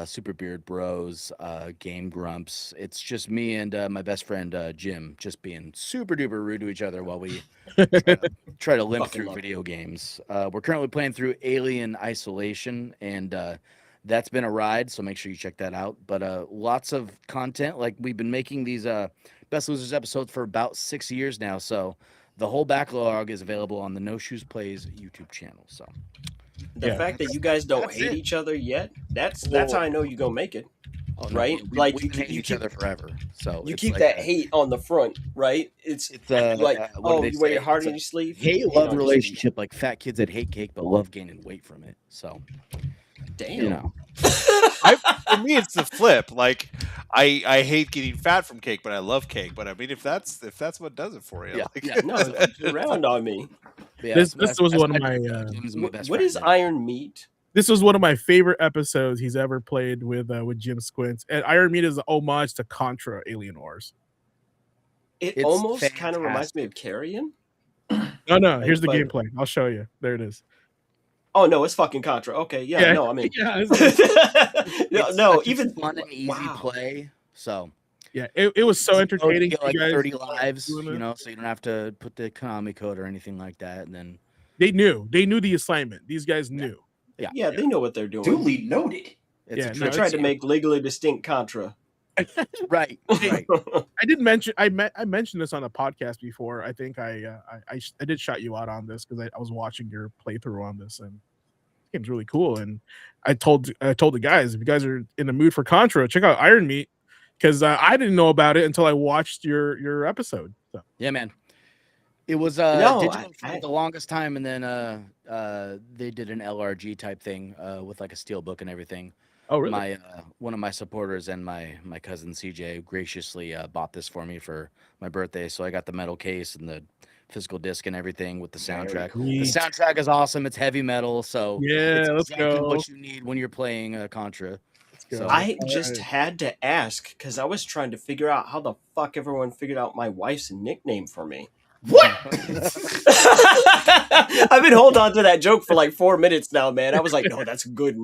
Super Beard Bros, Game Grumps. It's just me and my best friend Jim just being super duper rude to each other while we try to limp through video games. We're currently playing through Alien Isolation, and that's been a ride, so make sure you check that out. But lots of content. Like, we've been making these Best Losers episodes for about 6 years now, so the whole backlog is available on the NoShoes Plays YouTube channel. So the fact that you guys don't hate each other yet, that's how I know you gonna make it. Oh, no, right? Like you hate each other forever. So you it's keep like that hate on the front, right? It's like, you wear your heart on your sleeve. Hate-love relationship, like fat kids that hate cake but love gaining weight from it. So, damn. You know. For me, it's the flip. Like, I hate getting fat from cake, but I love cake. But I mean, if that's what does it for you, No, you're around on me. Yeah, this was one of my. What is Iron Meat? This was one of my favorite episodes he's ever played with Jim Squints. And Iron Meat is an homage to Contra Alien Wars. It's almost kind of reminds me of Carrion. No. Here's the gameplay. I'll show you. There it is. Oh no, it's fucking Contra. Okay, no, I mean, even fun and easy play. So yeah, it was so entertaining. You get like 30 lives, so you don't have to put the Konami code or anything like that. And then they knew the assignment. These guys knew. Yeah, they know what they're doing. Duly noted. They tried to make legally distinct Contra. Right. I did mention I mentioned this on a podcast before. I think I did shout you out on this because I was watching your playthrough on this, and the game's really cool. And I told the guys, if you guys are in the mood for Contra, check out Iron Meat, because I didn't know about it until I watched your episode. So. Yeah, man. It was digital for the longest time, and then they did an LRG type thing with like a steel book and everything. Oh, really? One of my supporters and my cousin CJ graciously bought this for me for my birthday, so I got the metal case and the physical disc and everything with the soundtrack. The soundtrack is awesome. It's heavy metal, so it's exactly what you need when you're playing Contra. So, I just had to ask because I was trying to figure out how the fuck everyone figured out my wife's nickname for me. What? I've been holding on to that joke for like 4 minutes now, man. I was like, no, that's good.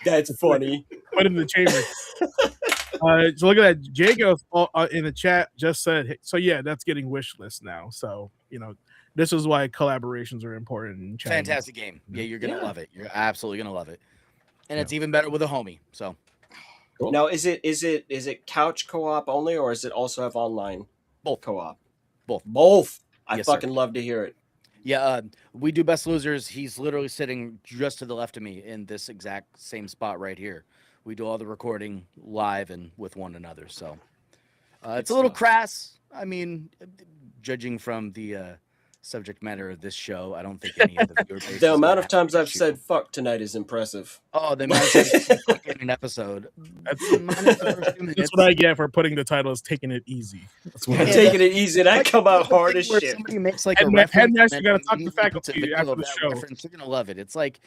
That's funny. Put it in the chamber. So look at that. Jago in the chat just said, so yeah, that's getting wish list now. So, this is why collaborations are important. Fantastic game. Yeah, you're going to love it. You're absolutely going to love it. And it's even better with a homie. So cool. Now, is it couch co-op only, or is it also have online? Both co-op. Both. I fucking love to hear it. Yeah, we do Best Losers. He's literally sitting just to the left of me in this exact same spot right here. We do all the recording live and with one another. So it's a little crass. I mean, judging from the subject matter of this show, I don't think any of the viewer base. The amount of times I've said "fuck" tonight is impressive. Oh, the amount of times in an episode. That's what I get for putting the title as "Taking It Easy." That's what taking it easy, and I come out hard as shit. Somebody makes like a Headmaster, you gotta talk to the faculty after the show. You're gonna love it. It's like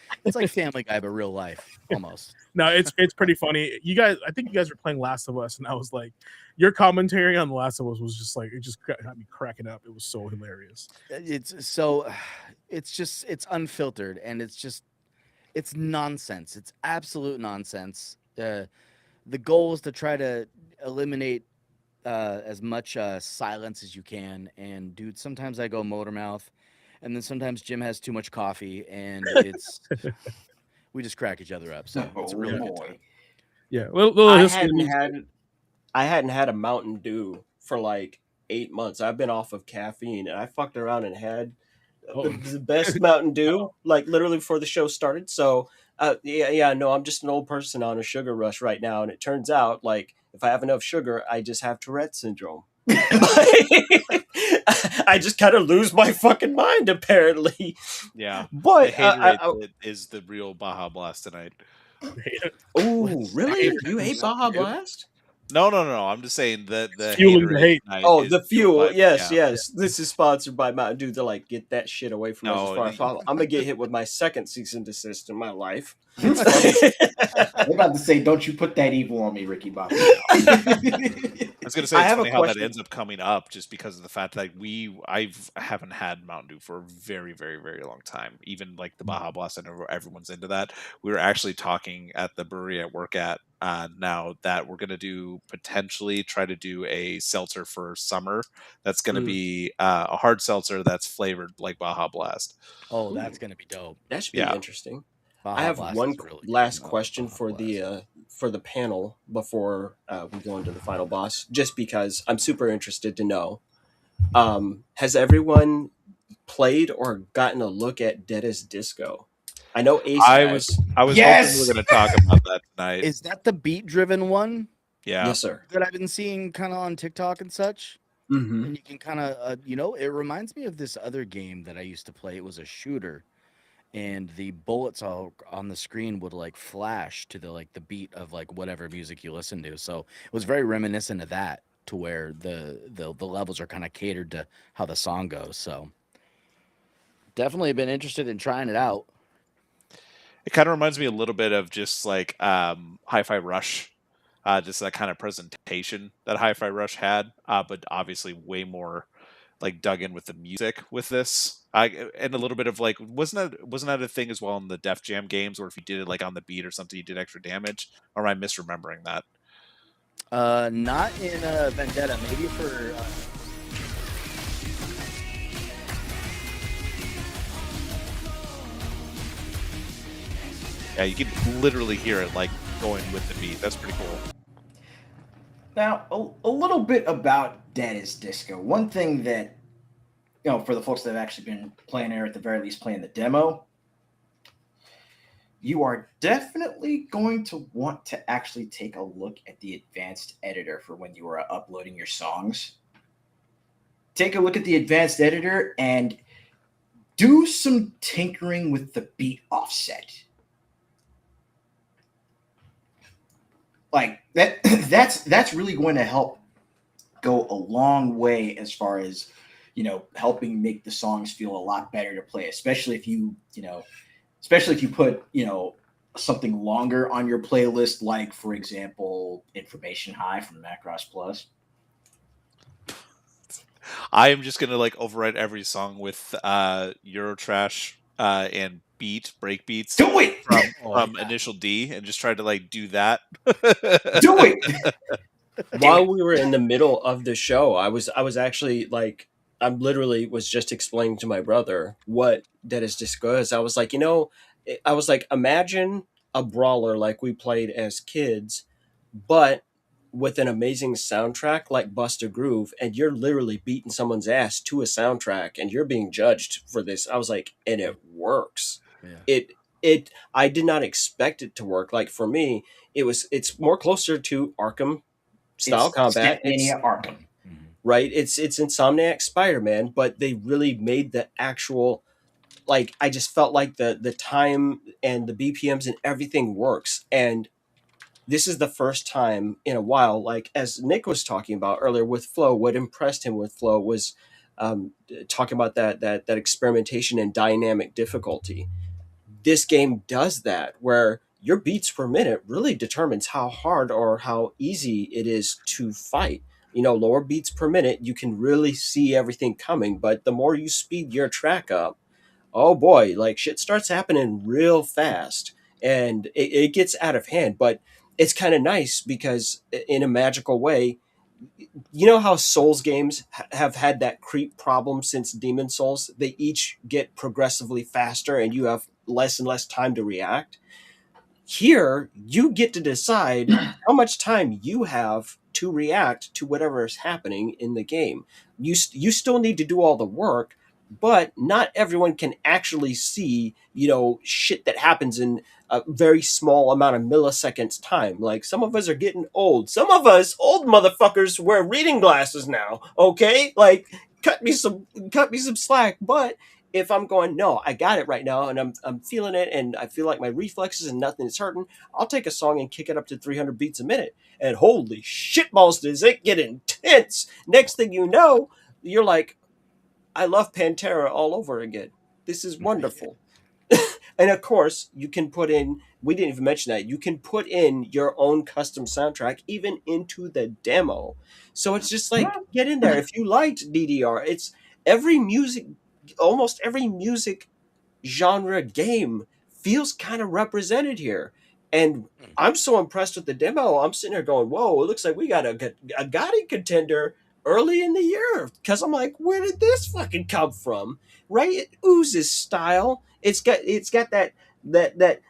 Family Guy, but real life, almost. No, it's pretty funny. You guys, I think you guys were playing Last of Us, and I was like, your commentary on The Last of Us was just like, it just had me cracking up. It was so hilarious. It's unfiltered, and it's nonsense. It's absolute nonsense. The goal is to try to eliminate as much silence as you can. And dude, sometimes I go motor mouth, and then sometimes Jim has too much coffee, and it's we just crack each other up. So it's a really good time. Yeah, I hadn't had a Mountain Dew for like 8 months. I've been off of caffeine, and I fucked around and had the best Mountain Dew, like literally before the show started. So no, I'm just an old person on a sugar rush right now, and it turns out like if I have enough sugar, I just have Tourette syndrome. I just kind of lose my fucking mind, apparently. Yeah, but is the real Baja Blast tonight. Oh, really? You ate Baja Blast? No. I'm just saying that the Fueling the haterade hate. tonight Oh, is the fueled fuel. by- Yes, yeah. yes. This is sponsored by Mountain Dew. They're like, get that shit away from us as No, far as possible. I'm gonna get hit with my second cease and desist in my life. It's funny. I'm about to say, don't you put that evil on me, Ricky Bobby. I was gonna say I it's have a funny how that question. ends up coming up just because of the fact that I haven't had Mountain Dew for a very, very, very long time. Even like the Baja Blast, I know everyone's into that. We were actually talking at the brewery I work at now that we're gonna potentially try to do a seltzer for summer. That's gonna be a hard seltzer that's flavored like Baja Blast. Oh, that's gonna be dope. That should be Yeah. interesting. Baja I have Blast one is really good. last Oh, question Baja for Blast. the panel before we go into the final boss, just because I'm super interested to know. Has everyone played or gotten a look at Dead as Disco? I know Ace I has. was hoping we Yes! were gonna talk about that tonight. Is that the beat-driven one Yeah. Yes, sir. that I've been seeing kind of on TikTok and such? Mm-hmm. And you can kind of, it reminds me of this other game that I used to play. It was a shooter, and the bullets all on the screen would like flash to the beat of like whatever music you listen to. So it was very reminiscent of that, to where the levels are kind of catered to how the song goes. So definitely been interested in trying it out. It kind of reminds me a little bit of just like Hi-Fi Rush, just that kind of presentation that Hi-Fi Rush had, but obviously way more like dug in with the music with this. And a little bit of like wasn't that a thing as well in the Def Jam games, where if you did it like on the beat or something, you did extra damage? Or am I misremembering that? Not in Vendetta, maybe for. Yeah, you can literally hear it like going with the beat. That's pretty cool. Now, a little bit about Dead as Disco. One thing that, for the folks that have actually been playing it, or at the very least playing the demo, you are definitely going to want to actually take a look at the advanced editor for when you are uploading your songs. Take a look at the advanced editor and do some tinkering with the beat offset. Like that's really going to help go a long way as far as, helping make the songs feel a lot better to play, especially if you put, something longer on your playlist, like, for example, Information High from Macross Plus. I am just gonna like overwrite every song with Eurotrash and break beats. Do it! From Initial D, and just try to like do that. Do it! While we were in the middle of the show, I was actually like, I literally was just explaining to my brother what Dead as Disco is. I was like, imagine a brawler like we played as kids, but with an amazing soundtrack like Bust a Groove, and you're literally beating someone's ass to a soundtrack, and you're being judged for this. I was like, and it works. Yeah. I did not expect it to work. Like for me, it's more closer to Arkham style combat. Statmania Arkham. Right? It's Insomniac Spider-Man, but they really made the actual, like, I just felt like the time and the BPMs and everything works. And this is the first time in a while, like as Nick was talking about earlier with Flow, what impressed him with Flow was talking about that experimentation and dynamic difficulty. This game does that, where your beats per minute really determines how hard or how easy it is to fight. Lower beats per minute, you can really see everything coming, but the more you speed your track up, oh boy, like shit starts happening real fast, and it gets out of hand. But it's kind of nice because in a magical way, how Souls games have had that creep problem since Demon Souls? They each get progressively faster and you have less and less time to react. Here, you get to decide how much time you have to react to whatever is happening in the game. You still need to do all the work, but not everyone can actually see, shit that happens in a very small amount of milliseconds time. Like some of us are getting old. Some of us old motherfuckers wear reading glasses now. Okay, like cut me some slack. But if I'm going, no, I got it right now, and I'm feeling it, and I feel like my reflexes and nothing is hurting, I'll take a song and kick it up to 300 beats a minute, and holy shitballs, does it get intense! Next thing you know, you're like, I love Pantera all over again. This is wonderful. And of course, you can put in, we didn't even mention that, you can put in your own custom soundtrack even into the demo. So it's just like, get in there. If you liked DDR, it's every music, almost every music genre game feels kind of represented here. And I'm so impressed with the demo. I'm sitting there going, whoa, it looks like we got a Gotti contender early in the year. Because I'm like, where did this fucking come from? Right? It oozes style. It's got that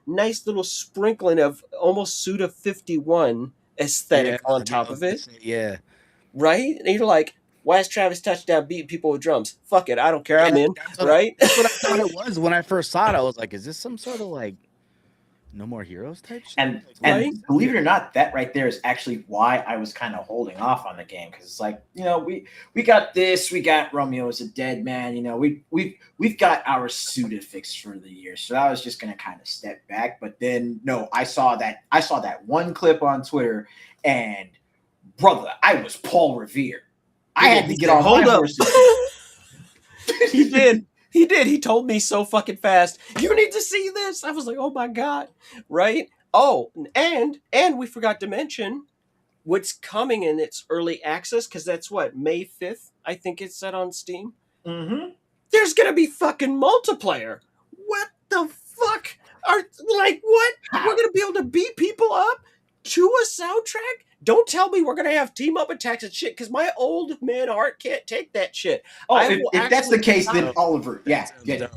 nice little sprinkling of almost Suda 51 aesthetic on top of it. Yeah. Right? And you're like, why is Travis Touchdown beating people with drums? Fuck it, I don't care. I'm in. Right? That's what I thought it was when I first saw it. I was like, is this some sort of like No More Heroes type shit? And Right? believe it or not, that right there is actually why I was kind of holding off on the game, because it's like, you know, we got this, we got Romeo is a Dead Man, you know, we've got our Suda fix for the year, so I was just gonna kind of step back. But then no, I saw that one clip on Twitter, and brother, I was Paul Revere. I had to get on Hold my up. horses. He did. He did. He told me so fucking fast, you need to see this. I was like, oh my God. Right? Oh, and we forgot to mention what's coming in its early access, because that's what, May 5th, I think it's set on Steam. Mm-hmm. There's gonna be fucking multiplayer. What the fuck? What? We're gonna be able to beat people up to a soundtrack? Don't tell me we're gonna have team up attacks and shit, because my old man heart can't take that shit. Oh, I if will that's the actually case, stop. then Oliver, yeah, get it.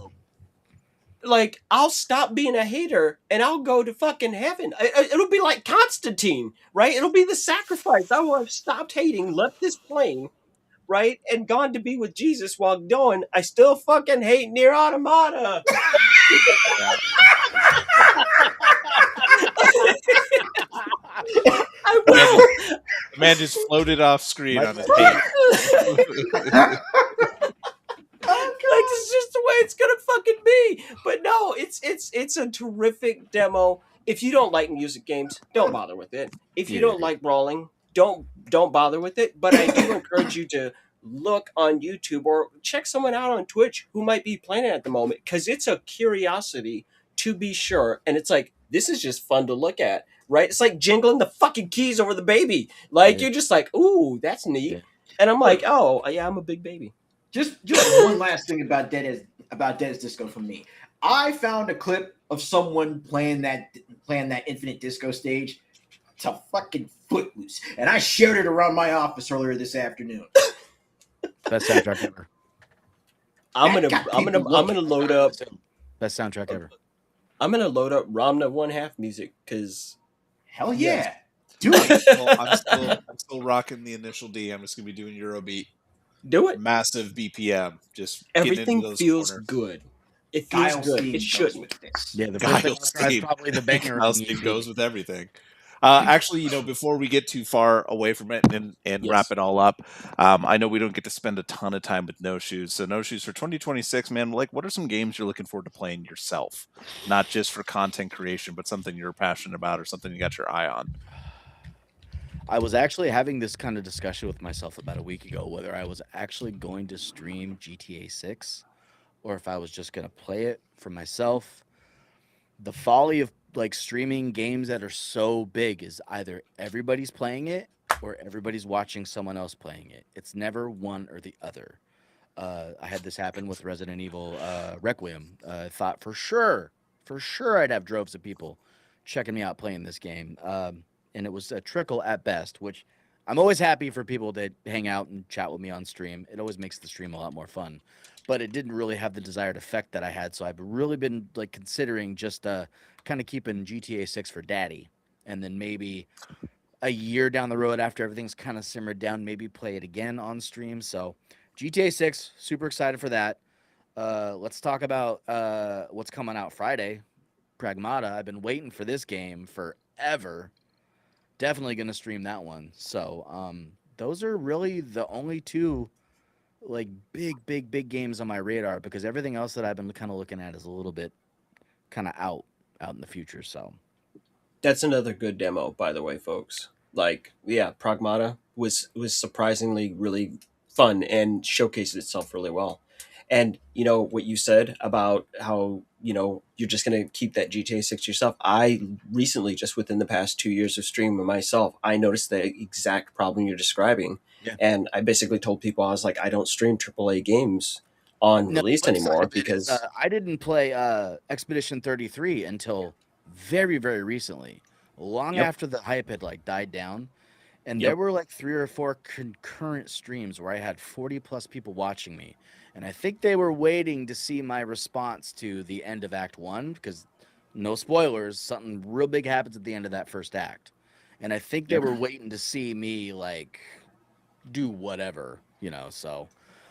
Like, I'll stop being a hater and I'll go to fucking heaven. It'll be like Constantine, right? It'll be the sacrifice. I will have stopped hating, left this plane, right, and gone to be with Jesus while going, I still fucking hate Near Automata. I will. The man just floated off screen on his page. Like, this is just the way it's gonna fucking be. But no, it's a terrific demo. If you don't like music games, don't bother with it. If you don't like brawling, don't bother with it. But I do encourage you to look on YouTube or check someone out on Twitch who might be playing it at the moment, because it's a curiosity to be sure. And it's like, this is just fun to look at, right? It's like jingling the fucking keys over the baby. Like, you're just like, ooh, that's neat. And I'm like, oh yeah, I'm a big baby. Just one last thing about Dead as Disco from me. I found a clip of someone playing that Infinite Disco stage to fucking Footloose, and I shared it around my office earlier this afternoon. Best soundtrack ever. I'm gonna load up. Best soundtrack ever. I'm gonna load up Ramna 1/2 music, because Hell yeah, Dude, I'm still rocking the initial D. I'm just gonna be doing Eurobeat. do it. Massive BPM. Just getting Everything into those feels corners. good. It feels good. It shouldn't. Yeah, the Guile first thing Steam. probably the banger. Guile Steam goes with everything. Actually, before we get too far away from it and wrap it all up, I know we don't get to spend a ton of time with NoShoes. So NoShoes for 2026, man, like, what are some games you're looking forward to playing yourself? Not just for content creation, but something you're passionate about or something you got your eye on. I was actually having this kind of discussion with myself about a week ago, whether I was actually going to stream GTA 6 or if I was just going to play it for myself. The folly of like streaming games that are so big is either everybody's playing it or everybody's watching someone else playing it. It's never one or the other. I had this happen with Resident Evil Requiem. I thought for sure I'd have droves of people checking me out playing this game. And it was a trickle at best, which I'm always happy for people that hang out and chat with me on stream. It always makes the stream a lot more fun. But it didn't really have the desired effect that I had, so I've really been like considering just kind of keeping GTA 6 for daddy, and then maybe a year down the road after everything's kind of simmered down, maybe play it again on stream. So GTA 6, super excited for that. Let's talk about what's coming out Friday, Pragmata. I've been waiting for this game forever. Definitely going to stream that one. So those are really the only two like big games on my radar because everything else that I've been kind of looking at is a little bit kind of out in the future. So That's another good demo, by the way, folks. Like, yeah, Pragmata was surprisingly really fun and showcased itself really well. And you know what you said about how you're just gonna keep that GTA 6 yourself. I recently, just within the past 2 years of streaming myself, I noticed the exact problem you're describing, yeah. and I basically told people I was like, I don't stream AAA games on No, release flip side anymore of it is, because I didn't play Expedition 33 until very recently, long yep, after the hype had like died down. And there yep, were like 3 or 4 concurrent streams where I had 40 plus people watching me. And I think they were waiting to see my response to the end of Act 1 because no spoilers, something real big happens at the end of that first act. And I think they yep, were waiting to see me like do whatever, so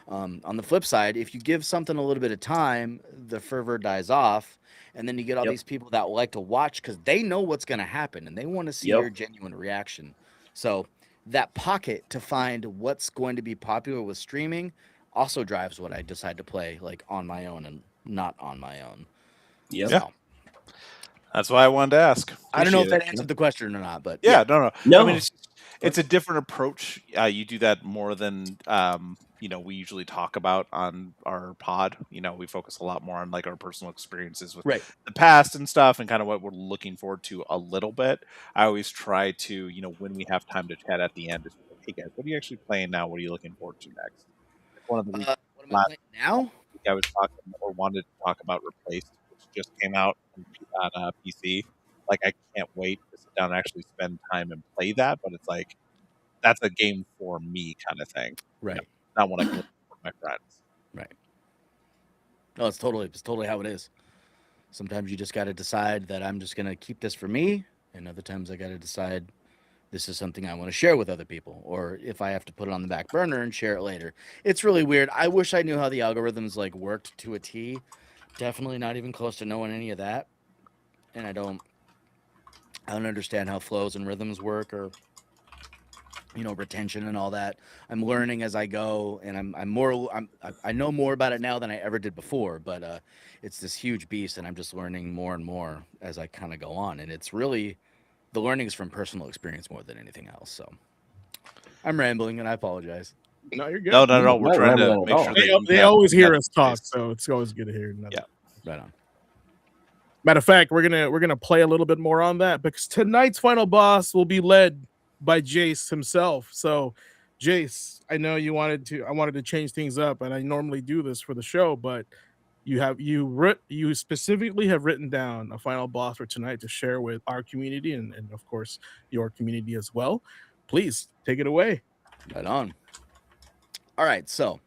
on the flip side, if you give something a little bit of time, the fervor dies off, and then you get all yep, these people that like to watch because they know what's going to happen and they want to see yep. your genuine reaction. So that pocket to find what's going to be popular with streaming also drives what I decide to play like on my own and not on my own. Yep. Yeah. So, That's why I wanted to ask. I don't know if Appreciate that it. answered the question or not, but Yeah, no. No. I mean, it's a different approach. You do that more than we usually talk about on our pod. We focus a lot more on like our personal experiences with right. the past and stuff, and kind of what we're looking forward to a little bit. I always try to, when we have time to chat at the end, just be like, hey guys, what are you actually playing now? What are you looking forward to next? Like one of the reasons What am I playing now? week I was talking or wanted to talk about Replaced, which just came out on PC. Like I can't wait to sit down and actually spend time and play that. But it's like that's a game for me kind of thing. Right. Not one I can with my friends. Right. No, it's totally how it is. Sometimes you just got to decide that I'm just going to keep this for me, and other times I got to decide this is something I want to share with other people, or if I have to put it on the back burner and share it later. It's really weird. I wish I knew how the algorithms like worked to a T. Definitely not even close to knowing any of that, and I don't understand how flows and rhythms work or retention and all that. I'm learning as I go, and I know more about it now than I ever did before, but it's this huge beast, and I'm just learning more and more as I kind of go on, and it's really the learning is from personal experience more than anything else. So I'm rambling, and I apologize. No, you're good. No. Not We're trying to rambling at make all. sure that you They have always hear that us talk, space. so it's always good to hear. Yeah. Right on. Matter of fact, we're gonna play a little bit more on that because tonight's final boss will be led by Jace himself. So, Jace, I know I wanted to change things up, and I normally do this for the show, but you specifically have written down a final boss for tonight to share with our community and of course your community as well. Please take it away. Right on. All right, so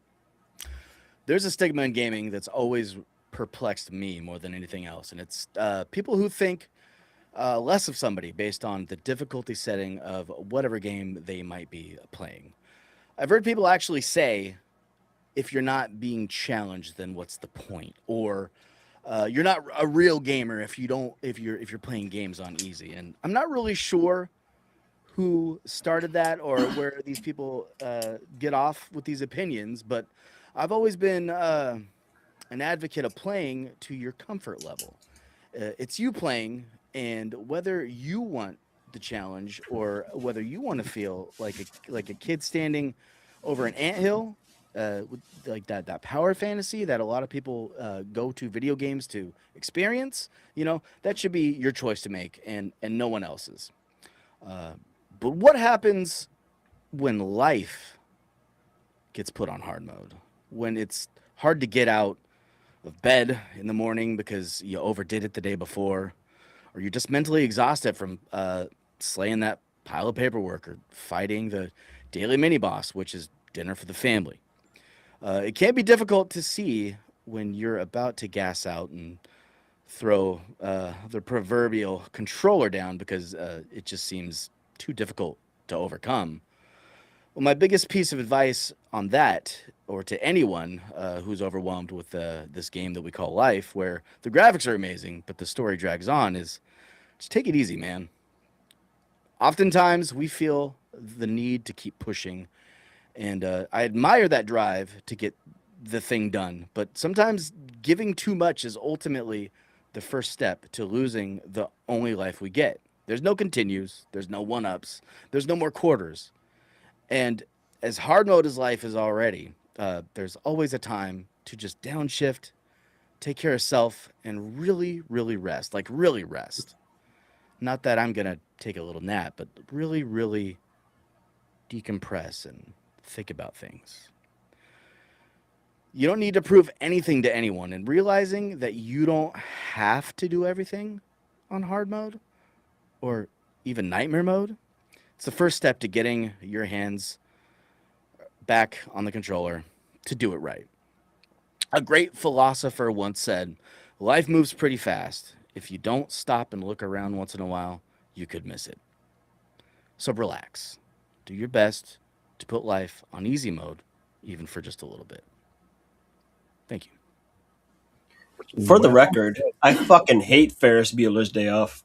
there's a stigma in gaming that's always perplexed me more than anything else, and it's people who think less of somebody based on the difficulty setting of whatever game they might be playing. I've heard people actually say, if you're not being challenged, then what's the point? Or you're not a real gamer if you're playing games on easy. And I'm not really sure who started that or where these people get off with these opinions, but I've always been an advocate of playing to your comfort level. It's you playing, and whether you want the challenge or whether you want to feel like a kid standing over an anthill, with like that power fantasy that a lot of people go to video games to experience, that should be your choice to make and no one else's. But what happens when life gets put on hard mode? When it's hard to get out of bed in the morning because you overdid it the day before, or you're just mentally exhausted from slaying that pile of paperwork or fighting the daily mini boss, which is dinner for the family. It can be difficult to see when you're about to gas out and throw the proverbial controller down because it just seems too difficult to overcome. Well, my biggest piece of advice on that, or to anyone who's overwhelmed with this game that we call life, where the graphics are amazing, but the story drags on, is just take it easy, man. Oftentimes, we feel the need to keep pushing, And I admire that drive to get the thing done. But sometimes giving too much is ultimately the first step to losing the only life we get. There's no continues, there's no one-ups, there's no more quarters. And as hard mode as life is already, there's always a time to just downshift, take care of self, and really, really rest. Like, really rest. Not that I'm going to take a little nap, but really, really decompress and think about things. You don't need to prove anything to anyone, and realizing that you don't have to do everything on hard mode or even nightmare mode, it's the first step to getting your hands back on the controller to do it right. A great philosopher once said, life moves pretty fast. If you don't stop and look around once in a while, you could miss it. So relax. Do your best to put life on easy mode, even for just a little bit. Thank you. For the record, I fucking hate Ferris Bueller's Day Off.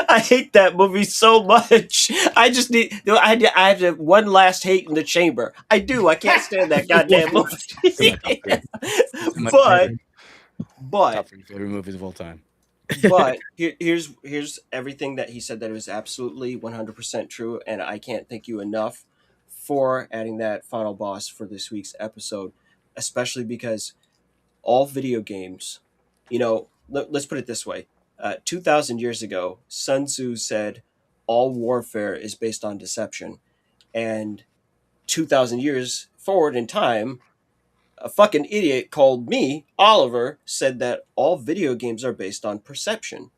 I hate that movie so much. I just need. I have one last hate in the chamber. I do. I can't stand that goddamn movie. But top 3 favorite movies of all time. But here's everything that he said that was absolutely 100% true, and I can't thank you enough for adding that final boss for this week's episode, especially because all video games, let's put it this way. 2,000 years ago, Sun Tzu said all warfare is based on deception. And 2,000 years forward in time, a fucking idiot called me, Oliver, said that all video games are based on perception.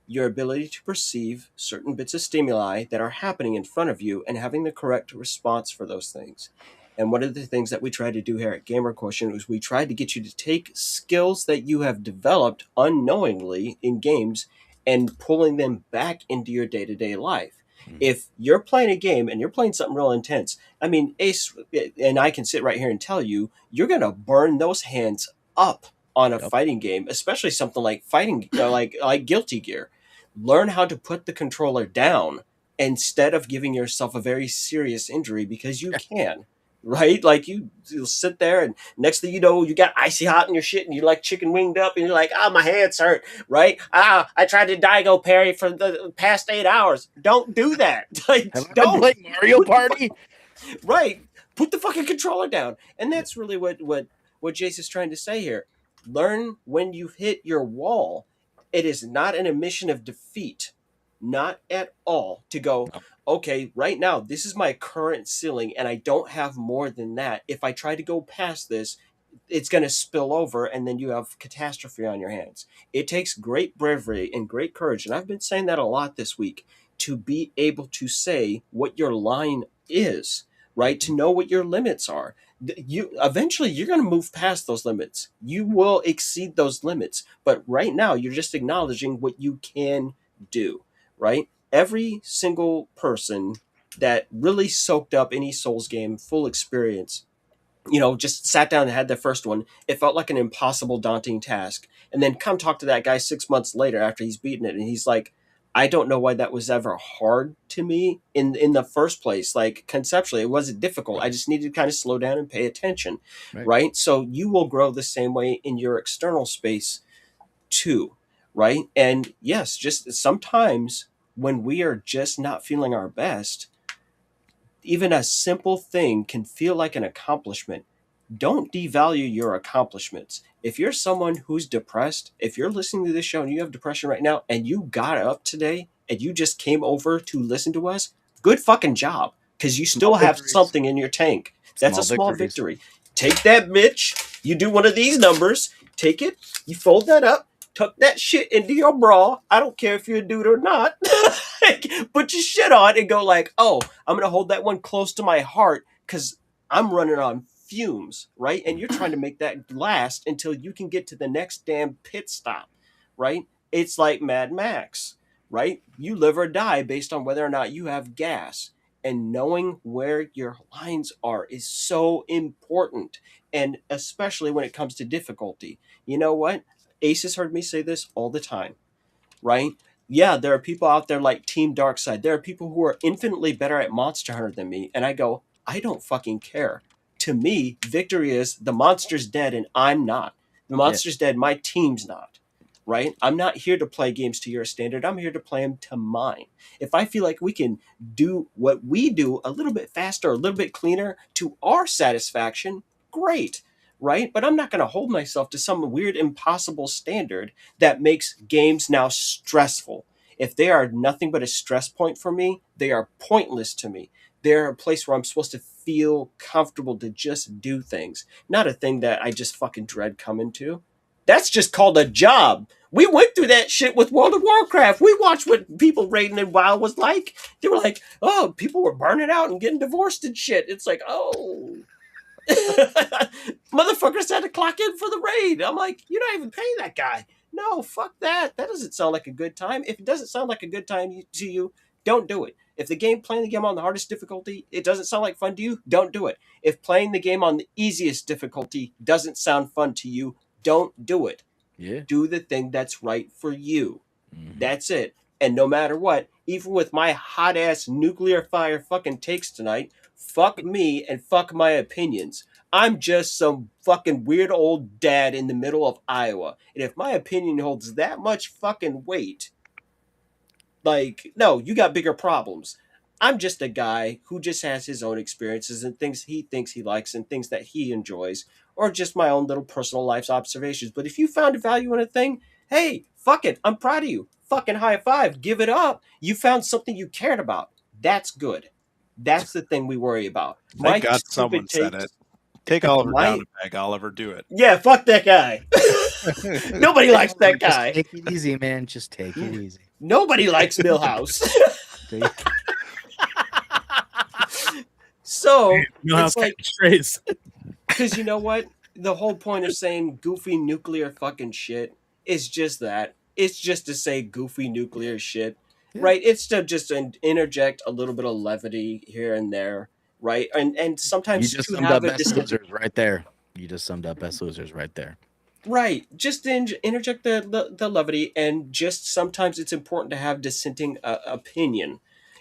Your ability to perceive certain bits of stimuli that are happening in front of you and having the correct response for those things. And one of the things that we tried to do here at Gamer Quotient was we tried to get you to take skills that you have developed unknowingly in games and pulling them back into your day-to-day life. If you're playing a game and you're playing something real intense, I mean, Ace and I can sit right here and tell you, you're going to burn those hands up on a fighting game, especially something like fighting, like Guilty Gear. Learn how to put the controller down instead of giving yourself a very serious injury because you can. Right? Like you'll sit there and next thing you know, you got icy hot in your shit and you're like chicken winged up and you're like, my hands hurt, right? I tried to Daigo parry for the past 8 hours. Don't do that. Like, don't play Mario Party. Right. Put the fucking controller down. And that's really what Jace is trying to say here. Learn when you've hit your wall. It is not an admission of defeat. Not at all. To go, okay, right now, this is my current ceiling, and I don't have more than that. If I try to go past this, it's going to spill over, and then you have catastrophe on your hands. It takes great bravery and great courage, and I've been saying that a lot this week, to be able to say what your line is, right? To know what your limits are. Eventually, you're going to move past those limits. You will exceed those limits, but right now, you're just acknowledging what you can do. Right? Every single person that really soaked up any Souls game, full experience, just sat down and had their first one, it felt like an impossible, daunting task. And then come talk to that guy 6 months later after he's beaten it, and he's like, I don't know why that was ever hard to me in the first place. Like, conceptually, it wasn't difficult. I just needed to kind of slow down and pay attention, right? So you will grow the same way in your external space too. Right. And yes, just sometimes when we are just not feeling our best, even a simple thing can feel like an accomplishment. Don't devalue your accomplishments. If you're someone who's depressed, if you're listening to this show and you have depression right now and you got up today and you just came over to listen to us, good fucking job. Because you still have something in your tank. That's a small victory. Take that, Mitch. You do one of these numbers. Take it. You fold that up. Tuck that shit into your bra. I don't care if you're a dude or not. Put your shit on and go like, I'm going to hold that one close to my heart because I'm running on fumes, right? And you're trying to make that last until you can get to the next damn pit stop, right? It's like Mad Max, right? You live or die based on whether or not you have gas. And knowing where your lines are is so important. And especially when it comes to difficulty. You know what? Ace has heard me say this all the time, right? Yeah, there are people out there like Team Darkside. There are people who are infinitely better at Monster Hunter than me. And I go, I don't fucking care. To me, victory is the monster's dead and I'm not. The monster's dead, my team's not. Right? I'm not here to play games to your standard. I'm here to play them to mine. If I feel like we can do what we do a little bit faster, a little bit cleaner to our satisfaction, great. Right? But I'm not going to hold myself to some weird, impossible standard that makes games now stressful. If they are nothing but a stress point for me, they are pointless to me. They're a place where I'm supposed to feel comfortable to just do things, not a thing that I just fucking dread coming to. That's just called a job. We went through that shit with World of Warcraft. We watched what people raiding in WoW was like. They were like, oh, people were burning out and getting divorced and shit. It's like, oh. Motherfuckers had to clock in for the raid. I'm like, you're not even paying that guy. No, fuck that. That doesn't sound like a good time. If it doesn't sound like a good time to you, don't do it. If playing the game on the hardest difficulty, it doesn't sound like fun to you, don't do it. If playing the game on the easiest difficulty doesn't sound fun to you, don't do it. Yeah. Do the thing that's right for you. Mm-hmm. That's it. And no matter what, even with my hot ass nuclear fire fucking takes tonight, fuck me and fuck my opinions. I'm just some fucking weird old dad in the middle of Iowa. And if my opinion holds that much fucking weight, like, no, you got bigger problems. I'm just a guy who just has his own experiences and things he thinks he likes and things that he enjoys, or just my own little personal life's observations. But if you found a value in a thing, hey, fuck it. I'm proud of you. Fucking high five. Give it up. You found something you cared about. That's good. That's the thing we worry about. Thank God someone said it. Take Oliver down a peg, Oliver. Do it. Yeah, fuck that guy. Nobody likes that guy. Just take it easy, man. Just take it easy. Nobody likes Millhouse. So, it's like, because you know what? The whole point of saying goofy nuclear fucking shit is just that. It's just to say goofy nuclear shit, right? It's to just interject a little bit of levity here and there, right? And sometimes you just summed up best losers right there. You just summed up best losers right there. Right. Just to interject the levity, and just sometimes it's important to have dissenting opinion,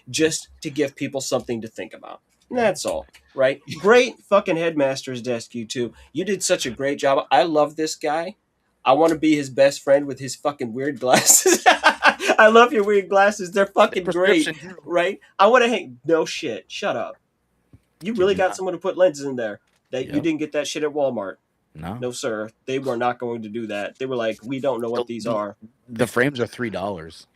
just to give people something to think about. And that's all, right? Great fucking Headmaster's desk, you two. You did such a great job. I love this guy. I want to be his best friend with his fucking weird glasses. I love your weird glasses. They're fucking great, right? I want to hang. No shit. Shut up. You really got someone to put lenses in there. That you didn't get that shit at Walmart. No, sir. They were not going to do that. They were like, we don't know what these are. The frames are $3.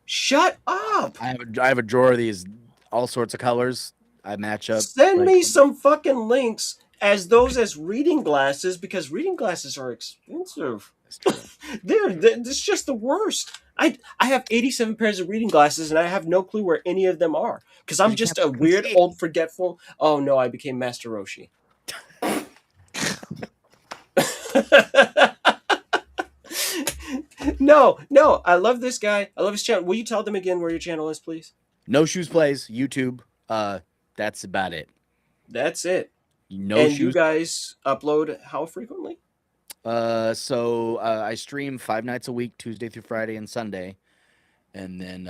Shut up. I have a drawer of these, all sorts of colors. I match up. Send me some fucking links as reading glasses, because reading glasses are expensive. It's just the worst. I have 87 pairs of reading glasses, and I have no clue where any of them are, because I'm just a weird old forgetful. Oh no, I became Master Roshi. No, I love this guy. I love his channel. Will you tell them again where your channel is, please? NoShoes Plays, YouTube. That's about it. That's it. NoShoes. You guys upload how frequently? So I stream 5 nights a week, Tuesday through Friday and Sunday. And then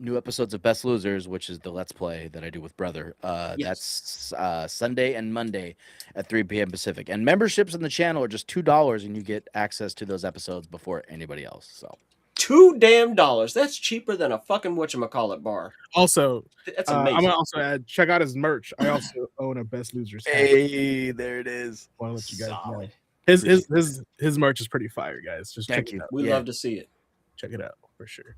new episodes of Best Losers, which is the Let's Play that I do with Brother. That's Sunday and Monday at 3 p.m. Pacific. And memberships on the channel are just $2, and you get access to those episodes before anybody else. So $2 That's cheaper than a fucking whatchamacallit bar. Also, that's amazing. I'm gonna also add, check out his merch. I also own a Best Losers. Hey, there it is. I want to let you guys know. His merch is pretty fire, guys. Just check it out. We'd love to see it. Check it out for sure.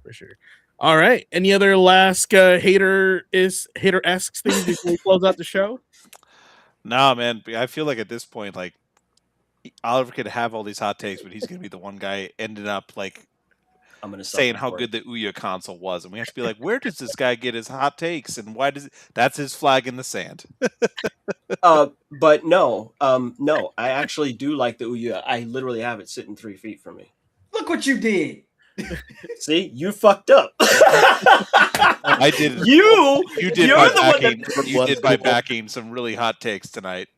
All right. Any other last hater-esque things before we close out the show? No, man. I feel like at this point, like, Oliver could have all these hot takes, but he's gonna be the one guy ending up like saying how good the Ouya console was, and we have to be like, where does this guy get his hot takes, and why does that's his flag in the sand? But no, I actually do like the Ouya. I literally have it sitting 3 feet from me. Look what you did. See, you fucked up. I did. You did by backing some really hot takes tonight.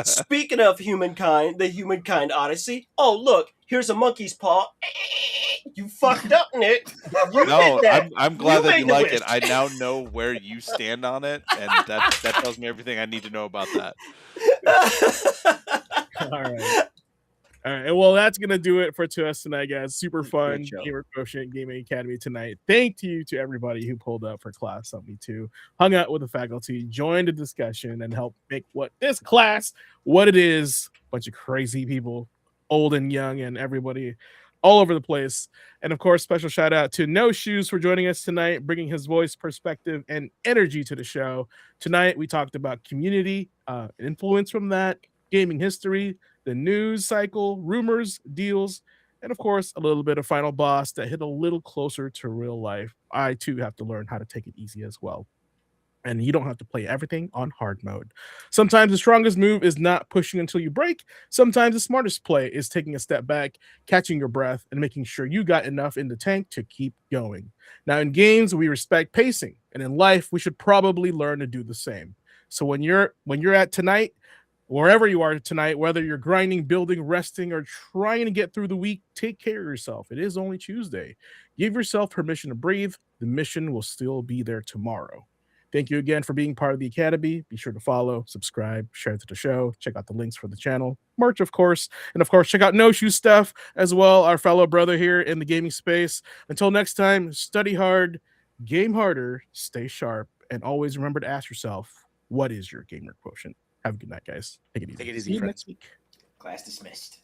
Speaking of humankind, the Humankind Odyssey. Oh, look, here's a monkey's paw. You fucked up, Nick. You No, did that. I'm glad that made you the like wish. it. I now know where you stand on it, and that tells me everything I need to know about that. All right. All right. Well, that's gonna do it for to us tonight, guys. Super fun show. Gamer Quotient Gaming Academy tonight. Thank you to everybody who pulled up for class something too, hung out with the faculty, joined the discussion, and helped make what this class what it is. Bunch of crazy people, old and young, and everybody all over the place. And of course, special shout out to NoShoes for joining us tonight, bringing his voice, perspective, and energy to the show. Tonight, we talked about community, influence from that, gaming history, the news cycle, rumors, deals, and of course, a little bit of Final Boss that hit a little closer to real life. I too have to learn how to take it easy as well. And you don't have to play everything on hard mode. Sometimes the strongest move is not pushing until you break. Sometimes the smartest play is taking a step back, catching your breath, and making sure you got enough in the tank to keep going. Now, in games, we respect pacing, and in life, we should probably learn to do the same. So when you're at tonight, wherever you are tonight, whether you're grinding, building, resting, or trying to get through the week, take care of yourself. It is only Tuesday. Give yourself permission to breathe. The mission will still be there tomorrow. Thank you again for being part of the Academy. Be sure to follow, subscribe, share to the show. Check out the links for the channel, merch, of course. And of course, check out NoShoes stuff as well, our fellow brother here in the gaming space. Until next time, study hard, game harder, stay sharp, and always remember to ask yourself, what is your gamer quotient? Have a good night, guys. Take it easy. Take it easy, See you friends. next week. Class dismissed.